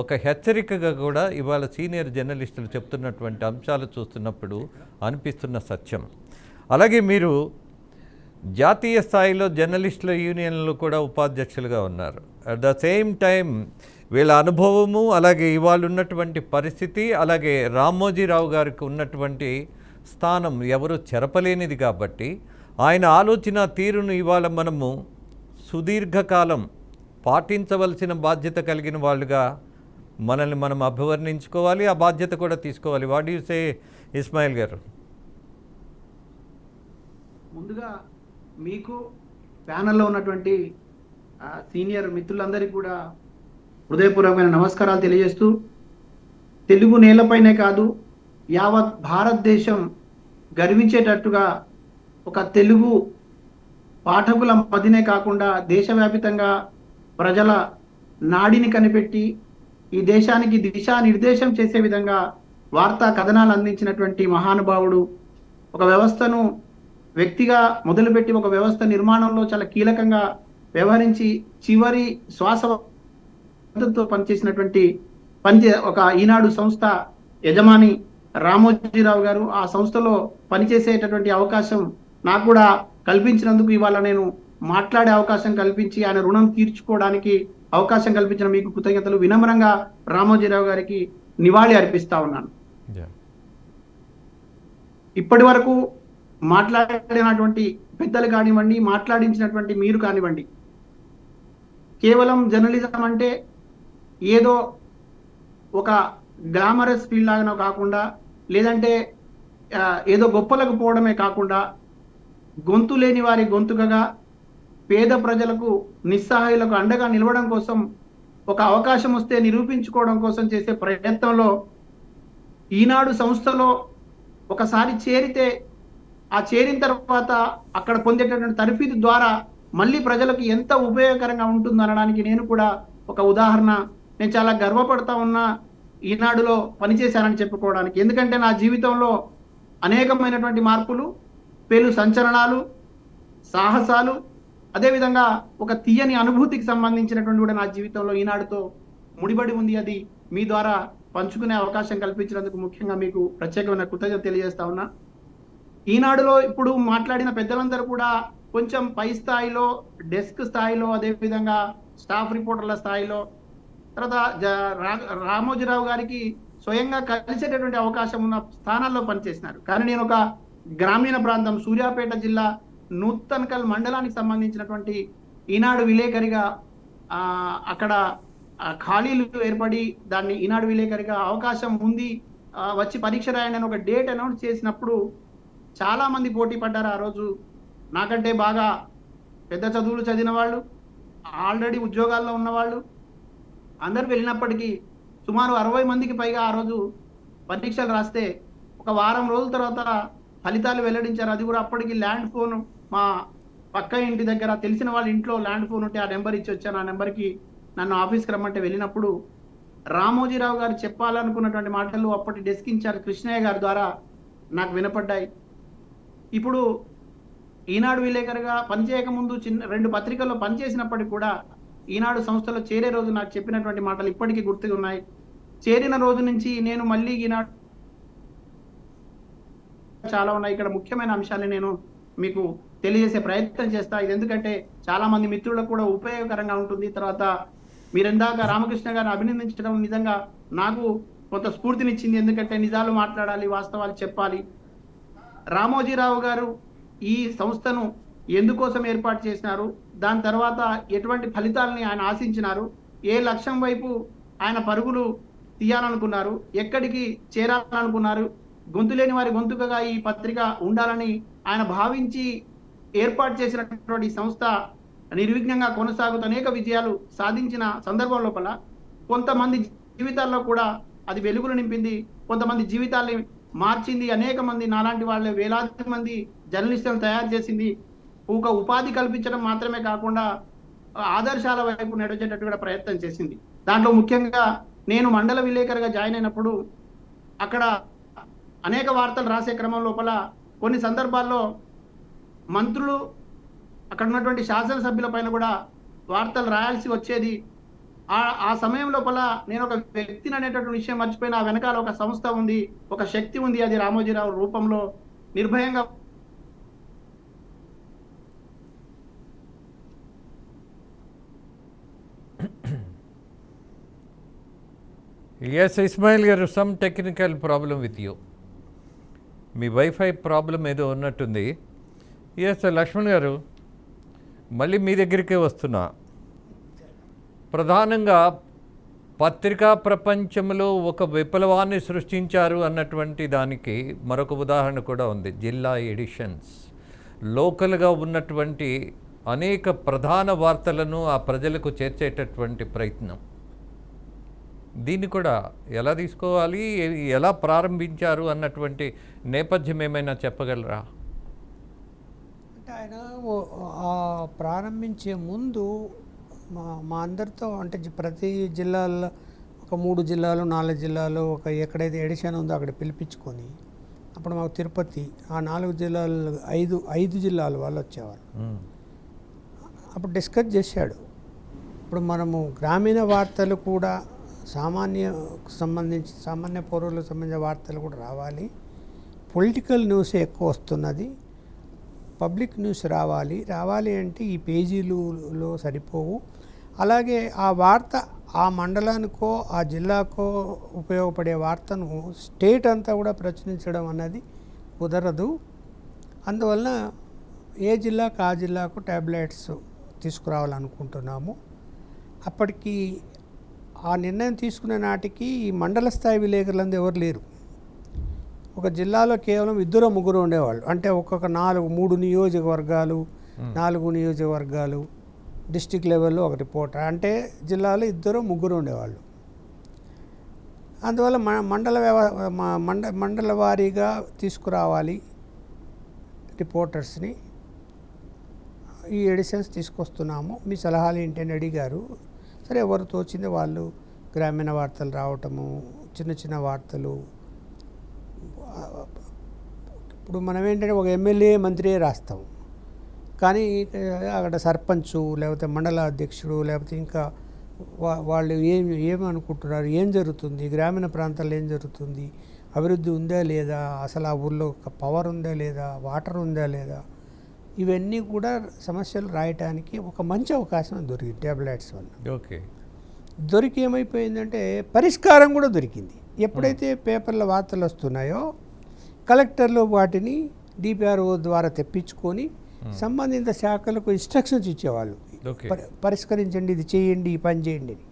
ఒక హెచ్చరికగా కూడా ఇవాళ సీనియర్ జర్నలిస్టులు చెప్తున్నటువంటి అంశాలు చూస్తున్నప్పుడు అనిపిస్తున్న సత్యం. అలాగే మీరు జాతీయ స్థాయిలో జర్నలిస్టుల యూనియన్లు కూడా ఉపాధ్యక్షులుగా ఉన్నారు. అట్ ద సేమ్ టైం వీళ్ళ అనుభవము, అలాగే ఇవాళ ఉన్నటువంటి పరిస్థితి, అలాగే రామోజీరావు గారికి ఉన్నటువంటి స్థానం ఎవరు చెరపలేనిది. కాబట్టి ఆయన ఆలోచన తీరును ఇవాళ మనము సుదీర్ఘకాలం పాటించవలసిన బాధ్యత కలిగిన వాళ్ళుగా మనల్ని మనం అభివర్ణించుకోవాలి, ఆ బాధ్యత కూడా తీసుకోవాలి. వాట్ యు సే ఇస్మాయిల్ గారు? ముందుగా మీకు ప్యానల్లో ఉన్నటువంటి సీనియర్ మిత్రులందరికీ కూడా హృదయపూర్వకమైన నమస్కారాలు తెలియజేస్తూ, తెలుగు నేలపైనే కాదు యావత్ భారతదేశం గర్వించేటట్టుగా ఒక తెలుగు పాఠకుల మదినే కాకుండా దేశవ్యాపితంగా ప్రజల నాడిని కనిపెట్టి ఈ దేశానికి దిశానిర్దేశం చేసే విధంగా వార్తా కథనాలు అందించినటువంటి మహానుభావుడు, ఒక వ్యవస్థను వ్యక్తిగా మొదలుపెట్టి ఒక వ్యవస్థ నిర్మాణంలో చాలా కీలకంగా వ్యవహరించి చివరి శ్వాసతో పనిచేసినటువంటి ఒక ఈనాడు సంస్థ యజమాని రామోజీరావు గారు. ఆ సంస్థలో పనిచేసేటటువంటి అవకాశం నాకు కూడా కల్పించినందుకు ఇవాళ నేను మాట్లాడే అవకాశం కల్పించి ఆయన రుణం తీర్చుకోవడానికి అవకాశం కల్పించిన మీకు కృతజ్ఞతలు. వినమ్రంగా రామోజీరావు గారికి నివాళి అర్పిస్తా ఉన్నాను. ఇప్పటి వరకు మాట్లాడినటువంటి పెద్దలు కానివ్వండి, మాట్లాడించినటువంటి మీరు కానివ్వండి, కేవలం జర్నలిజం అంటే ఏదో ఒక గ్లామరస్ ఫీల్డ్ లాగానో కాకుండా, లేదంటే ఏదో గొప్పలకు పోవడమే కాకుండా, గొంతు లేని వారి గొంతుకగా పేద ప్రజలకు, నిస్సహాయులకు అండగా నిలవడం కోసం, ఒక అవకాశం వస్తే నిరూపించుకోవడం కోసం చేసే ప్రయత్నంలో ఈనాడు సంస్థలో ఒకసారి చేరితే ఆ చేరిన తర్వాత అక్కడ పొందేటటువంటి తరఫీదు ద్వారా మళ్ళీ ప్రజలకు ఎంత ఉపయోగకరంగా ఉంటుంది అనడానికి నేను కూడా ఒక ఉదాహరణ. నేను చాలా గర్వపడతా ఉన్నా ఈనాడులో పనిచేశానని చెప్పుకోవడానికి. ఎందుకంటే నా జీవితంలో అనేకమైనటువంటి మార్పులు, పేలు సంచలనాలు, సాహసాలు, అదేవిధంగా ఒక తీయని అనుభూతికి సంబంధించినటువంటి కూడా నా జీవితంలో ఈనాడుతో ముడిపడి ఉంది. అది మీ ద్వారా పంచుకునే అవకాశం కల్పించినందుకు ముఖ్యంగా మీకు ప్రత్యేకమైన కృతజ్ఞత తెలియజేస్తా ఉన్నా. ఈనాడులో ఇప్పుడు మాట్లాడిన పెద్దలందరూ కూడా కొంచెం పై స్థాయిలో, డెస్క్ స్థాయిలో, అదేవిధంగా స్టాఫ్ రిపోర్టర్ల స్థాయిలో, తర్వాత రామోజీరావు గారికి స్వయంగా కలిసేటటువంటి అవకాశం ఉన్న స్థానాల్లో పనిచేసినారు. కానీ నేను ఒక గ్రామీణ ప్రాంతం, సూర్యాపేట జిల్లా నూతన్కల్ మండలానికి సంబంధించినటువంటి ఈనాడు విలేకరిగా అక్కడ ఖాళీలు ఏర్పడి దాన్ని ఈనాడు విలేకరిగా అవకాశం ఉంది, వచ్చి పరీక్ష రాయండి అని ఒక డేట్ అనౌన్స్ చేసినప్పుడు చాలా మంది పోటీ పడ్డారు. ఆ రోజు నాకంటే బాగా పెద్ద చదువులు చదివిన వాళ్ళు, ఆల్రెడీ ఉద్యోగాల్లో ఉన్నవాళ్ళు అందరూ వెళ్ళినప్పటికీ సుమారు 60 మందికి పైగా ఆ రోజు పరీక్షలు రాస్తే ఒక వారం రోజుల తర్వాత ఫలితాలు వెల్లడించారు. అది కూడా అప్పటికి ల్యాండ్ ఫోన్, మా పక్క ఇంటి దగ్గర తెలిసిన వాళ్ళ ఇంట్లో ల్యాండ్ ఫోన్ ఉంటే ఆ నెంబర్ ఇచ్చి వచ్చాను. ఆ నెంబర్కి నన్ను ఆఫీస్కి రమ్మంటే వెళ్ళినప్పుడు రామోజీరావు గారు చెప్పాలనుకున్నటువంటి మాటలు అప్పటి డెస్క్ ఇన్ఛార్జ్ కృష్ణయ్య గారి ద్వారా నాకు వినపడ్డాయి. ఇప్పుడు ఈనాడు విలేకరుగా పనిచేయక ముందు 2 పత్రికల్లో పనిచేసినప్పటికీ కూడా ఈనాడు సంస్థలో చేరే రోజు నాకు చెప్పినటువంటి మాటలు ఇప్పటికీ గుర్తుగా ఉన్నాయి. చేరిన రోజు నుంచి నేను మళ్ళీ ఈనాడు చాలా ఉన్నాయి. ఇక్కడ ముఖ్యమైన అంశాన్ని నేను మీకు తెలియజేసే ప్రయత్నం చేస్తా. ఇది ఎందుకంటే చాలా మంది మిత్రులకు కూడా ఉపయోగకరంగా ఉంటుంది. తర్వాత మీరెందాక రామకృష్ణ గారిని అభినందించడం నిజంగా నాకు కొంత స్ఫూర్తినిచ్చింది. ఎందుకంటే నిజాలు మాట్లాడాలి, వాస్తవాలు చెప్పాలి. రామోజీరావు గారు ఈ సంస్థను ఎందుకోసం ఏర్పాటు చేసినారు, దాని తర్వాత ఎటువంటి ఫలితాలని ఆయన ఆశించినారు, ఏ లక్ష్యం వైపు ఆయన పరుగులు తీయాలనుకున్నారు, ఎక్కడికి చేరాలనుకున్నారు, గొంతు లేని వారి గొంతుకగా ఈ పత్రిక ఉండాలని ఆయన భావించి ఏర్పాటు చేసినటువంటి సంస్థ నిర్విఘ్నంగా కొనసాగుతూ అనేక విజయాలు సాధించిన సందర్భం లోపల కొంతమంది జీవితాల్లో కూడా అది వెలుగులు నింపింది, కొంతమంది జీవితాల్ని మార్చింది. అనేక మంది నాలాంటి వాళ్ళే వేలాది మంది జర్నలిస్టులను తయారు చేసింది. ఒక ఉపాధి కల్పించడం మాత్రమే కాకుండా ఆదర్శాల వైపు నడిచేటట్టు కూడా ప్రయత్నం చేసింది. దాంట్లో ముఖ్యంగా నేను మండల విలేకరుగా జాయిన్ అయినప్పుడు అక్కడ అనేక వార్తలు రాసే క్రమం లోపల కొన్ని సందర్భాల్లో మంత్రులు, అక్కడ ఉన్నటువంటి శాసనసభ్యుల పైన కూడా వార్తలు రాయాల్సి వచ్చేది. ఆ సమయం లోపల నేను ఒక వ్యక్తిని అనేటటువంటి విషయం మర్చిపోయిన, ఆ వెనకాల ఒక సంస్థ ఉంది, ఒక శక్తి ఉంది, అది రామోజీరావు రూపంలో నిర్భయంగా Yes, Ismail గారు, some technical problem with you. Me wifi problem ఏదో ఉన్నట్టుంది. ఎస్ లక్ష్మణ్ గారు, మళ్ళీ మీ దగ్గరికే వస్తున్నా. ప్రధానంగా పత్రికా ప్రపంచంలో ఒక విప్లవాన్ని సృష్టించారు అన్నటువంటి దానికి మరొక ఉదాహరణ కూడా ఉంది. జిల్లా ఎడిషన్స్ లోకల్గా ఉన్నటువంటి అనేక ప్రధాన వార్తలను ఆ ప్రజలకు చేర్చేటటువంటి ప్రయత్నం. దీన్ని కూడా ఎలా తీసుకోవాలి, ఎలా ప్రారంభించారు అన్నటువంటి నేపథ్యం ఏమైనా చెప్పగలరా? అంటే ఆయన ప్రారంభించే ముందు మా అందరితో, అంటే ప్రతి జిల్లాల్లో ఒక 3 జిల్లాలు 4 జిల్లాలు ఒక ఎక్కడైతే ఎడిషన్ ఉందో అక్కడ పిలిపించుకొని, అప్పుడు మాకు తిరుపతి, ఆ 4 జిల్లాలు 5 జిల్లాల వాళ్ళు వచ్చేవారు. అప్పుడు డిస్కస్ చేశాడు. ఇప్పుడు మనము గ్రామీణ వార్తలు కూడా సామాన్య పౌరులకు సంబంధించిన వార్తలు కూడా రావాలి, పొలిటికల్ న్యూస్ ఎక్కువ వస్తున్నది, పబ్లిక్ న్యూస్ రావాలి అంటే ఈ పేజీలలో సరిపోవు. అలాగే ఆ వార్త ఆ మండలానికో ఆ జిల్లాకో ఉపయోగపడే వార్తను స్టేట్ అంతా కూడా ప్రచురించడం అన్నది కుదరదు. అందువలన ఏ జిల్లాకు ఆ జిల్లాకు ట్యాబ్లెట్స్ తీసుకురావాలనుకుంటున్నాము. అప్పటికి ఆ నిర్ణయం తీసుకునే నాటికి ఈ మండల స్థాయి విలేకరులందు ఎవరు లేరు. ఒక జిల్లాలో కేవలం 2-3 ఉండేవాళ్ళు. అంటే ఒక్కొక్క 3 నియోజకవర్గాలు, 4 నియోజకవర్గాలు, డిస్టిక్ లెవెల్లో ఒక రిపోర్టర్, అంటే జిల్లాలో 2-3 ఉండేవాళ్ళు. అందువల్ల మండల వారీగా తీసుకురావాలి రిపోర్టర్స్ని. ఈ ఎడిషన్స్ తీసుకొస్తున్నాము, మీ సలహాలు ఏంటని అడిగారు. సరే, ఎవరు తోచింది వాళ్ళు గ్రామీణ వార్తలు రావటము, చిన్న చిన్న వార్తలు. ఇప్పుడు మనం ఏంటంటే ఒక ఎమ్మెల్యే మంత్రియే రాస్తాం, కానీ అక్కడ సర్పంచు లేకపోతే మండల అధ్యక్షుడు లేకపోతే ఇంకా వాళ్ళు ఏమనుకుంటున్నారు, ఏం జరుగుతుంది, గ్రామీణ ప్రాంతాల్లో ఏం జరుగుతుంది, అభివృద్ధి ఉందా లేదా, అసలు ఆ ఊళ్ళో పవర్ ఉందా లేదా, వాటర్ ఉందా లేదా, ఇవన్నీ కూడా సమస్యలు రాయటానికి ఒక మంచి అవకాశం దొరికింది ట్యాబ్లెట్స్ వల్ల. ఓకే, దొరికి ఏమైపోయిందంటే పరిష్కారం కూడా దొరికింది. ఎప్పుడైతే పేపర్ల వార్తలు వస్తున్నాయో కలెక్టర్లు వాటిని డిపిఆర్ఓ ద్వారా తెప్పించుకొని సంబంధిత శాఖలకు ఇన్స్ట్రక్షన్స్ ఇచ్చేవాళ్ళు, పరిష్కరించండి, ఇది చేయండి, ఈ పని చేయండి అని.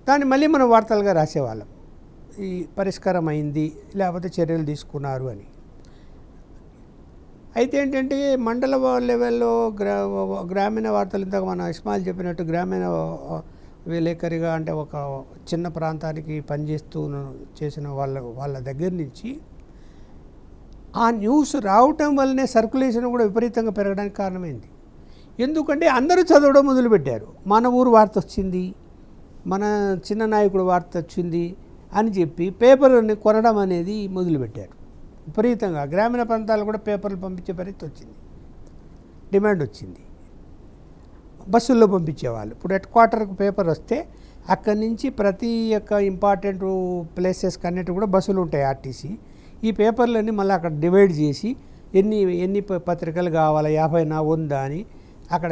దాన్ని మళ్ళీ మనం వార్తలుగా రాసేవాళ్ళం, ఈ పరిష్కారం అయింది లేకపోతే చర్యలు తీసుకున్నారు అని. అయితే ఏంటంటే మండల లెవెల్లో గ్రామీణ వార్తలు, ఇంతకు మన ఇస్మాయిల్ చెప్పినట్టు గ్రామీణ విలేకరిగా అంటే ఒక చిన్న ప్రాంతానికి పనిచేస్తూ చేసిన వాళ్ళ దగ్గర నుంచి ఆ న్యూస్ రావటం వల్లనే సర్క్యులేషన్ కూడా విపరీతంగా పెరగడానికి కారణమైంది. ఎందుకంటే అందరూ చదవడం మొదలుపెట్టారు. మన ఊరు వార్త వచ్చింది, మన చిన్న నాయకుడు వార్త వచ్చింది అని చెప్పి పేపర్ని కొనడం అనేది మొదలుపెట్టారు విపరీతంగా. గ్రామీణ ప్రాంతాలు కూడా పేపర్లు పంపించే పరిస్థితి వచ్చింది, డిమాండ్ వచ్చింది. బస్సుల్లో పంపించేవాళ్ళు. ఇప్పుడు హెడ్ క్వార్టర్కి పేపర్ వస్తే అక్కడి నుంచి ప్రతి ఒక్క ఇంపార్టెంట్ ప్లేసెస్కి అన్నిటి కూడా బస్సులు ఉంటాయి ఆర్టీసీ. ఈ పేపర్లన్నీ మళ్ళీ అక్కడ డివైడ్ చేసి ఎన్ని పత్రికలు కావాలా, 50 100 అని అక్కడ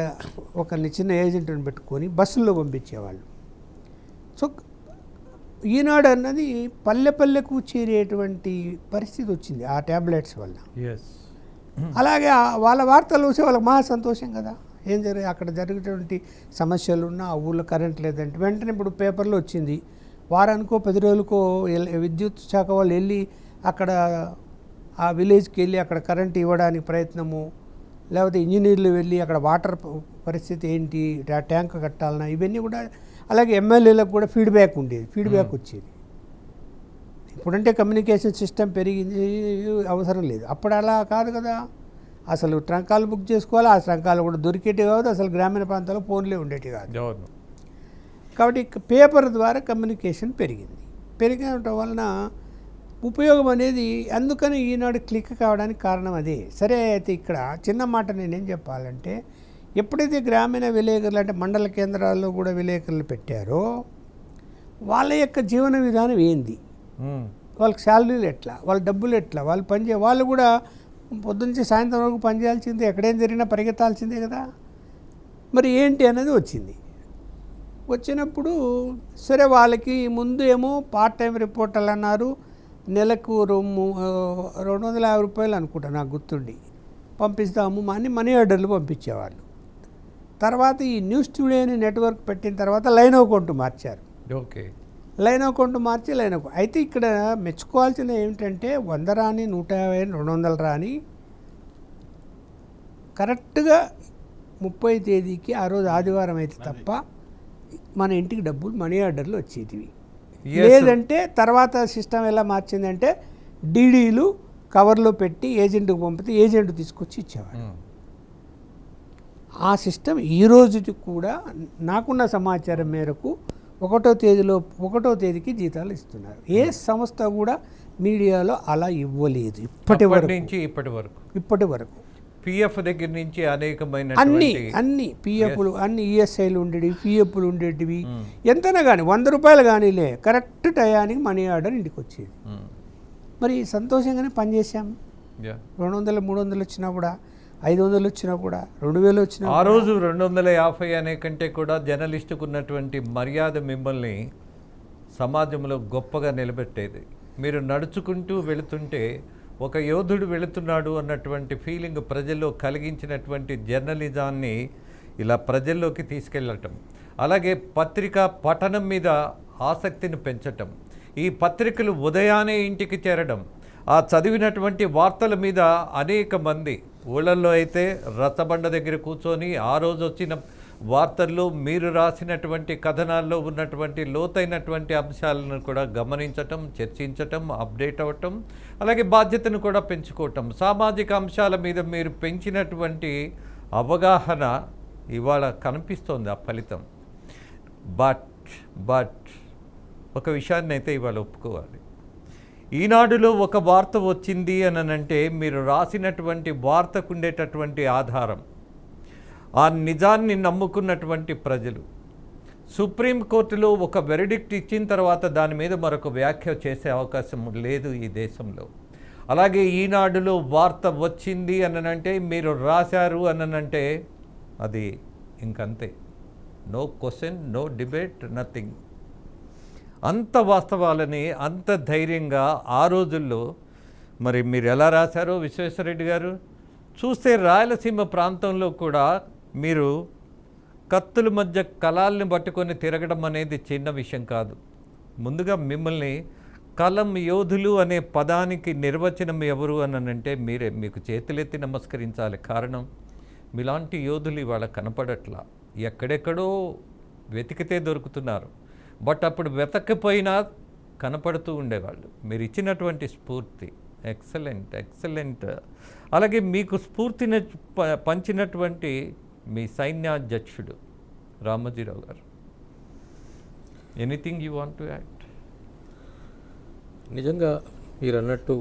ఒక చిన్న ఏజెంట్ని పెట్టుకొని బస్సుల్లో పంపించేవాళ్ళు. సో ఈనాడు అన్నది పల్లెకు చేరేటువంటి పరిస్థితి వచ్చింది ఆ ట్యాబ్లెట్స్ వల్ల. అలాగే వాళ్ళ వార్తలు చూసి వాళ్ళకి మహా సంతోషం కదా. ఏం అక్కడ జరిగేటువంటి సమస్యలున్నా ఆ ఊళ్ళో కరెంట్ లేదంటే వెంటనే ఇప్పుడు పేపర్లో వచ్చింది, వారానికో 10 రోజులకో విద్యుత్ శాఖ వాళ్ళు వెళ్ళి అక్కడ ఆ విలేజ్కి వెళ్ళి అక్కడ కరెంట్ ఇవ్వడానికి ప్రయత్నము, లేకపోతే ఇంజనీర్లు వెళ్ళి అక్కడ వాటర్ పరిస్థితి ఏంటి, ట్యాంక్ కట్టాలన్నా, ఇవన్నీ కూడా. అలాగే ఎమ్మెల్యేలకు కూడా ఫీడ్బ్యాక్ వచ్చేది. ఇప్పుడంటే కమ్యూనికేషన్ సిస్టమ్ పెరిగింది, అవసరం లేదు. అప్పుడు అలా కాదు కదా. అసలు ట్రంకాలు బుక్ చేసుకోవాలి, ఆ ట్రంకాలు కూడా దొరికేటి కాదు, అసలు గ్రామీణ ప్రాంతాల్లో ఫోన్లే ఉండేటి కాదు. కాబట్టి పేపర్ ద్వారా కమ్యూనికేషన్ పెరిగడం వలన ఉపయోగం అనేది, అందుకని ఈనాడు క్లిక్ కావడానికి కారణం అదే. సరే, అయితే ఇక్కడ చిన్న మాట నేనేం చెప్పాలంటే, ఎప్పుడైతే గ్రామీణ విలేకరులు అంటే మండల కేంద్రాల్లో కూడా విలేకరులు పెట్టారో వాళ్ళ యొక్క జీవన విధానం ఏంది, వాళ్ళకి శాలరీలు ఎట్లా, వాళ్ళ డబ్బులు ఎట్లా, వాళ్ళు కూడా పొద్దున్నే సాయంత్రం వరకు పనిచేయాల్సిందే, ఎక్కడేం జరిగినా పరిగెత్తాల్సిందే కదా. మరి ఏంటి అనేది వచ్చినప్పుడు సరే, వాళ్ళకి ముందు ఏమో పార్ట్ టైం రిపోర్టర్లు అన్నారు, నెలకు 250 రూపాయలు అనుకుంటా నాకు గుర్తుండి పంపిస్తాము అని మనీ ఆర్డర్లు పంపించేవాళ్ళు. తర్వాత ఈ న్యూస్ టుడే అని నెట్వర్క్ పెట్టిన తర్వాత లైన్ అకౌంట్ మార్చారు. లైన్ అకౌంట్ మార్చి అయితే ఇక్కడ మెచ్చుకోవాల్సిన ఏమిటంటే 100 రాని 150 200 రాని కరెక్ట్గా 30 తేదీకి ఆ రోజు ఆదివారం అయితే తప్ప మన ఇంటికి డబ్బులు మనీ ఆర్డర్లు వచ్చేటివి. లేదంటే తర్వాత సిస్టమ్ ఎలా మార్చిందంటే డీడీలు కవర్లో పెట్టి ఏజెంట్కి పంపితే ఏజెంట్ తీసుకొచ్చి ఇచ్చేవాడు. ఆ సిస్టమ్ ఈ రోజుకి కూడా నాకున్న సమాచారం మేరకు 1వ తేదీకి జీతాలు ఇస్తున్నారు. ఏ సంస్థ కూడా మీడియాలో అలా ఇవ్వలేదు ఇప్పటి వరకు. పిఎఫ్ దగ్గర నుంచి అనేకమైన అన్ని పిఎఫ్లు, అన్ని ఈఎస్ఐలు ఉండేవి, పిఎఫ్లు ఉండేటివి. ఎంతైనా కానీ 100 రూపాయలు కానీలే, కరెక్ట్ టయానికి మనీ ఆర్డర్ ఇంటికి వచ్చేది. మరి సంతోషంగానే పనిచేసాం. Yeah. 200, 300 వచ్చినా కూడా, 500 వచ్చినా కూడా, 2000 వచ్చినా ఆ రోజు 250 అనే కంటే కూడా జర్నలిస్టుకు ఉన్నటువంటి మర్యాద మిమ్మల్ని సమాజంలో గొప్పగా నిలబెట్టేది. మీరు నడుచుకుంటూ వెళుతుంటే ఒక యోధుడు వెళుతున్నాడు అన్నటువంటి ఫీలింగ్ ప్రజల్లో కలిగించినటువంటి జర్నలిజాన్ని ఇలా ప్రజల్లోకి తీసుకెళ్ళటం, అలాగే పత్రికా పఠనం మీద ఆసక్తిని పెంచటం, ఈ పత్రికలు ఉదయాన్నే ఇంటికి చేరడం, ఆ చదివినటువంటి వార్తల మీద అనేక మంది ఊళ్ళల్లో అయితే రచ్చబండ దగ్గర కూర్చొని ఆ రోజు వచ్చిన వార్తల్లో మీరు రాసినటువంటి కథనాల్లో ఉన్నటువంటి లోతైనటువంటి అంశాలను కూడా గమనించటం, చర్చించటం, అప్డేట్ అవ్వటం, అలాగే బాధ్యతను కూడా పెంచుకోవటం, సామాజిక అంశాల మీద మీరు పెంచినటువంటి అవగాహన ఇవాళ కనిపిస్తోంది ఆ ఫలితం. బట్ ఒక విషయాన్ని అయితే ఇవాళ ఒప్పుకోవాలి. ఈనాడులో ఒక వార్త వచ్చింది అని అంటే మీరు రాసినటువంటి వార్తకు ఉండేటటువంటి ఆధారం, ఆ నిజాన్ని నమ్ముకున్నటువంటి ప్రజలు, సుప్రీంకోర్టులో ఒక వెరిడిక్ట్ ఇచ్చిన తర్వాత దాని మీద మరొక వ్యాఖ్య చేసే అవకాశం లేదు ఈ దేశంలో. అలాగే ఈనాడులో వార్త వచ్చింది అనంటే మీరు రాశారు అనంటే అది ఇంకంతే, no question, no debate, nothing. అంత వాస్తవాలని అంత ధైర్యంగా ఆ రోజుల్లో మరి మీరు ఎలా రాశారో విశ్వేశ్వరరెడ్డి గారు చూస్తే, రాయలసీమ ప్రాంతంలో కూడా మీరు కత్తుల మధ్య కలాల్ని పట్టుకొని తిరగడం అనేది చిన్న విషయం కాదు. ముందుగా మిమ్మల్ని కలం యోధులు అనే పదానికి నిర్వచనం ఎవరు అనంటే మీరే. మీకు చేతులెత్తి నమస్కరించాలి. కారణం, మీలాంటి యోధులు ఇవాళ కనపడట్లా, ఎక్కడెక్కడో వెతికితే దొరుకుతున్నారు. బట్ అప్పుడు వెతకపోయినా కనపడుతూ ఉండేవాళ్ళు. మీరు ఇచ్చినటువంటి స్ఫూర్తి ఎక్సలెంట్. అలాగే మీకు స్ఫూర్తిని పంచినటువంటి మీ సైన్యాధ్యక్షుడు రామోజీరావు గారు. Anything you want to add? నిజంగా మీరు అన్నట్టు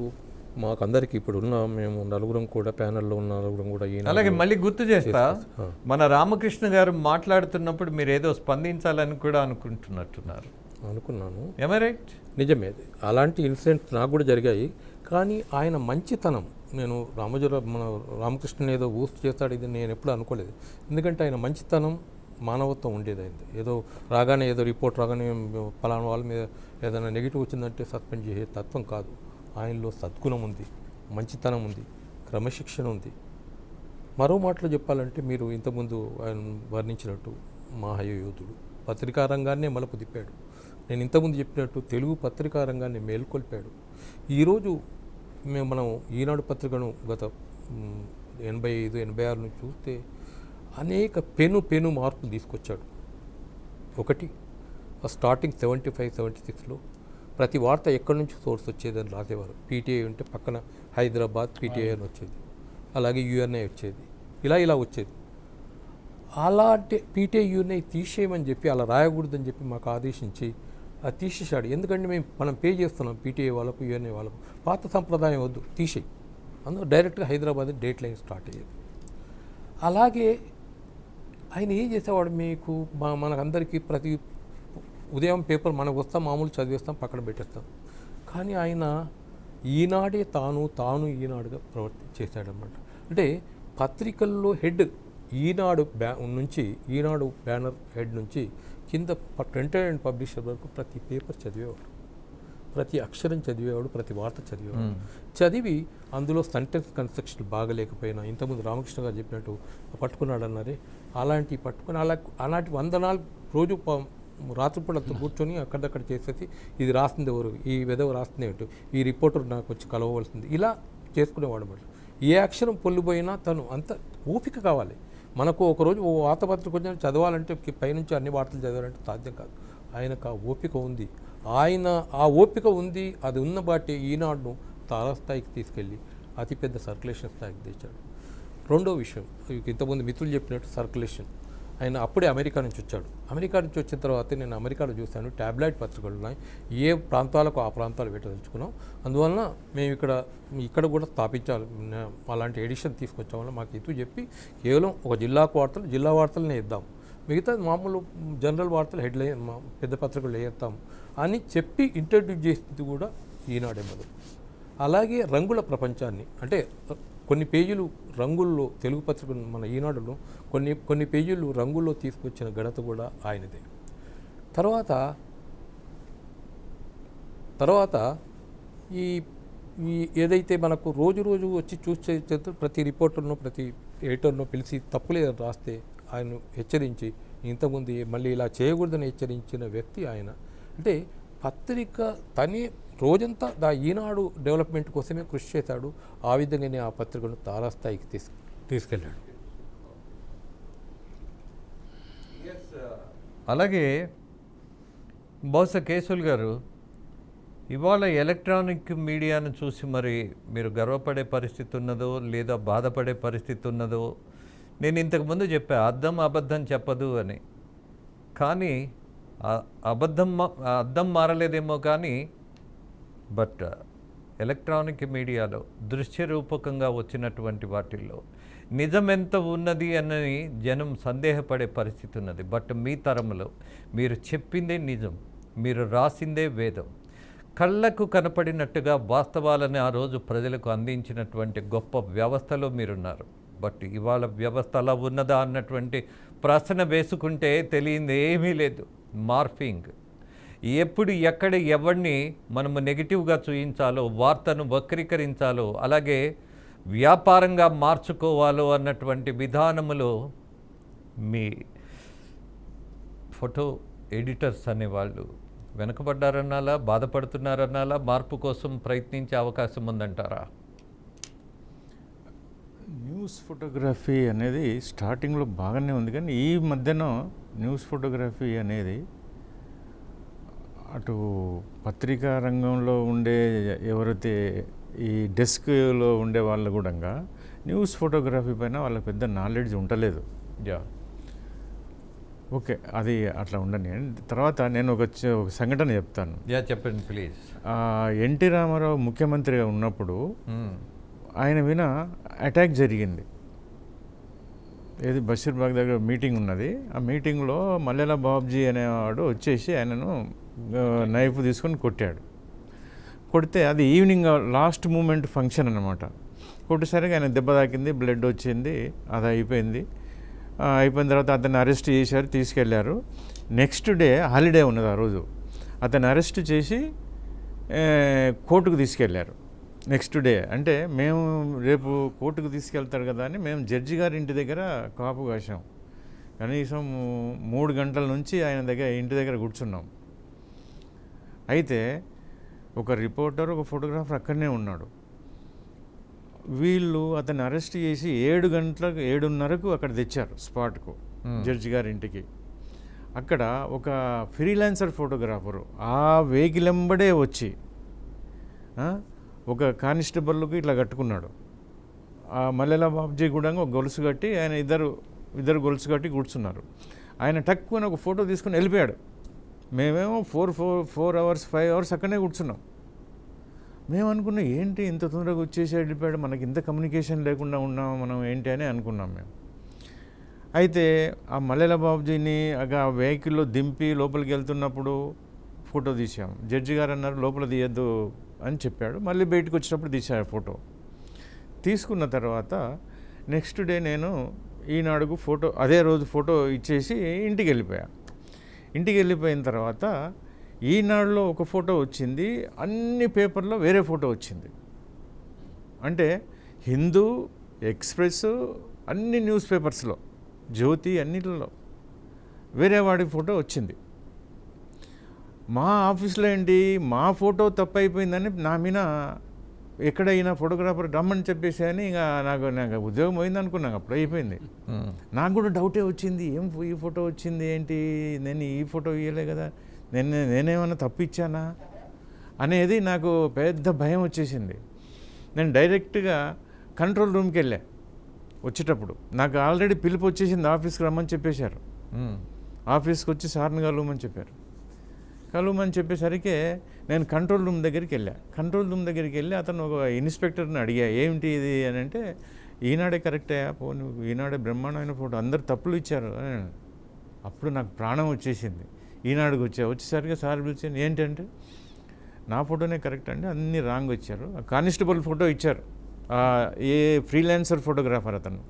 మాకందరికి ఇప్పుడు ఉన్న మేము నలుగురం కూడా ప్యానెల్లో ఉన్న నలుగురం కూడా అలాగే మళ్ళీ గుర్తు చేస్తా, మన రామకృష్ణ గారు మాట్లాడుతున్నప్పుడు మీరు ఏదో స్పందించాలని కూడా అనుకున్నాను. ఏమై రైట్? నిజమే, అలాంటి ఇన్సిడెంట్స్ నాకు కూడా జరిగాయి. కానీ ఆయన మంచితనం, నేను మన రామకృష్ణ ఏదో ఊస్తు చేస్తాడు ఇది నేను ఎప్పుడు అనుకోలేదు. ఎందుకంటే ఆయన మంచితనం, మానవత్వం ఉండేది. అయింది ఏదో రాగానే ఏదో రిపోర్ట్ రాగానే పలానా వాళ్ళ మీద ఏదైనా నెగిటివ్ వచ్చిందంటే సస్పెండ్ చేసే తత్వం కాదు. ఆయనలో సద్గుణం ఉంది, మంచితనం ఉంది, క్రమశిక్షణ ఉంది. మరో మాటలో చెప్పాలంటే మీరు ఇంతకుముందు ఆయన వర్ణించినట్టు మహాయోధుడు, పత్రికా రంగాన్నే మలుపు తిప్పాడు. నేను ఇంతకుముందు చెప్పినట్టు తెలుగు పత్రికా రంగాన్ని మేల్కొల్పాడు. ఈరోజు మనం ఈనాడు పత్రికను గత 85-86 నుంచి చూస్తే అనేక పెను మార్పులు తీసుకొచ్చాడు. ఒకటి, స్టార్టింగ్ 75-76లో ప్రతి వార్త ఎక్కడి నుంచి సోర్స్ వచ్చేదని రాసేవారు. పీటీఐ ఉంటే పక్కన హైదరాబాద్ పీటీఐ అని వచ్చేది, అలాగే యుఎన్ఐ వచ్చేది, ఇలా వచ్చేది. అలాంటి పీటీఐ యుఎన్ఐ తీసేయమని చెప్పి, అలా రాయకూడదని చెప్పి మాకు ఆదేశించి అది తీసేశాడు. ఎందుకంటే మనం పే చేస్తున్నాం పీటీఐ వాళ్ళకు, యుఎన్ఐ వాళ్ళకు. పాత సంప్రదాయం వద్దు, తీసేయి. అందులో డైరెక్ట్గా హైదరాబాద్ డేట్ లైన్ స్టార్ట్ అయ్యేది. అలాగే ఆయన ఏం చేసేవాడు, మీకు మనకందరికీ ప్రతి ఉదయం పేపర్ మనకు వస్తాం, మామూలు చదివేస్తాం, పక్కన పెట్టేస్తాం. కానీ ఆయన ఈనాడే తాను ఈనాడుగా చేశాడనమాట. అంటే పత్రికల్లో హెడ్ ఈనాడు నుంచి, ఈనాడు బ్యానర్ హెడ్ నుంచి కింద ప్రింటర్ అండ్ పబ్లిషర్ వరకు ప్రతి పేపర్ చదివేవాడు, ప్రతి అక్షరం చదివేవాడు, ప్రతి వార్త చదివేవాడు. చదివి అందులో సెంటెన్స్ కన్స్ట్రక్షన్ బాగలేకపోయినా, ఇంతకుముందు రామకృష్ణ గారు చెప్పినట్టు పట్టుకున్నాడు అన్నారే, అలాంటివి పట్టుకుని అలాంటి 104 రోజు రాత్రిపూటతో కూర్చొని అక్కడక్కడ చేసేసి ఇది రాస్తుంది ఎవరు, ఈ వెధవ రాస్తుంది ఏమిటి, ఈ రిపోర్టర్ నాకు వచ్చి కలవవలసింది, ఇలా చేసుకునేవాడు అన్నమాట. ఏ అక్షరం పొల్లిపోయినా తను అంత ఓపిక కావాలి మనకు. ఒకరోజు ఓ వార్తాపత్రిక కొంచెం చదవాలంటే పైనుంచి అన్ని వార్తలు చదవాలంటే సాధ్యం కాదు. ఆయనకు ఆ ఓపిక ఉంది. ఆ ఓపిక ఉంది, అది ఉన్న బాటే ఈనాడును తారాస్థాయికి తీసుకెళ్ళి అతిపెద్ద సర్క్యులేషన్ స్థాయికి తెచ్చాడు. రెండో విషయం, ఇంతకుముందు మిత్రులు చెప్పినట్టు సర్క్యులేషన్, ఆయన అప్పుడే అమెరికా నుంచి వచ్చాడు. అమెరికా నుంచి వచ్చిన తర్వాత నేను అమెరికాలో చూశాను, ట్యాబ్లాయిడ్ పత్రికలు ఉన్నాయి, ఏ ప్రాంతాలకు ఆ ప్రాంతాలు పెట్టదలుచుకున్నాం. అందువలన మేము ఇక్కడ కూడా స్థాపించాలి, అలాంటి ఎడిషన్ తీసుకొచ్చాం వల్ల మాకు ఇది చెప్పి కేవలం ఒక జిల్లా వార్తలనే ఇద్దాం, మిగతా మామూలు జనరల్ వార్తలు హెడ్లైన్ పెద్ద పత్రికలు వేస్తాం అని చెప్పి ఇంట్రడ్యూస్ చేసింది కూడా ఈనాడే మొదలు. అలాగే రంగుల ప్రపంచాన్ని, అంటే కొన్ని పేజీలు రంగుల్లో, తెలుగు పత్రిక మన ఈనాడులో కొన్ని పేజీలు రంగుల్లో తీసుకొచ్చిన ఘనత కూడా ఆయనదే. తర్వాత ఈ ఏదైతే మనకు రోజు వచ్చి చూసే ప్రతి రిపోర్టర్ను, ప్రతి ఎడిటర్ను పిలిచి తప్పులే రాస్తే ఆయన హెచ్చరించి, ఇంతకుముందు మళ్ళీ ఇలా చేయకూడదని హెచ్చరించిన వ్యక్తి ఆయన. అంటే పత్రిక తనే రోజంతా ఈనాడు డెవలప్మెంట్ కోసమే కృషి చేశాడు. ఆ విధంగానే ఆ పత్రికను తారాస్థాయికి తీసుకెళ్ళాడు. అలాగే బహుశా కేశవులు గారు, ఇవాళ ఎలక్ట్రానిక్ మీడియాను చూసి మరి మీరు గర్వపడే పరిస్థితి ఉన్నదో లేదా బాధపడే పరిస్థితి ఉన్నదో, నేను ఇంతకుముందు చెప్పా అబద్ధం చెప్పదు అని. కానీ అద్దం మారలేదేమో కానీ బట్ ఎలక్ట్రానిక్ మీడియాలో దృశ్య రూపకంగా వచ్చినటువంటి వాటిల్లో నిజం ఎంత ఉన్నది అని జనం సందేహపడే పరిస్థితి ఉన్నది. బట్ మీ తరంలో మీరు చెప్పిందే నిజం, మీరు రాసిందే వేదం, కళ్ళకు కనపడినట్టుగా వాస్తవాలని ఆ రోజు ప్రజలకు అందించినటువంటి గొప్ప వ్యవస్థలో మీరున్నారు. బట్ ఇవాళ వ్యవస్థ అలా ఉన్నదా అన్నటువంటి ప్రశ్న వేసుకుంటే తెలియంది ఏమీ లేదు. మార్ఫింగ్, ఎప్పుడు ఎక్కడ ఎవరిని మనము నెగిటివ్గా చూయించాలో, వార్తను వక్రీకరించాలో, అలాగే వ్యాపారంగా మార్చుకోవాలో అన్నటువంటి విధానములో మీ ఫోటో ఎడిటర్స్ అనేవాళ్ళు వెనకబడ్డారన్నాలా, బాధపడుతున్నారన్నాలా, మార్పు కోసం ప్రయత్నించే అవకాశం ఉందంటారా? న్యూస్ ఫోటోగ్రఫీ అనేది స్టార్టింగ్లో బాగానే ఉంది, కానీ ఈ మధ్యన న్యూస్ ఫోటోగ్రఫీ అనేది అటు పత్రికా రంగంలో ఉండే ఎవరైతే ఈ డెస్క్లో ఉండే వాళ్ళు కూడా న్యూస్ ఫోటోగ్రఫీ పైన వాళ్ళకి పెద్ద నాలెడ్జ్ ఉండలేదు. ఓకే, అది అట్లా ఉండని. తర్వాత నేను ఒక సంఘటన చెప్తాను. చెప్పండి ప్లీజ్. ఎన్టీ రామారావు ముఖ్యమంత్రిగా ఉన్నప్పుడు ఆయన మీద అటాక్ జరిగింది. ఏది బషీర్బాగ్ దగ్గర మీటింగ్ ఉన్నది. ఆ మీటింగ్లో మల్లెల బాబ్జీ అనేవాడు వచ్చేసి ఆయనను నైఫ్ తీసుకొని కొట్టాడు. కొడితే అది ఈవినింగ్ లాస్ట్ మూమెంట్ ఫంక్షన్ అన్నమాట. కొట్టేసరికి ఆయన దెబ్బ తాకింది, బ్లడ్ వచ్చింది, అది అయిపోయింది. అయిపోయిన తర్వాత అతన్ని అరెస్ట్ చేశారు, తీసుకెళ్లారు. నెక్స్ట్ డే హాలిడే ఉన్నది ఆ రోజు. అతన్ని అరెస్ట్ చేసి కోర్టుకు తీసుకెళ్లారు. నెక్స్ట్ డే అంటే మేము రేపు కోర్టుకు తీసుకెళ్తారు కదా అని మేము జడ్జి గారి ఇంటి దగ్గర కాపు కాసాం. కనీసం 3 గంటల నుంచి ఆయన ఇంటి దగ్గర కూర్చున్నాం. అయితే ఒక రిపోర్టర్, ఒక ఫోటోగ్రాఫర్ అక్కడనే ఉన్నాడు. వీళ్ళు అతన్ని అరెస్ట్ చేసి 7:30కు అక్కడ తెచ్చారు స్పాట్కు, జడ్జి గారి ఇంటికి. అక్కడ ఒక ఫ్రీలాన్సర్ ఫోటోగ్రాఫరు ఆ వెహికల్ వెంబడే వచ్చి ఒక కానిస్టేబుల్కి ఇట్లా కట్టుకున్నాడు. ఆ మల్లెల బాబ్జీ కూడా ఒక గొలుసు కట్టి ఆయన ఇద్దరు గొలుసు కట్టి కూర్చున్నారు. ఆయన టక్కుని ఒక ఫోటో తీసుకుని వెళ్ళిపోయాడు. మేమేమో 4 అవర్స్ 5 అవర్స్ అక్కడనే కూర్చున్నాం. మేము అనుకున్నాం ఏంటి ఇంత తొందరగా వచ్చేసి వెళ్ళిపోయాడు, మనకి ఇంత కమ్యూనికేషన్ లేకుండా ఉన్నాం మనం ఏంటి అని అనుకున్నాం మేము. అయితే ఆ మల్లెల బాబ్జీని ఆ వెహికల్లో దింపి లోపలికి వెళ్తున్నప్పుడు ఫోటో తీసాం. జడ్జి గారు అన్నారు లోపల తీయద్దు అని చెప్పాడు. మళ్ళీ బయటకు వచ్చినప్పుడు తీశారు ఫోటో. తీసుకున్న తర్వాత నెక్స్ట్ డే నేను ఈనాడుకు అదే రోజు ఫోటో ఇచ్చేసి ఇంటికి వెళ్ళిపోయా. ఇంటికి వెళ్ళిపోయిన తర్వాత ఈనాడులో ఒక ఫోటో వచ్చింది, అన్ని పేపర్లో వేరే ఫోటో వచ్చింది. అంటే హిందూ, ఎక్స్ప్రెస్, అన్ని న్యూస్ పేపర్స్లో, జ్యోతి అన్నిటిలో వేరే వాడి ఫోటో వచ్చింది. మా ఆఫీస్లో ఏంటి మా ఫోటో తప్పు అయిపోయిందని నా మీద ఎక్కడైనా ఫోటోగ్రాఫర్ రమ్మని చెప్పేసి అని ఇంకా నాకు ఉద్యోగం పోయింది అనుకున్నాను. అప్పుడు అయిపోయింది. నాకు కూడా డౌటే వచ్చింది, ఈ ఫోటో వచ్చింది ఏంటి, నేను ఈ ఫోటో ఇవ్వలే కదా, నేనేమన్నా తప్పు ఇచ్చానా అనేది నాకు పెద్ద భయం వచ్చేసింది. నేను డైరెక్ట్గా కంట్రోల్ రూమ్కి వెళ్ళా. వచ్చేటప్పుడు నాకు ఆల్రెడీ పిలుపు వచ్చేసింది, ఆఫీస్కి రమ్మని చెప్పేశారు. ఆఫీస్కి వచ్చి సార్ని కలవమని చెప్పారు. కలవమని చెప్పేసరికి నేను కంట్రోల్ రూమ్ దగ్గరికి వెళ్ళా. కంట్రోల్ రూమ్ దగ్గరికి వెళ్ళి అతను ఒక ఇన్స్పెక్టర్ని అడిగా ఏంటి ఇది అని అంటే, ఈనాడే కరెక్టే, నువ్వు ఈనాడే బ్రహ్మాండమైన ఫోటో, అందరు తప్పులు ఇచ్చారు అని. అప్పుడు నాకు ప్రాణం వచ్చేసింది. ఈనాడుకి వచ్చేసరికి సార్ పిలిచాను, ఏంటంటే నా ఫోటోనే కరెక్ట్ అండి, అన్ని రాంగ్ వచ్చారు. కానిస్టేబుల్ ఫోటో ఇచ్చారు, ఏ ఫ్రీలాన్సర్ ఫోటోగ్రాఫర్ అతను,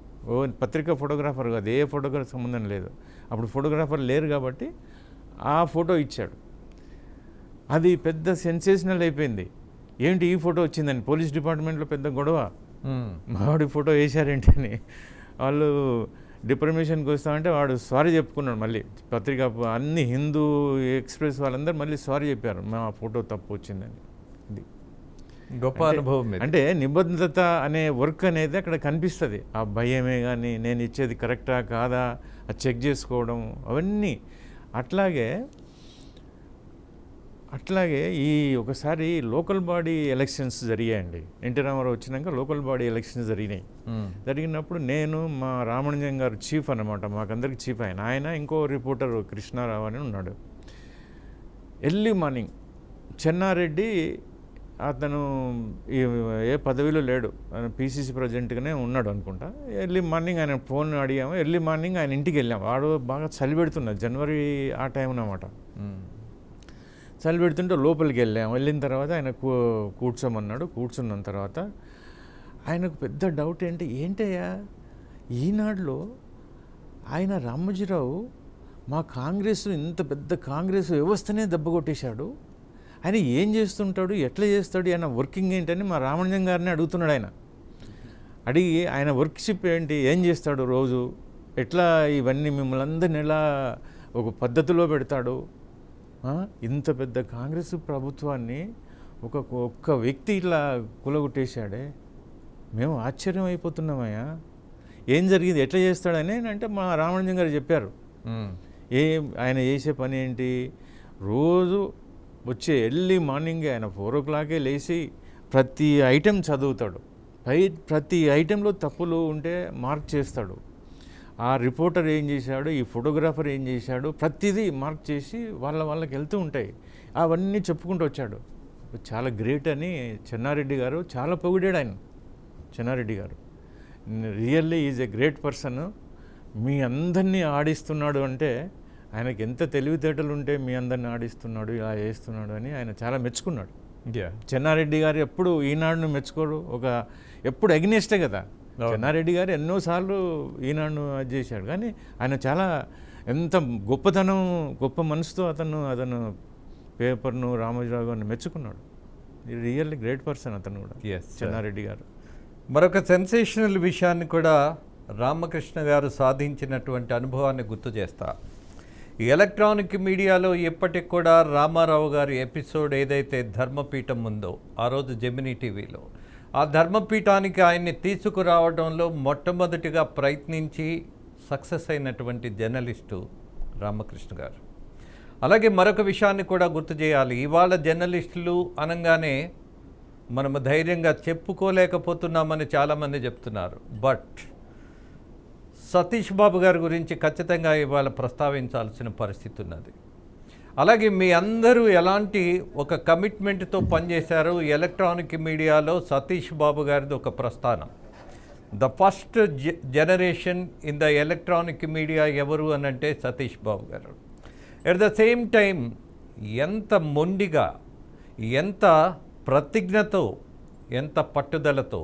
పత్రికా ఫోటోగ్రాఫర్ కాదు, ఏ ఫోటోగ్రాఫర్ సంబంధం లేదు. అప్పుడు ఫోటోగ్రాఫర్ లేరు కాబట్టి ఆ ఫోటో ఇచ్చాడు. అది పెద్ద సెన్సేషనల్ అయిపోయింది. ఏంటి ఈ ఫోటో వచ్చిందని పోలీస్ డిపార్ట్మెంట్లో పెద్ద గొడవ, మావాడి ఫోటో వేశారేంటి అని. వాళ్ళు డిప్రమేషన్కి వస్తామంటే వాడు సారీ చెప్పుకున్నాడు. మళ్ళీ పత్రిక అన్ని హిందూ ఎక్స్ప్రెస్ వాళ్ళందరూ మళ్ళీ సారీ చెప్పారు, మా ఫోటో తప్పు వచ్చిందని. ఇది గొప్ప అనుభవం. అంటే నిబద్ధత అనే వర్క్ అనేది అక్కడ కనిపిస్తుంది. ఆ భయమే కానీ నేను ఇచ్చేది కరెక్టా కాదా అది చెక్ చేసుకోవడం అవన్నీ. అట్లాగే ఈ ఒకసారి లోకల్ బాడీ ఎలక్షన్స్ జరిగాయండి. ఎన్టీ రామారావు వచ్చినాక లోకల్ బాడీ ఎలక్షన్స్ జరిగినాయి. జరిగినప్పుడు నేను మా రామణ్యం గారు చీఫ్ అన్నమాట, మాకందరికి చీఫ్ ఆయన ఇంకో రిపోర్టర్ కృష్ణారావు అని ఉన్నాడు. ఎర్లీ మార్నింగ్ చెన్నారెడ్డి అతను ఏ పదవిలో లేడు, పీసీసీ ప్రెసిడెంట్గానే ఉన్నాడు అనుకుంటా. ఎర్లీ మార్నింగ్ ఆయన ఫోన్ అడిగాము, ఎర్లీ మార్నింగ్ ఆయన ఇంటికి వెళ్ళాము. వాడు బాగా చలి పెడుతున్నది, జనవరి ఆ టైం అన్నమాట. చలి పెడుతుంటే లోపలికి వెళ్ళాము. వెళ్ళిన తర్వాత ఆయన కూర్చోమన్నాడు. కూర్చున్న తర్వాత ఆయనకు పెద్ద డౌట్ ఏంటయ్యా ఈనాడులో ఆయన రామోజీరావు మా కాంగ్రెస్ ఇంత పెద్ద కాంగ్రెస్ వ్యవస్థనే దెబ్బకొట్టేశాడు, ఆయన ఏం చేస్తుంటాడు, ఎట్లా చేస్తాడు, ఆయన వర్కింగ్ ఏంటని మా రామణ్యం గారిని అడుగుతున్నాడు. ఆయన అడిగి ఆయన వర్క్షిప్ ఏంటి, ఏం చేస్తాడు రోజు, ఎట్లా ఇవన్నీ మిమ్మల్ని అందరిని ఎలా ఒక పద్ధతిలో పెడతాడు, ఇంత పెద్ద కాంగ్రెస్ ప్రభుత్వాన్ని ఒక్క వ్యక్తి ఇట్లా కూలగొట్టేశాడే, మేము ఆశ్చర్యం అయిపోతున్నామయ్యా, ఏం జరిగింది, ఎట్లా చేస్తాడని అంటే మా రామణ్యం గారు చెప్పారు. ఆయన చేసే పని ఏంటి, రోజు వచ్చే ఎర్లీ మార్నింగ్ ఆయన 4 o'clock లేచి ప్రతి ఐటెం చదువుతాడు, ప్రతి ఐటెంలో తప్పులు ఉంటే మార్క్ చేస్తాడు. ఆ రిపోర్టర్ ఏం చేశాడు, ఈ ఫోటోగ్రాఫర్ ఏం చేశాడు, ప్రతిదీ మార్క్ చేసి వాళ్ళకి వెళ్తూ ఉంటాయి. అవన్నీ చెప్పుకుంటూ వచ్చాడు. చాలా గ్రేట్ అని చెన్నారెడ్డి గారు చాలా పొగిడాడు ఆయన. చెన్నారెడ్డి గారు really is a great person, మీ అందరినీ ఆడిస్తున్నాడు అంటే ఆయనకి ఎంత తెలివితేటలు ఉంటే మీ అందరిని ఆడిస్తున్నాడు, ఇలా చేస్తున్నాడు అని ఆయన చాలా మెచ్చుకున్నాడు. చెన్నారెడ్డి గారు ఎప్పుడు ఈనాడును మెచ్చుకోరు, ఎప్పుడు అగ్నెస్టే కదా. చెన్నారెడ్డి గారు ఎన్నోసార్లు ఈనాడును అది చేశాడు, కానీ ఆయన చాలా ఎంత గొప్ప మనసుతో అతను పేపర్ను రామోజీరావు గారిని మెచ్చుకున్నాడు. రియల్లీ గ్రేట్ పర్సన్ అతను కూడా, చెన్నారెడ్డి గారు. మరొక సెన్సేషనల్ విషయాన్ని కూడా రామకృష్ణ గారు సాధించినటువంటి అనుభవాన్ని గుర్తు చేస్తా. ఈ ఎలక్ట్రానిక్ మీడియాలో ఇప్పటికి కూడా రామారావు గారి ఎపిసోడ్ ఏదైతే ధర్మపీఠం ఉందో ఆ రోజు జెమినీ టీవీలో, ఆ ధర్మపీఠానికి ఆయన్ని తీసుకురావడంలో మొట్టమొదటిగా ప్రయత్నించి సక్సెస్ అయినటువంటి జర్నలిస్టు రామకృష్ణ గారు. అలాగే మరొక విషయాన్ని కూడా గుర్తు చేయాలి. ఇవాళ జర్నలిస్టులు అనగానే మనము ధైర్యంగా చెప్పుకోలేకపోతున్నామని చాలామంది చెప్తున్నారు. బట్ సతీష్ బాబు గారి గురించి ఖచ్చితంగా ఇవాళ ప్రస్తావించాల్సిన పరిస్థితి ఉన్నది. అలాగే మీ అందరూ ఎలాంటి ఒక కమిట్మెంట్తో పనిచేశారు. ఎలక్ట్రానిక్ మీడియాలో సతీష్ బాబు గారిది ఒక ప్రస్థానం. The first generation in the electronic media ఎవరు అనంటే సతీష్ బాబు గారు. ఎట్ ద సేమ్ టైం ఎంత మొండిగా, ఎంత ప్రతిజ్ఞతో, ఎంత పట్టుదలతో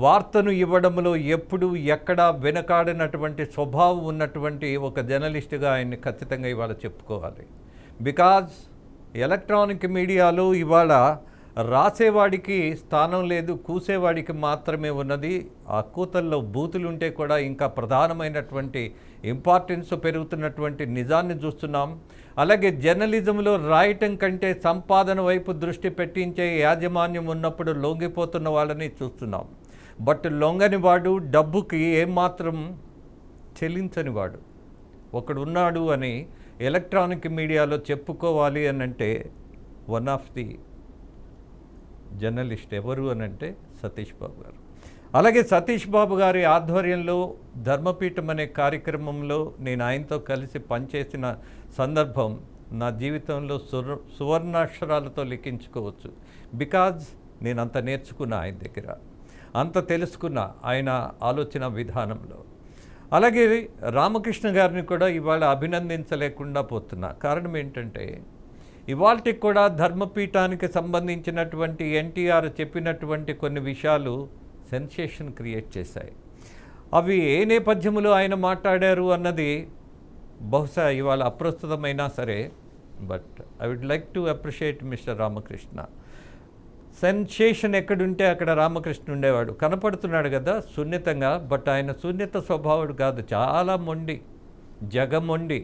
వార్తను ఇవ్వడంలో ఎప్పుడు ఎక్కడా వెనకాడినటువంటి స్వభావం ఉన్నటువంటి ఒక జర్నలిస్టుగా ఆయన్ని ఖచ్చితంగా ఇవాళ చెప్పుకోవాలి. బికాజ్ ఎలక్ట్రానిక్ మీడియాలో ఇవాళ రాసేవాడికి స్థానం లేదు, కూసేవాడికి మాత్రమే ఉన్నది. ఆ కూతల్లో బూతులు ఉంటే కూడా ఇంకా ప్రధానమైనటువంటి ఇంపార్టెన్స్ పెరుగుతున్నటువంటి నిజాన్ని చూస్తున్నాం. అలాగే జర్నలిజంలో రాయటం కంటే సంపాదన వైపు దృష్టి పెట్టించే యాజమాన్యం ఉన్నప్పుడు లొంగిపోతున్న వాళ్ళని చూస్తున్నాం. బట్ లొంగని వాడు, డబ్బుకి ఏమాత్రం చెల్లించని వాడు ఒకడు ఉన్నాడు అని ఎలక్ట్రానిక్ మీడియాలో చెప్పుకోవాలి అని అంటే వన్ ఆఫ్ ది జర్నలిస్ట్ ఎవరు అని అంటే సతీష్ బాబు గారు. అలాగే సతీష్ బాబు గారి ఆధ్వర్యంలో ధర్మపీఠం అనే కార్యక్రమంలో నేను ఆయనతో కలిసి పనిచేసిన సందర్భం నా జీవితంలో సువర్ణాక్షరాలతో లిఖించుకోవచ్చు. బికాజ్ నేను అంత నేర్చుకున్నా ఆయన దగ్గర, అంత తెలుసుకున్న ఆయన ఆలోచన విధానంలో. అలాగే రామకృష్ణ గారిని కూడా ఇవాళ అభినందించలేకుండా పోతున్నా. కారణం ఏంటంటే ఇవాల్టికి కూడా ధర్మపీఠానికి సంబంధించినటువంటి ఎన్టీఆర్ చెప్పినటువంటి కొన్ని విషయాలు సెన్సేషన్ క్రియేట్ చేశాయి. అవి ఏ నేపథ్యంలో ఆయన మాట్లాడారు అన్నది బహుశా ఇవాళ అప్రస్తుతమైనా సరే, but I would like to appreciate mister Ramakrishna. Sensation ఎక్కడుంటే అక్కడ రామకృష్ణ ఉండేవాడు. కనపడుతున్నాడు కదా సున్నితంగా, బట్ ఆయన సున్నిత స్వభావుడు కాదు, చాలా మొండి, జగమొండి.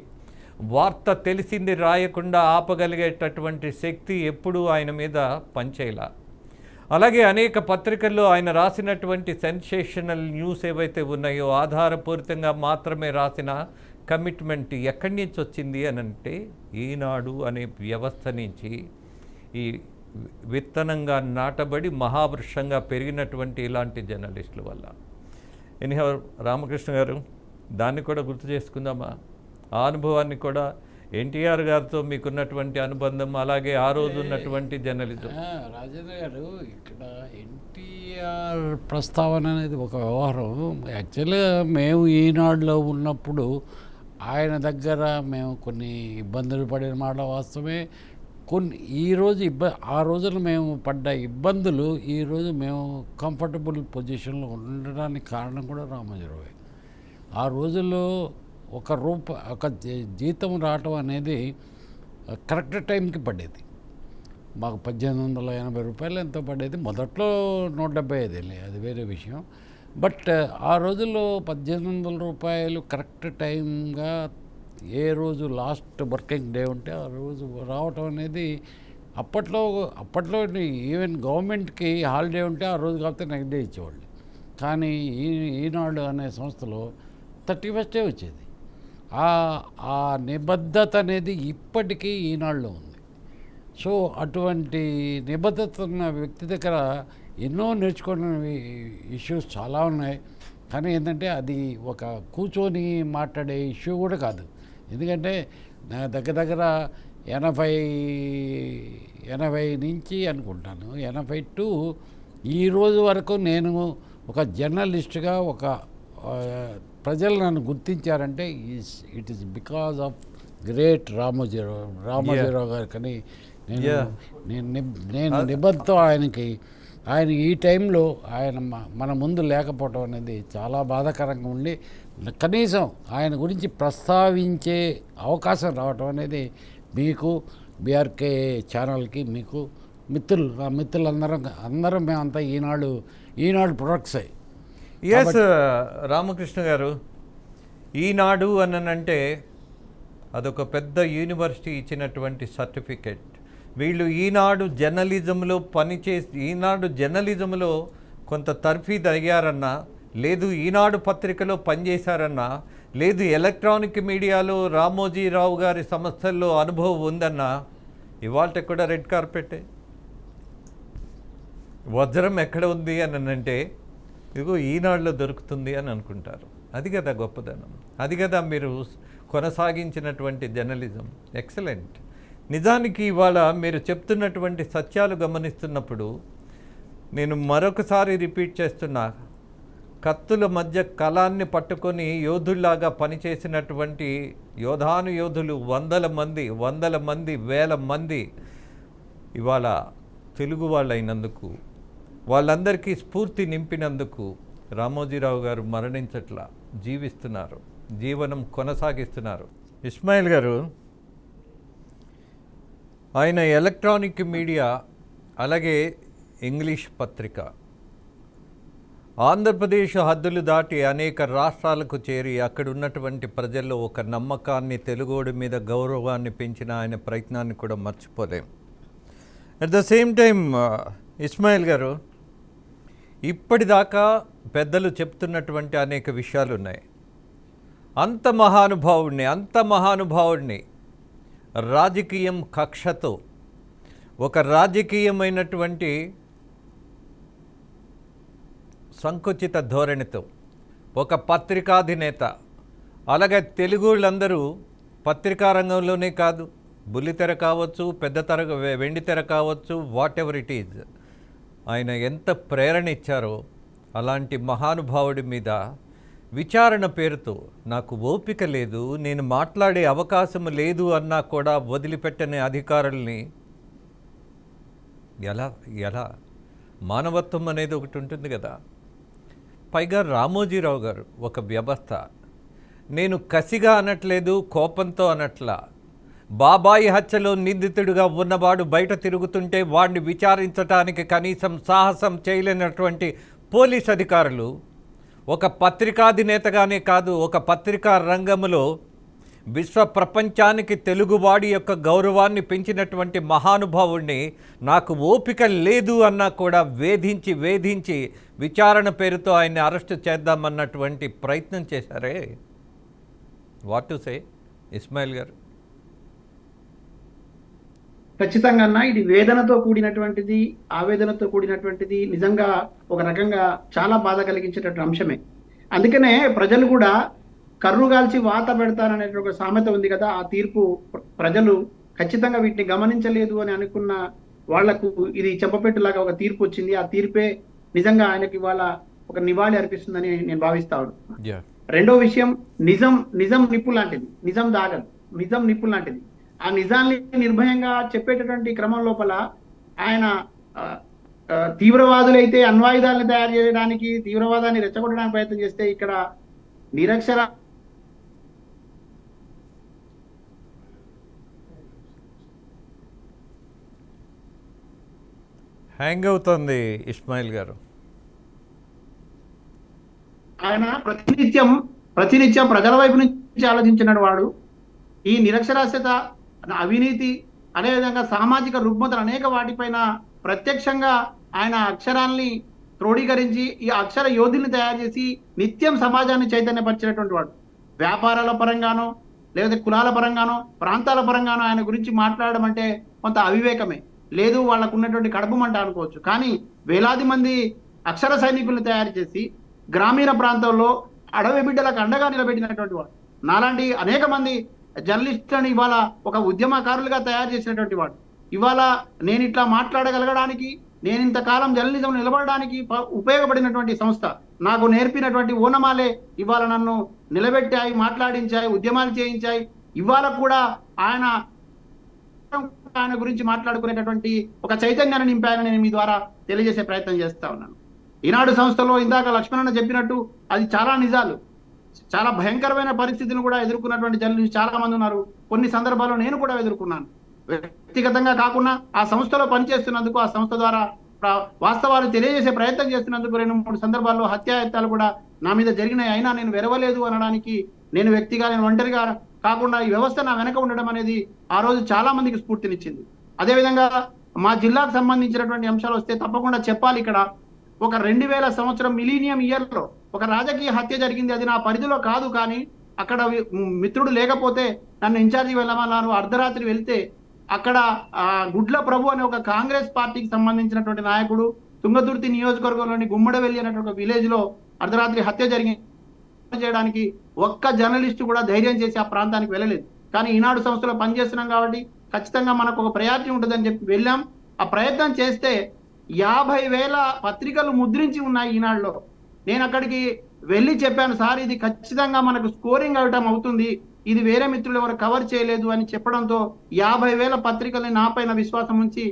వార్త తెలిసింది రాయకుండా ఆపగలిగేటటువంటి శక్తి ఎప్పుడూ ఆయన మీద పనిచేయలా. అలాగే అనేక పత్రికల్లో ఆయన రాసినటువంటి సెన్సేషనల్ న్యూస్ ఏవైతే ఉన్నాయో ఆధారపూరితంగా మాత్రమే రాసిన కమిట్మెంట్ ఎక్కడి నుంచి వచ్చింది అని అంటే ఈనాడు అనే వ్యవస్థ నుంచి ఈ విత్తనంగా నాటబడి మహావృక్షంగా పెరిగినటువంటి ఇలాంటి జర్నలిస్టుల వల్ల. ఎనీహౌ రామకృష్ణ గారు, దాన్ని కూడా గుర్తు చేసుకుందామా? ఆ అనుభవాన్ని కూడా, ఎన్టీఆర్ గారితో మీకున్నటువంటి అనుబంధం, అలాగే ఆ రోజు ఉన్నటువంటి జర్నలిజం. రాజేంద్ర గారు, ఇక్కడ ఎన్టీఆర్ ప్రస్తావన అనేది ఒక వ్యవహారం. యాక్చువల్గా మేము ఈనాడులో ఉన్నప్పుడు ఆయన దగ్గర మేము కొన్ని ఇబ్బందులు పడిన మాట వాస్తవమే. కొన్ని ఈరోజు ఆ రోజున మేము పడ్డ ఇబ్బందులు ఈరోజు మేము కంఫర్టబుల్ పొజిషన్లో ఉండడానికి కారణం కూడా రామోజీరావు. ఆ రోజుల్లో ఒక జీతం రావటం అనేది కరెక్ట్ టైంకి పడేది. మాకు 1880 రూపాయలు ఎంతో పడేది. మొదట్లో 175, అది వేరే విషయం. బట్ ఆ రోజుల్లో 1800 రూపాయలు కరెక్ట్ టైంగా ఏ రోజు లాస్ట్ వర్కింగ్ డే ఉంటే ఆ రోజు రావటం అనేది అప్పట్లో ఈవెన్ గవర్నమెంట్కి హాలిడే ఉంటే ఆ రోజు కాకపోతే నెక్స్ట్ డే ఇచ్చేవాళ్ళు. కానీ ఈనాడు అనే సంస్థలో 31st వచ్చేది. ఆ నిబద్ధత అనేది ఇప్పటికీ ఈనాడులో ఉంది. సో అటువంటి నిబద్ధత ఉన్న వ్యక్తి దగ్గర ఎన్నో నేర్చుకునే ఇష్యూస్ చాలా ఉన్నాయి. కానీ ఏంటంటే అది ఒక కూర్చొని మాట్లాడే ఇష్యూ కూడా కాదు. ఎందుకంటే నా దగ్గర 80 నుంచి అనుకుంటాను, 82 ఈ రోజు వరకు నేను ఒక జర్నలిస్ట్గా ప్రజలు నన్ను గుర్తించారంటే it is because of great Ramoji Rao గారు. కానీ నేను నిబద్ధతో ఆయన ఈ టైంలో ఆయన మన ముందు లేకపోవటం అనేది చాలా బాధాకరంగా ఉండి, కనీసం ఆయన గురించి ప్రస్తావించే అవకాశం రావటం అనేది మీకు, బీఆర్కే ఛానల్కి, మీకు మిత్రులందరం మేమంతా ఈనాడు ప్రొడక్ట్సే. ఎస్ రామకృష్ణ గారు, ఈనాడు అనంటే అదొక పెద్ద యూనివర్సిటీ ఇచ్చినటువంటి సర్టిఫికెట్. వీళ్ళు ఈనాడు జర్నలిజంలో కొంత తర్ఫీదు అయ్యారన్నా, లేదు ఈనాడు పత్రికలో పనిచేశారన్నా, లేదు ఎలక్ట్రానిక్ మీడియాలో రామోజీరావు గారి సంస్థల్లో అనుభవం ఉందన్నా, ఇవాళ కూడా రెడ్ కార్పెట్టే. వజ్రం ఎక్కడ ఉంది అని అంటే ఇదిగో ఈనాడులో దొరుకుతుంది అని అనుకుంటారు. అది కదా గొప్పదనం, అది కదా మీరు కొనసాగించినటువంటి జర్నలిజం. ఎక్సలెంట్. నిజానికి ఇవాళ మీరు చెప్తున్నటువంటి సత్యాలు గమనిస్తున్నప్పుడు నేను మరొకసారి రిపీట్ చేస్తున్నా, కత్తుల మధ్య కళాన్ని పట్టుకొని యోధుల్లాగా పనిచేసినటువంటి యోధులు వందల మంది వేల మంది ఇవాళ తెలుగు వాళ్ళైనందుకు, వాళ్ళందరికీ స్ఫూర్తి నింపినందుకు రామోజీరావు గారు మరణించట్లా, జీవిస్తున్నారు, జీవనం కొనసాగిస్తున్నారు. ఇస్మాయిల్ గారు, ఆయన ఎలక్ట్రానిక్ మీడియా అలాగే ఇంగ్లీష్ పత్రిక ఆంధ్రప్రదేశ్ హద్దులు దాటి అనేక రాష్ట్రాలకు చేరి అక్కడ ఉన్నటువంటి ప్రజల్లో ఒక నమ్మకాన్ని, తెలుగోడి మీద గౌరవాన్ని పెంచిన ఆయన ప్రయత్నాన్ని కూడా మర్చిపోలేం. At the same time Ismail garu, ఇప్పటిదాకా పెద్దలు చెప్తున్నటువంటి అనేక విషయాలు ఉన్నాయి. అంత మహానుభావుడిని రాజకీయం కక్షతో, ఒక రాజకీయమైనటువంటి సంకుచిత ధోరణితో, ఒక పత్రికాధినేత, అలాగే తెలుగు వాళ్ళందరూ పత్రికా రంగంలోనే కాదు, బుల్లితెర కావచ్చు, వెండితెర కావచ్చు, వాట్ ఎవర్ ఇట్ ఈజ్, ఆయన ఎంత ప్రేరణ ఇచ్చారో అలాంటి మహానుభావుడి మీద విచారణ పేరుతో నాకు ఓపిక లేదు, నేను మాట్లాడే అవకాశం లేదు అన్నా కూడా వదిలిపెట్టని అధికారుల్ని ఎలా ఎలా మానవత్వం అనేది ఒకటి ఉంటుంది కదా. పైగా రామోజీరావు గారు ఒక వ్యవస్థ. నేను కసిగా అనట్లేదు, కోపంతో అనట్లా. బాబాయి హత్యలో నిందితుడిగా ఉన్నవాడు బయట తిరుగుతుంటే వాడిని విచారించడానికి కనీసం సాహసం చేయలేనటువంటి పోలీస్ అధికారులు, ఒక పత్రికాధినేతగానే కాదు, ఒక పత్రికా రంగంలో విశ్వ ప్రపంచానికి తెలుగువాడి యొక్క గౌరవాన్ని పెంచినటువంటి మహానుభావుడిని నాకు ఓపిక లేదు అన్నా కూడా వేధించి విచారణ పేరుతో ఆయన్ని అరెస్టు చేద్దామన్నటువంటి ప్రయత్నం చేశారే. వాట్ టు సే ఇస్మాయిల్ గారు? ఖచ్చితంగా అన్న, ఇది వేదనతో కూడినటువంటిది, ఆవేదనతో కూడినటువంటిది, నిజంగా ఒక రకంగా చాలా బాధ కలిగించేటటువంటి అంశమే. అందుకనే ప్రజలు కూడా కర్రుగాల్చి వాత పెడతారనే ఒక సామెత ఉంది కదా, ఆ తీర్పు ప్రజలు ఖచ్చితంగా వీటిని గమనించలేదు అని అనుకున్న వాళ్లకు ఇది చెంపపెట్టులాగా ఒక తీర్పు వచ్చింది. ఆ తీర్పే నిజంగా ఆయనకి ఇవాళ ఒక నివాళి అర్పిస్తుందని నేను భావిస్తాను. రెండో విషయం, నిజం నిప్పు లాంటిది, నిజం దాగదు, నిజం నిప్పు లాంటిది. ఆ నిజాన్ని నిర్భయంగా చెప్పేటటువంటి క్రమం లోపల ఆయన తీవ్రవాదులైతే అణ్వాయుధాలను తయారు చేయడానికి, తీవ్రవాదాన్ని రెచ్చగొట్టడానికి ప్రయత్నం చేస్తే ఇక్కడ నిరక్షర హ్యాంగ్ అవుతుంది ఇస్మాయిల్ గారు. ఆయన ప్రతినిత్యం ప్రజల వైపు నుంచి ఆలోచించిన వాడు. ఈ నిరక్షరాస్యత, అవినీతి, అదేవిధంగా సామాజిక రుగ్మతలు అనేక వాటిపైన ప్రత్యక్షంగా ఆయన అక్షరాల్ని క్రోడీకరించి ఈ అక్షర యోధుల్ని తయారు చేసి నిత్యం సమాజాన్ని చైతన్యపరిచినటువంటి వాడు. వ్యాపారాల పరంగానో లేకపోతే కులాల పరంగానో ప్రాంతాల పరంగానో ఆయన గురించి మాట్లాడడం అంటే కొంత అవివేకమే, లేదు వాళ్ళకు ఉన్నటువంటి కడుపు మంట అనుకోవచ్చు. కానీ వేలాది మంది అక్షర సైనికులను తయారు చేసి గ్రామీణ ప్రాంతాల్లో అడవి బిడ్డలకు అండగా నిలబెట్టినటువంటి వాడు. నాలాంటి అనేక మంది జర్నలిస్టులను ఇవాళ ఒక ఉద్యమకారులుగా తయారు చేసినటువంటి వాడు. ఇవాళ నేను ఇట్లా మాట్లాడగలగడానికి, నేను ఇంతకాలం జర్నలిజం నిలబడడానికి ఉపయోగపడినటువంటి సంస్థ, నాకు నేర్పినటువంటి ఓనమాలే ఇవాళ నన్ను నిలబెట్టాయి, మాట్లాడించాయి, ఉద్యమాలు చేయించాయి. ఇవాళ కూడా ఆయన గురించి మాట్లాడుకునేటటువంటి ఒక చైతన్యాన్ని నింపాయని నేను మీ ద్వారా తెలియజేసే ప్రయత్నం చేస్తా ఉన్నాను. ఈనాడు సంస్థలో ఇందాక లక్ష్మణన్న చెప్పినట్టు అది చాలా నిజాలు. చాలా భయంకరమైన పరిస్థితిని కూడా ఎదుర్కొన్నటువంటి జర్నలిస్టులు చాలా మంది ఉన్నారు. కొన్ని సందర్భాల్లో నేను కూడా ఎదుర్కొన్నాను. వ్యక్తిగతంగా కాకుండా ఆ సంస్థలో పనిచేస్తున్నందుకు, ఆ సంస్థ ద్వారా వాస్తవాలు తెలియజేసే ప్రయత్నం చేస్తున్నందుకు 2-3 సందర్భాల్లో హత్యాయత్నాలు కూడా నా మీద జరిగినాయి. అయినా నేను వెరవలేదు అనడానికి నేను వ్యక్తిగా, నేను ఒంటరిగా కాకుండా ఈ వ్యవస్థ నా వెనక ఉండడం అనేది ఆ రోజు చాలా మందికి స్ఫూర్తినిచ్చింది. అదేవిధంగా మా జిల్లాకు సంబంధించినటువంటి అంశాలు వస్తే తప్పకుండా చెప్పాలి. ఇక్కడ ఒక 2000 సంవత్సరం మిలీనియం ఇయర్లో ఒక రాజకీయ హత్య జరిగింది. అది నా పరిధిలో కాదు, కానీ అక్కడ మిత్రుడు లేకపోతే నన్ను ఇన్ఛార్జి వెళ్ళమన్నారు. అర్ధరాత్రి వెళ్తే అక్కడ గుడ్ల ప్రభు అనే ఒక కాంగ్రెస్ పార్టీకి సంబంధించినటువంటి నాయకుడు తుంగతుర్తి నియోజకవర్గంలోని గుమ్మడవెల్లి అనేటువంటి ఒక విలేజ్ లో అర్ధరాత్రి హత్య చేయడానికి ఒక్క జర్నలిస్టు కూడా ధైర్యం చేసి ఆ ప్రాంతానికి వెళ్ళలేదు. కానీ ఈనాడు సంస్థలో పనిచేస్తున్నాం కాబట్టి ఖచ్చితంగా మనకు ఒక ప్రయారిటీ ఉంటుందని చెప్పి వెళ్ళాం. ఆ ప్రయత్నం చేస్తే 50,000 పత్రికలు ముద్రించి ఉన్నాయి ఈనాడులో. నేను అక్కడికి వెళ్ళి చెప్పాను, సార్ ఇది ఖచ్చితంగా మనకు స్కోరింగ్ అవటం అవుతుంది, ఇది వేరే మిత్రులు ఎవరు కవర్ చేయలేదు అని చెప్పడంతో 50,000 పత్రికల్ని నా పైన విశ్వాసం ఉంచి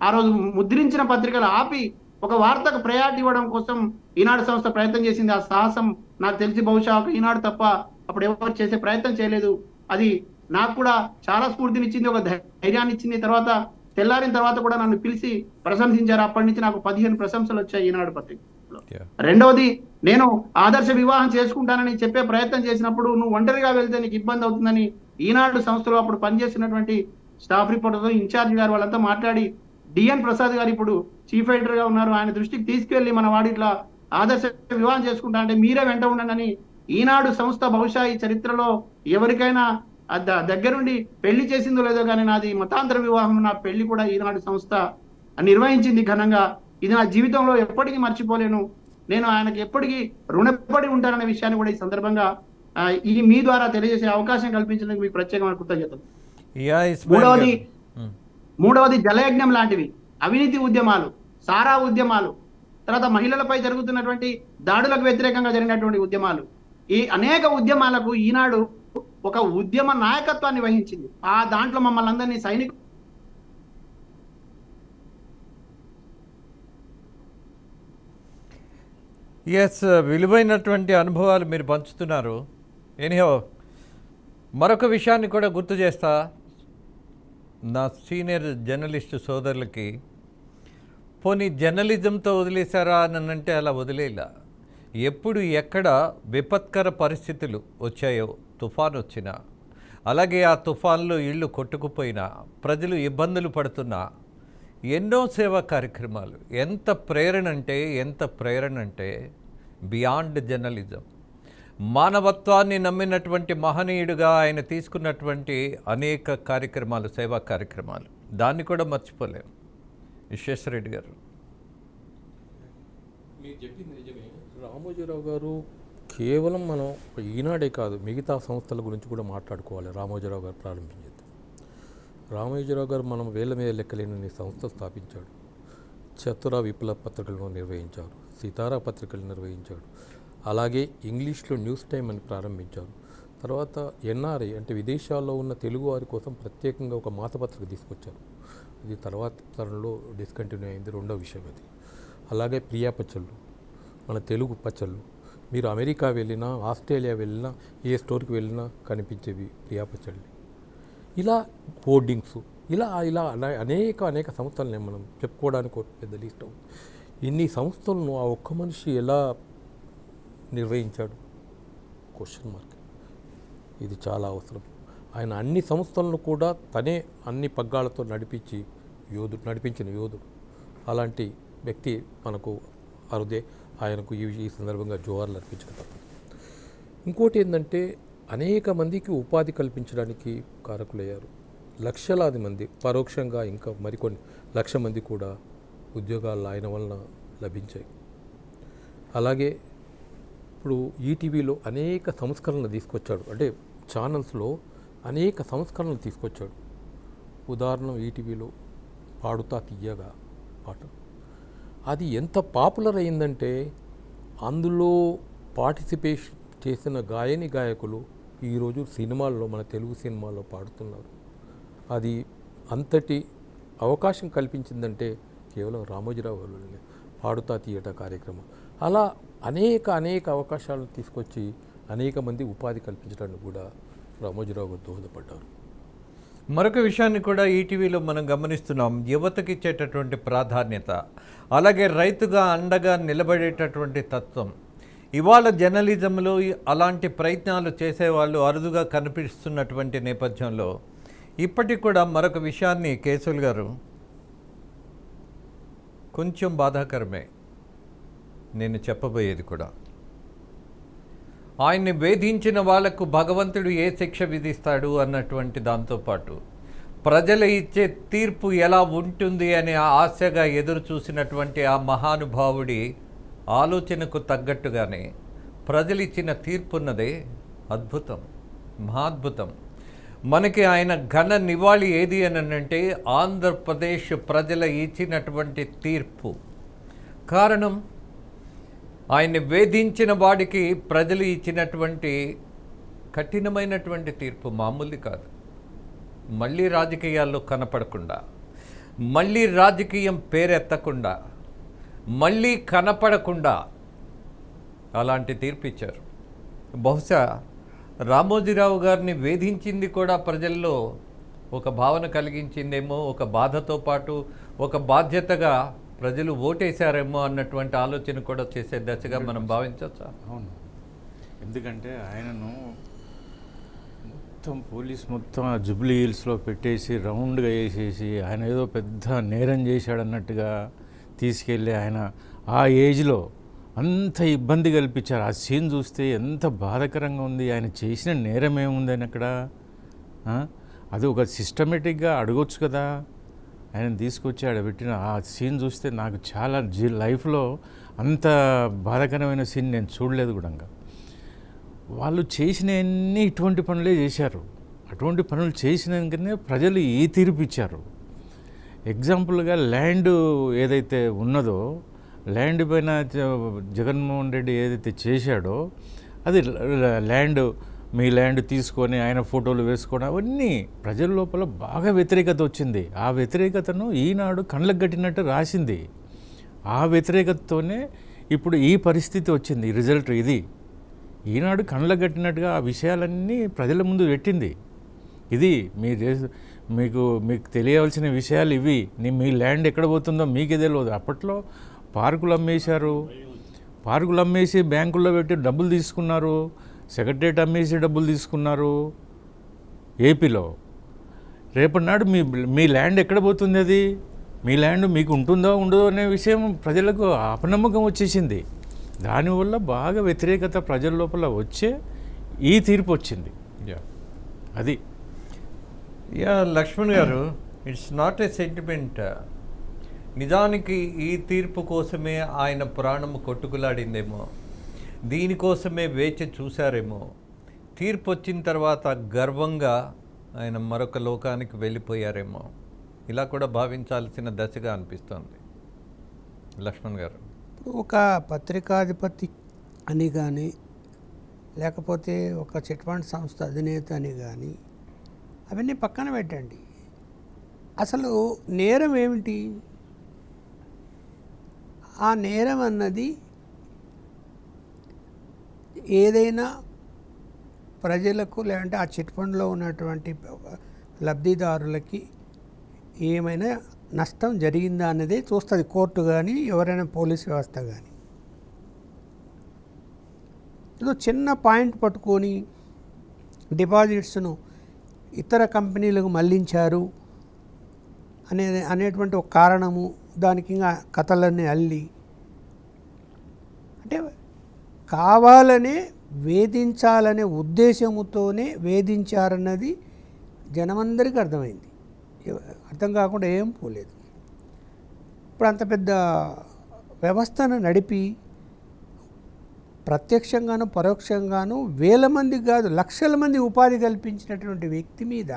ఆ రోజు ముద్రించిన పత్రికలు ఆపి ఒక వార్తకు ప్రయారిటీ ఇవ్వడం కోసం ఈనాడు సంస్థ ప్రయత్నం చేసింది. ఆ సాహసం నాకు తెలిసి బహుశా ఒక ఈనాడు తప్ప అప్పుడు ఎవరు చేసే ప్రయత్నం చేయలేదు. అది నాకు కూడా చాలా స్ఫూర్తినిచ్చింది, ఒక ధైర్యాన్ని ఇచ్చింది. తర్వాత తెల్లారిన తర్వాత కూడా నన్ను పిలిచి ప్రశంసించారు. అప్పటి నుంచి నాకు 15 ప్రశంసలు వచ్చాయి ఈనాడు పత్రికలో. రెండవది, నేను ఆదర్శ వివాహం చేసుకుంటానని చెప్పే ప్రయత్నం చేసినప్పుడు నువ్వు ఒంటరిగా వెళ్తే నీకు ఇబ్బంది అవుతుందని ఈనాడు సంస్థలో అప్పుడు పనిచేస్తున్నటువంటి స్టాఫ్ రిపోర్టర్తో ఇన్ఛార్జ్ గారు వాళ్ళంతా మాట్లాడి, డిఎన్ ప్రసాద్ గారు ఇప్పుడు చీఫ్ ఎడిటర్ గా ఉన్నారు, ఆయన దృష్టికి తీసుకెళ్లి మన వాడి ఇట్లా ఆదర్శ వివాహం చేసుకుంటా అంటే మీరే వెంట ఉండండి అని ఈనాడు సంస్థ బహుశా ఈ చరిత్రలో ఎవరికైనా దగ్గరుండి పెళ్లి చేసిందో లేదో కానీ నాది మతాంతర వివాహం, నా పెళ్లి కూడా ఈనాడు సంస్థ నిర్వహించింది ఘనంగా. ఇది నా జీవితంలో ఎప్పటికీ మర్చిపోలేను. నేను ఆయనకి ఎప్పటికీ రుణపడి ఉంటాననే విషయాన్ని కూడా ఈ సందర్భంగా ఈ మీ ద్వారా తెలియజేసే అవకాశం కల్పించినందుకు మీకు ప్రత్యేకమైన కృతజ్ఞతలు. మూడవది జలయజ్ఞం లాంటివి, అవినీతి ఉద్యమాలు, సారా ఉద్యమాలు, తర్వాత మహిళలపై జరుగుతున్నటువంటి దాడులకు వ్యతిరేకంగా జరిగినటువంటి ఉద్యమాలు, ఈ అనేక ఉద్యమాలకు ఈనాడు ఒక ఉద్యమ నాయకత్వాన్ని వహించింది. ఆ దాంట్లో మమ్మల్ని అందరినీ సైనికులు ఎస్, విలువైనటువంటి అనుభవాలు మీరు పంచుతున్నారు. ఎనీహో మరొక విషయాన్ని కూడా గుర్తు చేస్తా నా సీనియర్ జర్నలిస్టు సోదరులకి. పోనీ జర్నలిజంతో వదిలేశారా అని అంటే అలా వదిలేలా. ఎప్పుడు ఎక్కడ విపత్కర పరిస్థితులు వచ్చాయో, తుఫాన్ వచ్చినా, అలాగే ఆ తుఫాన్లో ఇళ్ళు కొట్టుకుపోయినా, ప్రజలు ఇబ్బందులు పడుతున్నా, ఎన్నో సేవా కార్యక్రమాలు. ఎంత ప్రేరణ అంటే బియాండ్ జర్నలిజం. మానవత్వాన్ని నమ్మినటువంటి మహనీయుడిగా ఆయన తీసుకున్నటువంటి అనేక కార్యక్రమాలు, సేవా కార్యక్రమాలు, దాన్ని కూడా మర్చిపోలేము. విశ్వేశ్వరరెడ్డి గారు, మీరు చెప్పింది నిజమే. రామోజీరావు గారు కేవలం మనం ఈనాడే కాదు, మిగతా సంస్థల గురించి కూడా మాట్లాడుకోవాలి. రామోజీరావు గారు ప్రారంభించేది. రామోజీరావు గారు మనం వేల మీద లెక్కలేని సంస్థ స్థాపించాడు. చతుర విప్లవ పత్రికలను నిర్వహించారు, సితారా పత్రికలు నిర్వహించాడు, అలాగే ఇంగ్లీష్లో న్యూస్ టైమ్ అని ప్రారంభించారు. తర్వాత ఎన్ఆర్ఐ అంటే విదేశాల్లో ఉన్న తెలుగు వారి కోసం ప్రత్యేకంగా ఒక మాసపత్రిక తీసుకొచ్చారు. ఇది తర్వాత తరంలో డిస్కంటిన్యూ అయింది, రెండో విషయం అది. అలాగే ప్రియా పచ్చళ్ళు, మన తెలుగు పచ్చళ్ళు. మీరు అమెరికా వెళ్ళినా, ఆస్ట్రేలియా వెళ్ళినా, ఏ స్టోర్కి వెళ్ళినా కనిపించేవి ప్రియా పచ్చళ్ళు. ఇలా హోర్డింగ్స్, ఇలా అనేక సంస్థలని మనం చెప్పుకోవడానికి ఒక పెద్ద లిస్ట్. ఇన్ని సంస్థలను ఆ ఒక్క మనిషి ఎలా నిర్వహించాడు? Question mark. ఇది చాలా అవసరం. ఆయన అన్ని సంస్థలను కూడా తనే అన్ని పగ్గాలతో నడిపించిన యోధుడు. అలాంటి వ్యక్తి మనకు అరుదే. ఆయనకు ఈ సందర్భంగా జోహార్లు అర్పించక తప్పదు. ఇంకోటి ఏంటంటే అనేక మందికి ఉపాధి కల్పించడానికి కారకులయ్యారు. లక్షలాది మంది పరోక్షంగా, ఇంకా మరికొన్ని లక్ష మంది కూడా ఉద్యోగాలు ఆయన వలన లభించాయి. అలాగే ఇప్పుడు ఈటీవీలో అనేక సంస్కరణలు తీసుకొచ్చాడు. అంటే ఛానల్స్లో అనేక సంస్కరణలు తీసుకొచ్చాడు. ఉదాహరణ, ఈటీవీలో పాడుతా తీయగా పాట, అది ఎంత పాపులర్ అయిందంటే అందులో పార్టిసిపేషన్ చేసిన గాయకులు ఈరోజు సినిమాల్లో, మన తెలుగు సినిమాల్లో పాడుతున్నారు. అది అంతటి అవకాశం కల్పించిందంటే కేవలం రామోజీరావు గారు పాడుతా తీయట కార్యక్రమం. అలా అనేక అవకాశాలను తీసుకొచ్చి అనేక మంది ఉపాధి కల్పించడానికి కూడా రామోజీరావు గారు దోహదపడ్డారు. మరొక విషయాన్ని కూడా ఈటీవీలో మనం గమనిస్తున్నాం. యువతకి ఇచ్చేటటువంటి ప్రాధాన్యత, అలాగే రైతుగా అండగా నిలబడేటటువంటి తత్వం. ఇవాళ జర్నలిజంలో అలాంటి ప్రయత్నాలు చేసేవాళ్ళు అరుదుగా కనిపిస్తున్నటువంటి నేపథ్యంలో ఇప్పటికి కూడా మరొక విషయాన్ని కేశవులు గారు, కొంచెం బాధాకరమే నేను చెప్పబోయేది కూడా. ఆయన్ని వేధించిన వాళ్లకు భగవంతుడు ఏ శిక్ష విధిస్తాడు అన్నటువంటి దాంతోపాటు ప్రజలు ఇచ్చే తీర్పు ఎలా ఉంటుంది అనే ఆశగా ఎదురు చూసినటువంటి ఆ మహానుభావుడి ఆలోచనకు తగ్గట్టుగానే ప్రజలు ఇచ్చిన తీర్పున్నదే అద్భుతం, మహాద్భుతం. మనకి ఆయన ఘన నివాళి ఏది అని అంటే ఆంధ్రప్రదేశ్ ప్రజల ఇచ్చినటువంటి తీర్పు. కారణం, ఆయన్ని వేధించిన వాడికి ప్రజలు ఇచ్చినటువంటి కఠినమైనటువంటి తీర్పు మామూలు కాదు. మళ్ళీ రాజకీయాల్లో కనపడకుండా, మళ్ళీ రాజకీయం పేరెత్తకుండా, మళ్ళీ కనపడకుండా అలాంటి తీర్పు ఇచ్చారు. బహుశా రామోజీరావు గారిని వేధించింది కూడా ప్రజల్లో ఒక భావన కలిగించిందేమో, ఒక బాధతో పాటు ఒక బాధ్యతగా ప్రజలు ఓటేశారేమో అన్నటువంటి ఆలోచన కూడా చేసే దశగా మనం భావించవచ్చా? అవును, ఎందుకంటే ఆయనను పోలీస్ మొత్తం ఆ జూబ్లీ హిల్స్లో పెట్టేసి రౌండ్గా వేసేసి ఆయన ఏదో పెద్ద నేరం చేశాడన్నట్టుగా తీసుకెళ్ళి ఆయన ఆ ఏజ్లో అంత ఇబ్బంది కల్పించారు. ఆ సీన్ చూస్తే ఎంత బాధాకరంగా ఉంది. ఆయన చేసిన నేరం ఏముందని అక్కడ? అది ఒక సిస్టమేటిక్గా అడగొచ్చు కదా. ఆయన తీసుకొచ్చి ఆడ పెట్టిన ఆ సీన్ చూస్తే నాకు చాలా లైఫ్లో అంత బాధాకరమైన సీన్ నేను చూడలేదు కూడా. వాళ్ళు చేసినవన్నీ ఇటువంటి పనులే చేశారు. అటువంటి పనులు చేసినాకనే ప్రజలు ఈ తీర్పు ఇచ్చారు. ఎగ్జాంపుల్గా ల్యాండ్ ఏదైతే ఉన్నదో, ల్యాండ్ పైన జగన్మోహన్ రెడ్డి ఏదైతే చేశాడో అది ల్యాండ్, మీ ల్యాండ్ తీసుకొని ఆయన ఫోటోలు వేసుకోవడం, అవన్నీ ప్రజల లోపల బాగా వ్యతిరేకత వచ్చింది. ఆ వ్యతిరేకతను ఈనాడు కళ్ళకు కట్టినట్టు రాసింది. ఆ వ్యతిరేకతతోనే ఇప్పుడు ఈ పరిస్థితి వచ్చింది. రిజల్ట్ ఇది. ఈనాడు కళ్ళకు కట్టినట్టుగా ఆ విషయాలన్నీ ప్రజల ముందు పెట్టింది. ఇది మీకు తెలియవలసిన విషయాలు ఇవి. మీ ల్యాండ్ ఎక్కడ పోతుందో మీకే తెలియదు. అప్పట్లో పార్కులు అమ్మేశారు, పార్కులు అమ్మేసి బ్యాంకుల్లో పెట్టి డబ్బులు తీసుకున్నారు, సెక్రటరేట్ అమ్మేసి డబ్బులు తీసుకున్నారు ఏపీలో. రేపటి నాడు మీ ల్యాండ్ ఎక్కడ పోతుంది, అది మీ ల్యాండ్ మీకు ఉంటుందో ఉండదో అనే విషయం ప్రజలకు అపనమ్మకం వచ్చేసింది. దానివల్ల బాగా వ్యతిరేకత ప్రజల లోపల వచ్చే ఈ తీర్పు వచ్చింది. అది లక్ష్మణ్ గారు, ఇట్స్ నాట్ ఏ సెంటిమెంట్. నిజానికి ఈ తీర్పు కోసమే ఆయన ప్రాణము కొట్టుకులాడిందేమో, దీనికోసమే వేచి చూశారేమో. తీర్పు వచ్చిన తర్వాత గర్వంగా ఆయన మరొక లోకానికి వెళ్ళిపోయారేమో. ఇలా కూడా భావించాల్సిన దశగా అనిపిస్తోంది. లక్ష్మణ్ గారు, ఒక పత్రికాధిపతి అని కానీ, లేకపోతే ఒక చిట్ ఫండ్ సంస్థ అధినేత అని కానీ, అవన్నీ పక్కన పెట్టండి. అసలు నేరం ఏమిటి? ఆ నేరం అన్నది ఏదైనా ప్రజలకు, లేదంటే ఆ చిట్ ఫండ్లో ఉన్నటువంటి లబ్ధిదారులకి ఏమైనా నష్టం జరిగిందా అన్నదే చూస్తుంది కోర్టు కానీ, ఎవరైనా పోలీస్ వ్యవస్థ కానీ. ఏదో చిన్న పాయింట్ పట్టుకొని డిపాజిట్స్ను ఇతర కంపెనీలకు మళ్లించారు అనేటువంటి ఒక కారణము, దానికి ఇంకా కథలన్నీ అల్లి, అంటే కావాలనే వేధించాలనే ఉద్దేశముతోనే వేధించారన్నది జనమందరికీ అర్థమైంది. అర్థం కాకుండా ఏం పోలేదు. ఇప్పుడు అంత పెద్ద వ్యవస్థను నడిపి ప్రత్యక్షంగాను పరోక్షంగాను వేల మందికి కాదు లక్షల మంది ఉపాధి కల్పించినటువంటి వ్యక్తి మీద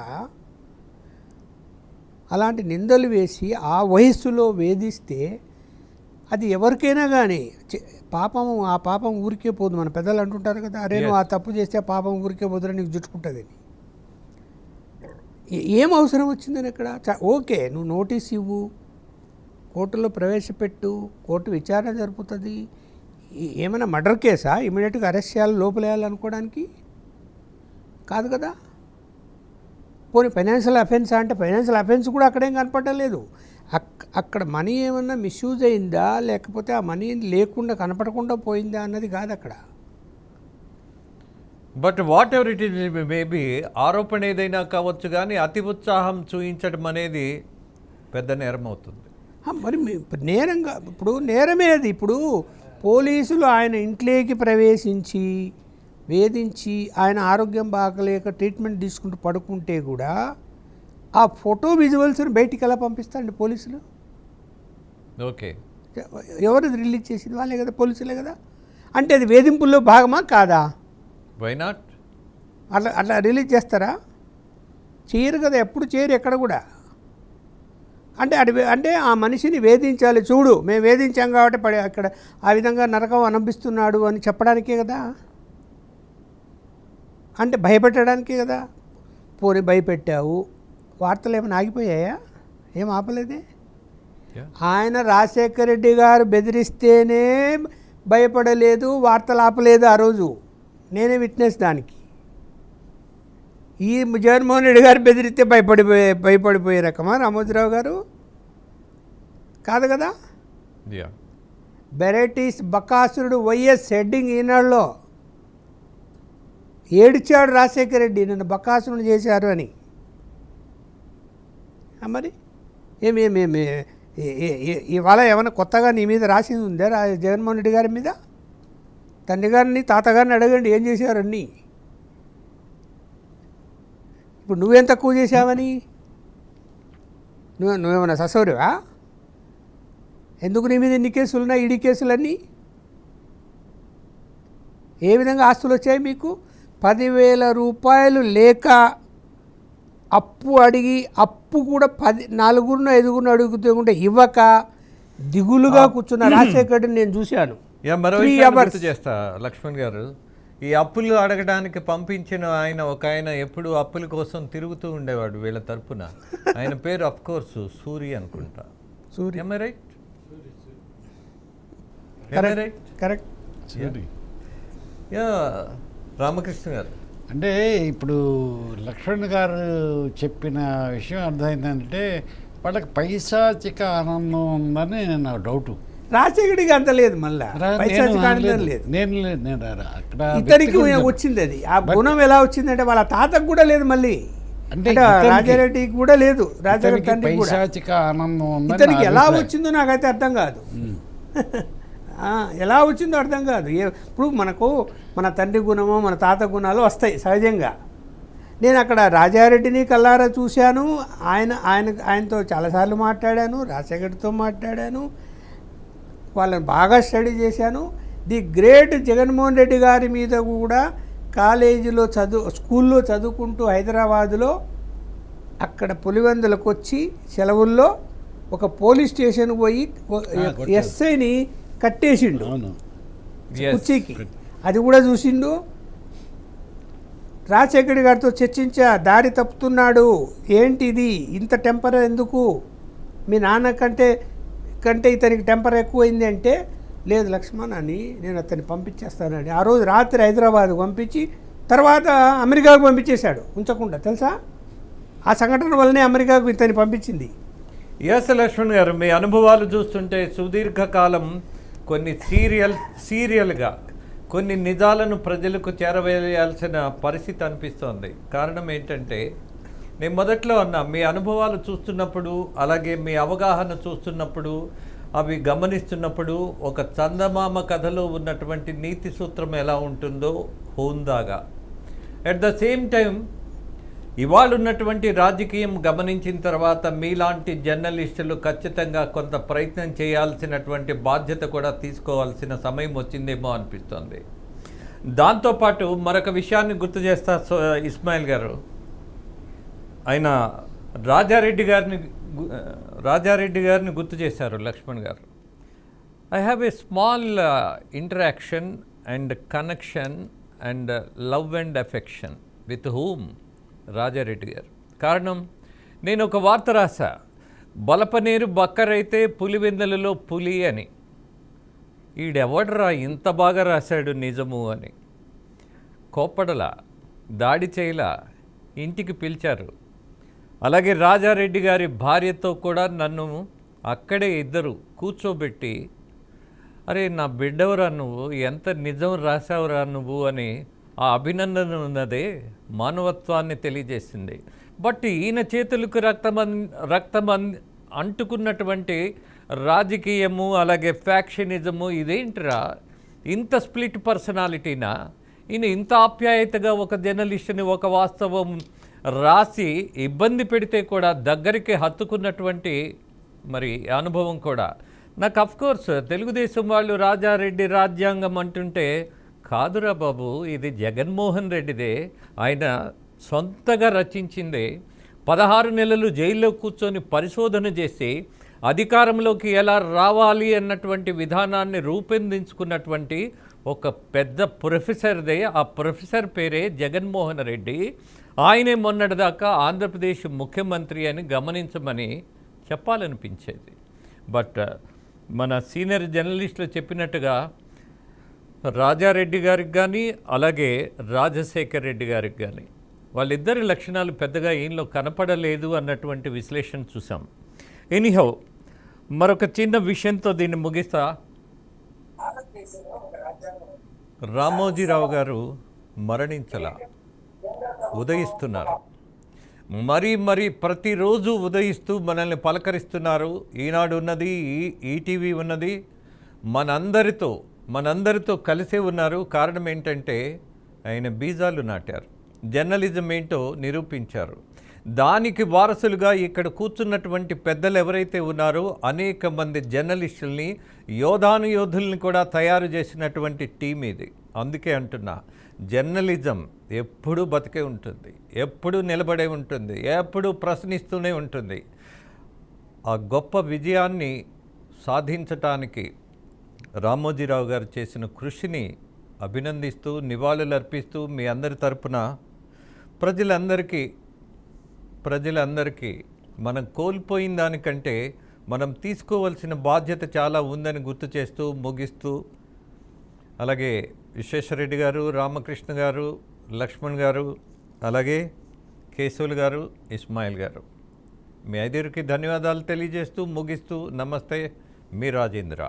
అలాంటి నిందలు వేసి ఆ వయస్సులో వేధిస్తే అది ఎవరికైనా కానీ ఆ పాపం ఊరికే పోదు. మన పెద్దలు అంటుంటారు కదా, అరే నువ్వు ఆ తప్పు చేస్తే పాపం ఊరికే పోదురా, నీకు జుట్టుకుంటుందని. ఏం అవసరం వచ్చిందని ఇక్కడ? ఓకే, నువ్వు నోటీస్ ఇవ్వు, కోర్టులో ప్రవేశపెట్టు, కోర్టు విచారణ జరుపుతుంది. ఏమైనా మర్డర్ కేసా ఇమీడియట్గా అరెస్ట్ చేయాలి, లోపలేయాలనుకోవడానికి కాదు కదా. పోనీ ఫైనాన్షియల్ అఫెన్స్ అంటే ఫైనాన్షియల్ అఫెన్స్ కూడా అక్కడేం కనపడలేదు. అక్కడ మనీ ఏమన్నా మిస్యూజ్ అయిందా, లేకపోతే ఆ మనీ లేకుండా కనపడకుండా పోయిందా అన్నది కాదు అక్కడ. But what ever it is maybe, ఆరోపణ ఏదైనా కావచ్చు, కానీ అతి ఉత్సాహం చూపించడం అనేది పెద్ద నేరం అవుతుంది. మరి నేరంగా ఇప్పుడు నేరమే అది. ఇప్పుడు పోలీసులు ఆయన ఇంట్లోకి ప్రవేశించి వేధించి ఆయన ఆరోగ్యం బాగలేక ట్రీట్మెంట్ తీసుకుంటూ పడుకుంటే కూడా ఆ ఫోటో విజువల్స్ని బయటికి ఎలా పంపిస్తారండి పోలీసులు? ఓకే, ఎవరు రిలీజ్ చేసింది? వాళ్ళే కదా, పోలీసులే కదా. అంటే అది వేధింపుల్లో భాగమా కాదా? Why not? అట్లా రిలీజ్ చేస్తారా? చేయరు కదా, ఎప్పుడు చేయరు ఎక్కడ కూడా. అంటే ఆ మనిషిని వేధించాలి, చూడు మేము వేధించాం కాబట్టి అక్కడ ఆ విధంగా నరకం అనిపిస్తున్నాడు అని చెప్పడానికే కదా, అంటే భయపెట్టడానికే కదా. పోనీ భయపెట్టావు, వార్తలు ఏమైనా ఆగిపోయాయా? ఏం ఆపలేదే. ఆయన రాజశేఖర రెడ్డి గారు బెదిరిస్తేనే భయపడలేదు, వార్తలు ఆపలేదు. ఆ రోజు నేనే విట్నెస్ దానికి. ఈ జగన్మోహన్ రెడ్డి గారు బెదిరిస్తే భయపడిపోయే రకమా రామోజీరావు గారు? కాదు కదా. వెరైటీస్ బకాసురుడు వైఎస్ హెడ్డింగ్ ఈనాడులో ఏడ్చాడు రాజశేఖర రెడ్డి, నన్ను బకాసురుడు చేశారు అని. మరి ఏమేమి ఇవాళ ఏమైనా కొత్తగా నీ మీద రాసింది ఉందా జగన్మోహన్ రెడ్డి గారి మీద? తండ్రి గారిని తాతగారిని అడగండి ఏం చేశారని. ఇప్పుడు నువ్వేం తక్కువ చేశావని? నువ్వేమన్నా ససౌరివా? ఎందుకు నీ మీద ఎన్ని కేసులు ఉన్నాయి? ఈడీ కేసులన్నీ ఏ విధంగా ఆస్తులు వచ్చాయి మీకు? 10,000 రూపాయలు లేక అప్పు అడిగి, అప్పు కూడా 4 5 అడుగుతుంటే ఇవ్వక దిగులుగా కూర్చున్న రాజశేఖర్ రెడ్డిని నేను చూశాను. మరో విషయాన్ని గుర్తు చేస్తా లక్ష్మణ్ గారు, ఈ అప్పులు అడగడానికి పంపించిన ఆయన ఒక ఆయన ఎప్పుడు అప్పుల కోసం తిరుగుతూ ఉండేవాడు వీళ్ళ తరపున. ఆయన పేరు అఫ్ కోర్సు సూరి అనుకుంటా. Suri. Am I right? Correct. Yeah, Ramakrishna గారు. అంటే ఇప్పుడు లక్ష్మణ్ గారు చెప్పిన విషయం అర్థమైందంటే వాళ్ళకి పైశాచిక ఆనందం ఉందని నా డౌటు. రాజశేఖడికి అంత లేదు, మళ్ళా పైశాచిక ఆనందం లేదు. నేను అక్కడ ఇతనికి వచ్చింది అది. ఆ గుణం ఎలా వచ్చిందంటే వాళ్ళ తాతకు కూడా లేదు, మళ్ళీ అంటే అంటే రాజారెడ్డికి కూడా లేదు, రాజారెడ్డి తండ్రికి కూడా. పైశాచిక ఆనందం ఉందని ఇతనికి నా ఎలా అభిప్రాయం. వచ్చిందో నాకైతే అర్థం కాదు. ఎలా వచ్చిందో అర్థం కాదు. ఇప్పుడు మనకు మన తండ్రి గుణమో మన తాత గుణాలు వస్తాయి సహజంగా. నేను అక్కడ రాజారెడ్డిని కల్లారా చూశాను. ఆయనతో చాలాసార్లు మాట్లాడాను, రాజశేఖర్తో మాట్లాడాను, వాళ్ళని బాగా స్టడీ చేశాను. ది గ్రేట్ జగన్మోహన్ రెడ్డి గారి మీద కూడా కాలేజీలో స్కూల్లో చదువుకుంటూ హైదరాబాదులో అక్కడ పులివెందులకు వచ్చి సెలవుల్లో ఒక పోలీస్ స్టేషన్ పోయి ఎస్ఐని కట్టేసిండు కుర్చీకి. అది కూడా చూసిండు. రాజశేఖర్ గారితో చర్చించా, దారి తప్పుతున్నాడు, ఏంటిది ఇంత టెంపర్ ఎందుకు, మీ నాన్న కంటే ఇతనికి టెంపర్ ఎక్కువైంది అంటే, లేదు లక్ష్మణ్ అని నేను అతన్ని పంపించేస్తానని ఆ రోజు రాత్రి హైదరాబాద్ పంపించి తర్వాత అమెరికాకు పంపించేశాడు ఉంచకుండా. తెలుసా, ఆ సంఘటన వల్లనే అమెరికాకు ఇతన్ని పంపించింది. ఎస్ లక్ష్మణ్ గారు, మీ అనుభవాలు చూస్తుంటే సుదీర్ఘకాలం కొన్ని సీరియల్గా కొన్ని నిజాలను ప్రజలకు చేరవేయాల్సిన పరిస్థితి అనిపిస్తోంది. కారణం ఏంటంటే, నేను మొదట్లో అన్నా, మీ అనుభవాలు చూస్తున్నప్పుడు అలాగే మీ అవగాహన చూస్తున్నప్పుడు అవి గమనిస్తున్నప్పుడు ఒక చందమామ కథలో ఉన్నటువంటి నీతి సూత్రం ఎలా ఉంటుందో హోందాగా, అట్ ద సేమ్ టైం ఇవాళ ఉన్నటువంటి రాజకీయం గమనించిన తర్వాత మీలాంటి జర్నలిస్టులు ఖచ్చితంగా కొంత ప్రయత్నం చేయాల్సినటువంటి బాధ్యత కూడా తీసుకోవాల్సిన సమయం వచ్చిందేమో అనిపిస్తుంది. దాంతోపాటు మరొక విషయాన్ని గుర్తు చేస్తా ఇస్మాయిల్ గారు, ఆయన రాజారెడ్డి గారిని గుర్తు చేశారు లక్ష్మణ్ గారు. I have a small interaction and connection and love and affection with whom Rajareddy గారు. కారణం, నేను ఒక వార్త రాసా, బలపనేరు బక్కరైతే పులివెందులలో పులి అని. ఈడెవడరా ఇంత బాగా రాశాడు నిజము అని. కోప్పడలా, దాడి చేయలా, ఇంటికి పిలిచారు. అలాగే రాజారెడ్డి గారి భార్యతో కూడా నన్ను అక్కడే ఇద్దరు కూర్చోబెట్టి, అరే నా బిడ్డవరా నువ్వు, ఎంత నిజం రాసావురా నువ్వు అని ఆ అభినందన ఉన్నదే మానవత్వాన్ని తెలియజేసింది. బట్ ఈయన చేతులకు రక్తం అంటుకున్నటువంటి రాజకీయము అలాగే ఫ్యాక్షనిజము, ఇదేంటిరా ఇంత స్ప్లిట్ పర్సనాలిటీనా? ఈయన ఇంత ఆప్యాయతగా ఒక జర్నలిస్టుని ఒక వాస్తవం రాసి ఇబ్బంది పెడితే కూడా దగ్గరికి హత్తుకున్నటువంటి మరి అనుభవం కూడా నాకు. అఫ్కోర్స్ తెలుగుదేశం వాళ్ళు రాజారెడ్డి రాజ్యాంగం అంటుంటే, కాదురా బాబు, ఇది జగన్మోహన్ రెడ్డిదే, ఆయన సొంతగా రచించిందే. 16 నెలలు జైల్లో కూర్చొని పరిశోధన చేసి అధికారంలోకి ఎలా రావాలి అన్నటువంటి విధానాన్ని రూపొందించుకున్నటువంటి ఒక పెద్ద ప్రొఫెసర్దే. ఆ ప్రొఫెసర్ పేరే జగన్మోహన్ రెడ్డి. ఆయనే మొన్నటిదాకా ఆంధ్రప్రదేశ్ ముఖ్యమంత్రి అని గమనించమని చెప్పాలనిపించేది. బట్ మన సీనియర్ జర్నలిస్టులు చెప్పినట్టుగా రాజారెడ్డి గారికి కానీ అలాగే రాజశేఖర్ రెడ్డి గారికి కానీ వాళ్ళిద్దరి లక్షణాలు పెద్దగా ఈయనలో కనపడలేదు అన్నటువంటి విశ్లేషణ చూసాం. ఎనీహౌ, మరొక చిన్న విషయంతో దీన్ని ముగిస్తా. రామోజీరావు గారు మరణించలా, ఉదయిస్తున్నారు. మరీ ప్రతిరోజు ఉదయిస్తూ మనల్ని పలకరిస్తున్నారు. ఈనాడు ఉన్నది, ఈటీవీ ఉన్నది, మనందరితో కలిసే ఉన్నారు. కారణం ఏంటంటే ఆయన బీజాలు నాటారు, జర్నలిజం ఏంటో నిరూపించారు. దానికి వారసులుగా ఇక్కడ కూర్చున్నటువంటి పెద్దలు ఎవరైతే ఉన్నారో అనేక మంది జర్నలిస్టుల్ని, యోధుల్ని కూడా తయారు చేసినటువంటి టీం ఇది. అందుకే అంటున్నా, జర్నలిజం ఎప్పుడూ బతికే ఉంటుంది, ఎప్పుడూ నిలబడే ఉంటుంది, ఎప్పుడూ ప్రశ్నిస్తూనే ఉంటుంది. ఆ గొప్ప విజయాన్ని సాధించటానికి రామోజీరావు గారు చేసిన కృషిని అభినందిస్తూ నివాళులు అర్పిస్తూ మీ అందరి తరపున ప్రజలందరికీ మనం కోల్పోయిన దానికంటే మనం తీసుకోవాల్సిన బాధ్యత చాలా ఉందని గుర్తు చేస్తూ ముగిస్తూ, అలాగే విశ్వేశ్వరరెడ్డి గారు, రామకృష్ణ గారు, లక్ష్మణ్ గారు, అలాగే కేశవులు గారు, ఇస్మాయిల్ గారు, మీ ఐదుగురికి ధన్యవాదాలు తెలియజేస్తూ ముగిస్తూ నమస్తే, మీ రాజేంద్ర.